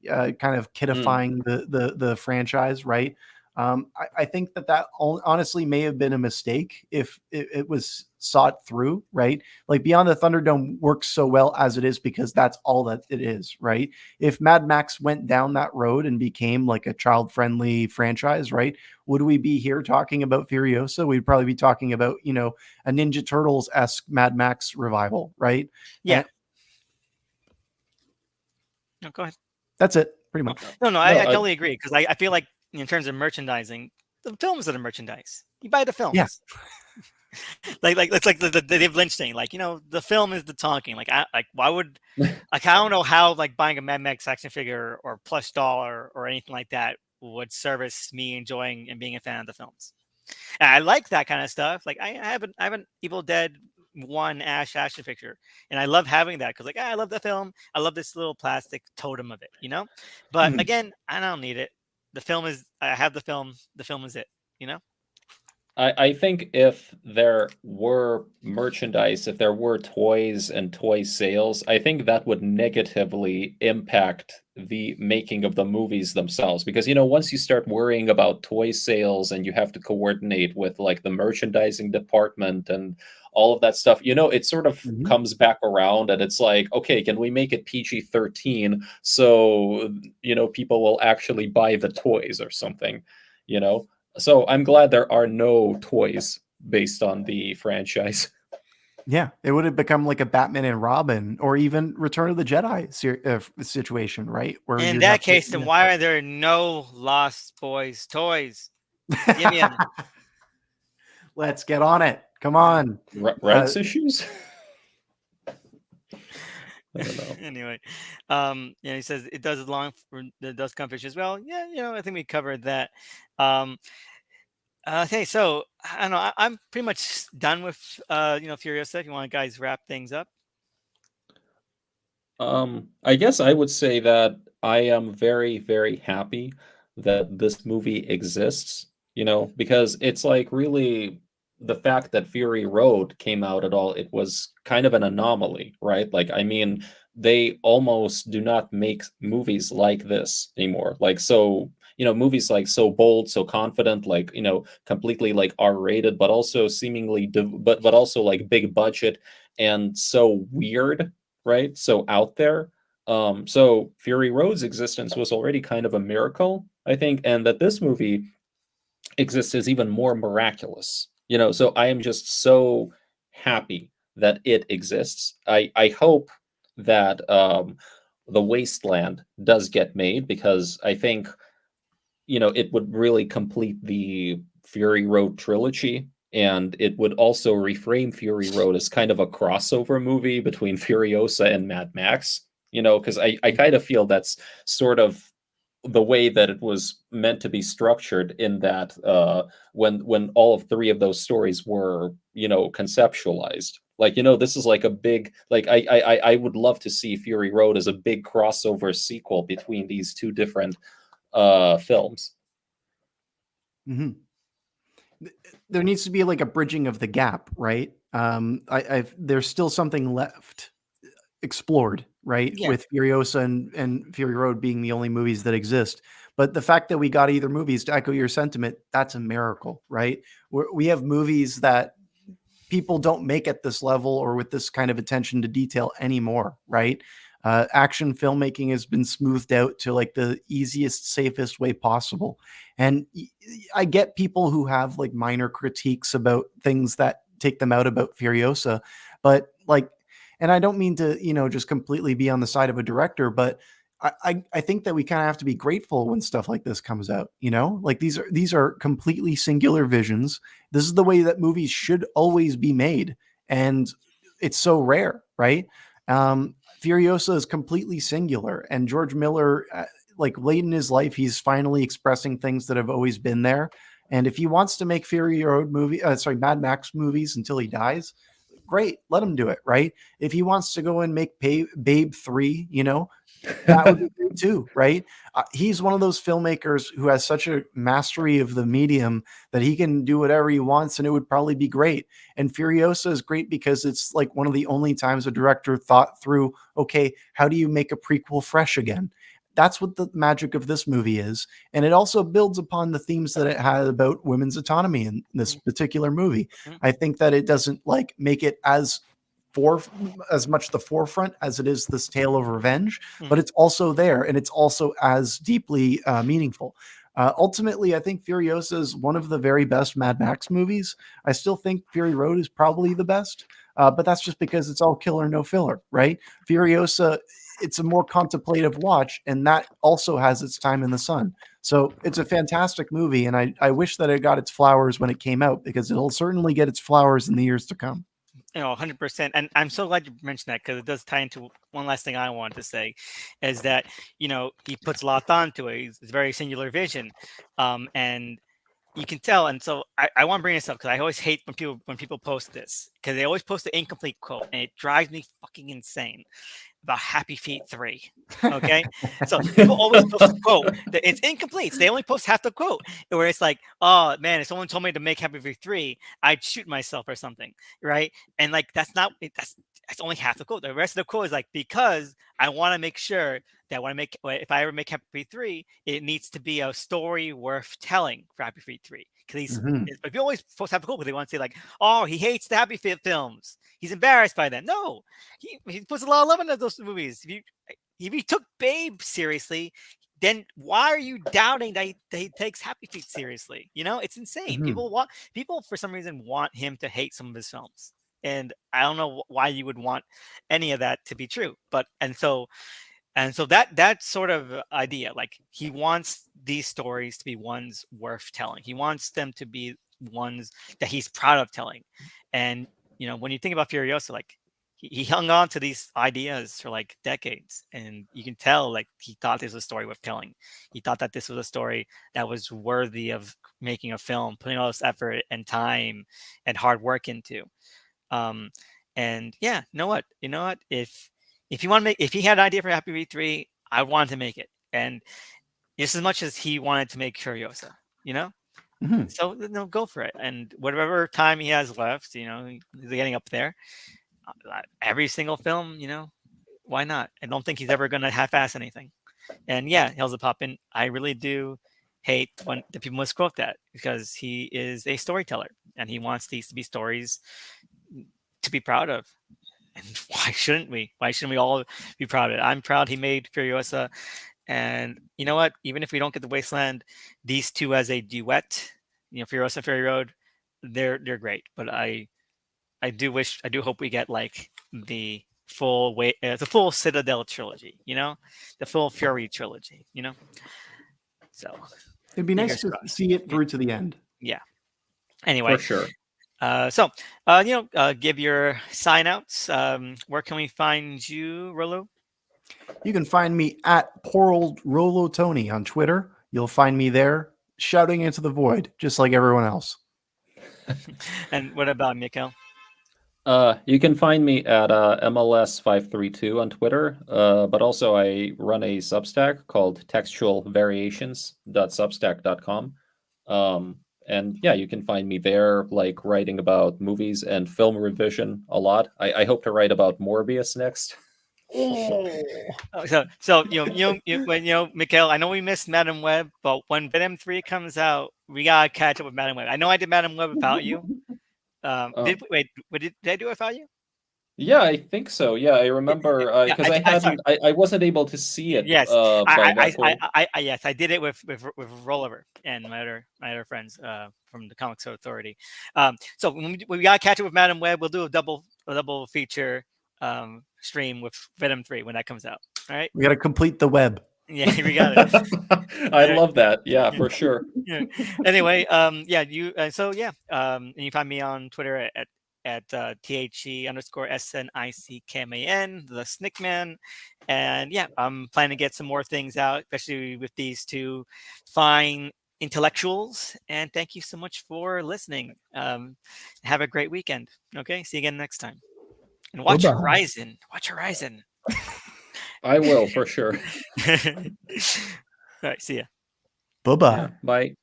kind of Mm. kidifying the franchise, right? I think that honestly may have been a mistake if it was sought through, right? Like Beyond the Thunderdome works so well as it is because that's all that it is, right? If Mad Max went down that road and became like a child-friendly franchise, right? Would we be here talking about Furiosa? We'd probably be talking about, a Ninja Turtles-esque Mad Max revival, right? Yeah. And No, go ahead. that's it, pretty No, much. no, No, I totally agree because I feel like in terms of merchandising, the films are the merchandise. You buy the Yeah. films. Like it's like the Dave Lynch thing. Like the film is the talking. Why would I don't know how like buying a Mad Max action figure or plush doll or anything like that would service me enjoying and being a fan of the films. And I like that kind of stuff. Like I have an Evil Dead one Ash action picture, and I love having that because I love the film. I love this little plastic totem of it. But Mhm. again, I don't need it. The film is I have the film. The film is it. You know. I think if there were merchandise, if there were toys and toy sales, I think that would negatively impact the making of the movies themselves. Because, once you start worrying about toy sales and you have to coordinate with like the merchandising department and all of that stuff, it sort of Mhm. comes back around and it's like, okay, can we make it PG-13 so, people will actually buy the toys or something, you know? So I'm glad there are no toys based on the franchise. Yeah, it would have become like a Batman and Robin, or even Return of the Jedi situation, right? Where In you'd that have to, case, then why are there no Lost Boys toys? Give me them. let's get on it. Come Yeah. on. Rights issues? I don't know. Anyway, he says it does the does come fish as well. Yeah, I think we covered that. Um, okay, so I don't know. I'm pretty much done with Furiosa. If you want to guys wrap things up. I guess I would say that I am very, very happy that this movie exists, because it's like really the fact that Fury Road came out at all, it was kind of an anomaly, right? Like, I mean, they almost do not make movies like this anymore. Like, so, movies like so bold, so confident, like, completely like R-rated, but also seemingly, but also like big budget and so weird, right? So out there. So Fury Road's existence was already kind of a miracle, I think, and that this movie exists is even more miraculous. So I am just so happy that it exists. I hope that the Wasteland does get made because I think it would really complete the Fury Road trilogy. And it would also reframe Fury Road as kind of a crossover movie between Furiosa and Mad Max, because I kind of feel that's sort of the way that it was meant to be structured in that when all of three of those stories were, conceptualized. Like, this is like a big like I would love to see Fury Road as a big crossover sequel between these two different films. Mhm. There needs to be like a bridging of the gap, right? There's still something left explored, right? Yeah. With Furiosa and Fury Road being the only movies that exist. But the fact that we got either movies, to echo your sentiment, that's a miracle, right? We have movies that people don't make at this level or with this kind of attention to detail anymore, right? Action filmmaking has been smoothed out to like the easiest, safest way possible. And I get people who have like minor critiques about things that take them out about Furiosa, but like, and I don't mean to, just completely be on the side of a director, but I think that we kind of have to be grateful when stuff like this comes out. Like these are completely singular visions. This is the way that movies should always be made, and it's so rare, right? Furiosa is completely singular, and George Miller, like late in his life, he's finally expressing things that have always been there. And if he wants to make Mad Max movies until he dies, great, let him do it, right? If he wants to go and make Babe 3, that would be great too, right? He's one of those filmmakers who has such a mastery of the medium that he can do whatever he wants and it would probably be great. And Furiosa is great because it's like one of the only times a director thought through, okay, how do you make a prequel fresh again? That's what the magic of this movie is. And it also builds upon the themes that it had about women's autonomy in this particular movie. I think that it doesn't like make it as much the forefront as it is this tale of revenge, but it's also there and it's also as deeply meaningful. Ultimately, I think Furiosa is one of the very best Mad Max movies. I still think Fury Road is probably the best, but that's just because it's all killer, no filler, right? Furiosa, it's a more contemplative watch, and that also has its time in the sun. So it's a fantastic movie, and I wish that it got its flowers when it came out, because it'll certainly get its flowers in the years to come. 100%. And I'm so glad you mentioned that, because it does tie into one last thing I wanted to say, is that, he puts a lot of thought into it. It's very singular vision. And you can tell. And so I want to bring this up because I always hate when people post this, because they always post the incomplete quote, and it drives me fucking insane about Happy Feet 3. Okay. So people always post a quote that it's incomplete. So they only post half the quote, where it's like, oh man, if someone told me to make Happy Feet 3, I'd shoot myself or something. Right. And like, that's only half the quote. The rest of the quote is like, because I want to make sure that if I ever make Happy Feet 3, it needs to be a story worth telling for Happy Feet 3. Because but people always post half the quote, because they want to say like, oh, he hates the Happy Feet films. He's embarrassed by them. No, he puts a lot of love into those movies. If you took Babe seriously, then why are you doubting that he takes Happy Feet seriously? It's insane. People for some reason want him to hate some of his films, and I don't know why you would want any of that to be true. But and so that sort of idea, like, he wants these stories to be ones worth telling. He wants them to be ones that he's proud of telling. And when you think about Furiosa, like, he hung on to these ideas for like decades, and you can tell like he thought this was a story worth telling. He thought that this was a story that was worthy of making a film, putting all this effort and time and hard work into. And yeah, you know what, if he had an idea for Happy Feet 3, I wanted to make it, and just as much as he wanted to make Furiosa, so go for it. And whatever time he has left, he's getting up there. Every single film, why not? I don't think he's ever going to half-ass anything. And yeah, Hills of Poppin', I really do hate when the people misquote that, because he is a storyteller and he wants these to be stories to be proud of. And why shouldn't we? Why shouldn't we all be proud of it? I'm proud he made Furiosa. And you know what? Even if we don't get the Wasteland, these two as a duet, Furiosa and Fury Road, they're great. But I do hope we get like the full Citadel trilogy, the full Fury trilogy, So it'd be nice to see it through to the end. Yeah. Anyway, for sure. Give your sign outs. Where can we find you, Rolo? You can find me at Poor Old Rolo Tony on Twitter. You'll find me there shouting into the void, just like everyone else. And what about Mikhail? You can find me at MLS532 on Twitter, but also I run a Substack called textualvariations.substack.com. And yeah, you can find me there, like writing about movies and film revision a lot. I hope to write about Morbius next. So Mikhail, I know we missed Madam Web, but when Venom 3 comes out, we gotta catch up with Madam Web. I know I did Madam Web without you. Did I do it without you? Yeah, I think so. Yeah, I remember because I wasn't able to see it. Yes, by that point. yes, I did it with Rollover and my other friends from the Comics Authority. So we gotta catch up with Madam Web. We'll do a double feature stream with Venom 3 when that comes out. All right. We got to complete the web. Yeah, we got it. I Yeah. love that. Yeah, for sure. Yeah. Anyway, yeah, you. So yeah, and you find me on Twitter at THE_SNICKMAN, the Snickman, and yeah, I'm planning to get some more things out, especially with these two fine intellectuals. And thank you so much for listening. Have a great weekend. Okay, see you again next time. And watch Bye-bye. Horizon. Watch Horizon. I will, for sure. All right, see ya. Bye bye. Yeah, bye.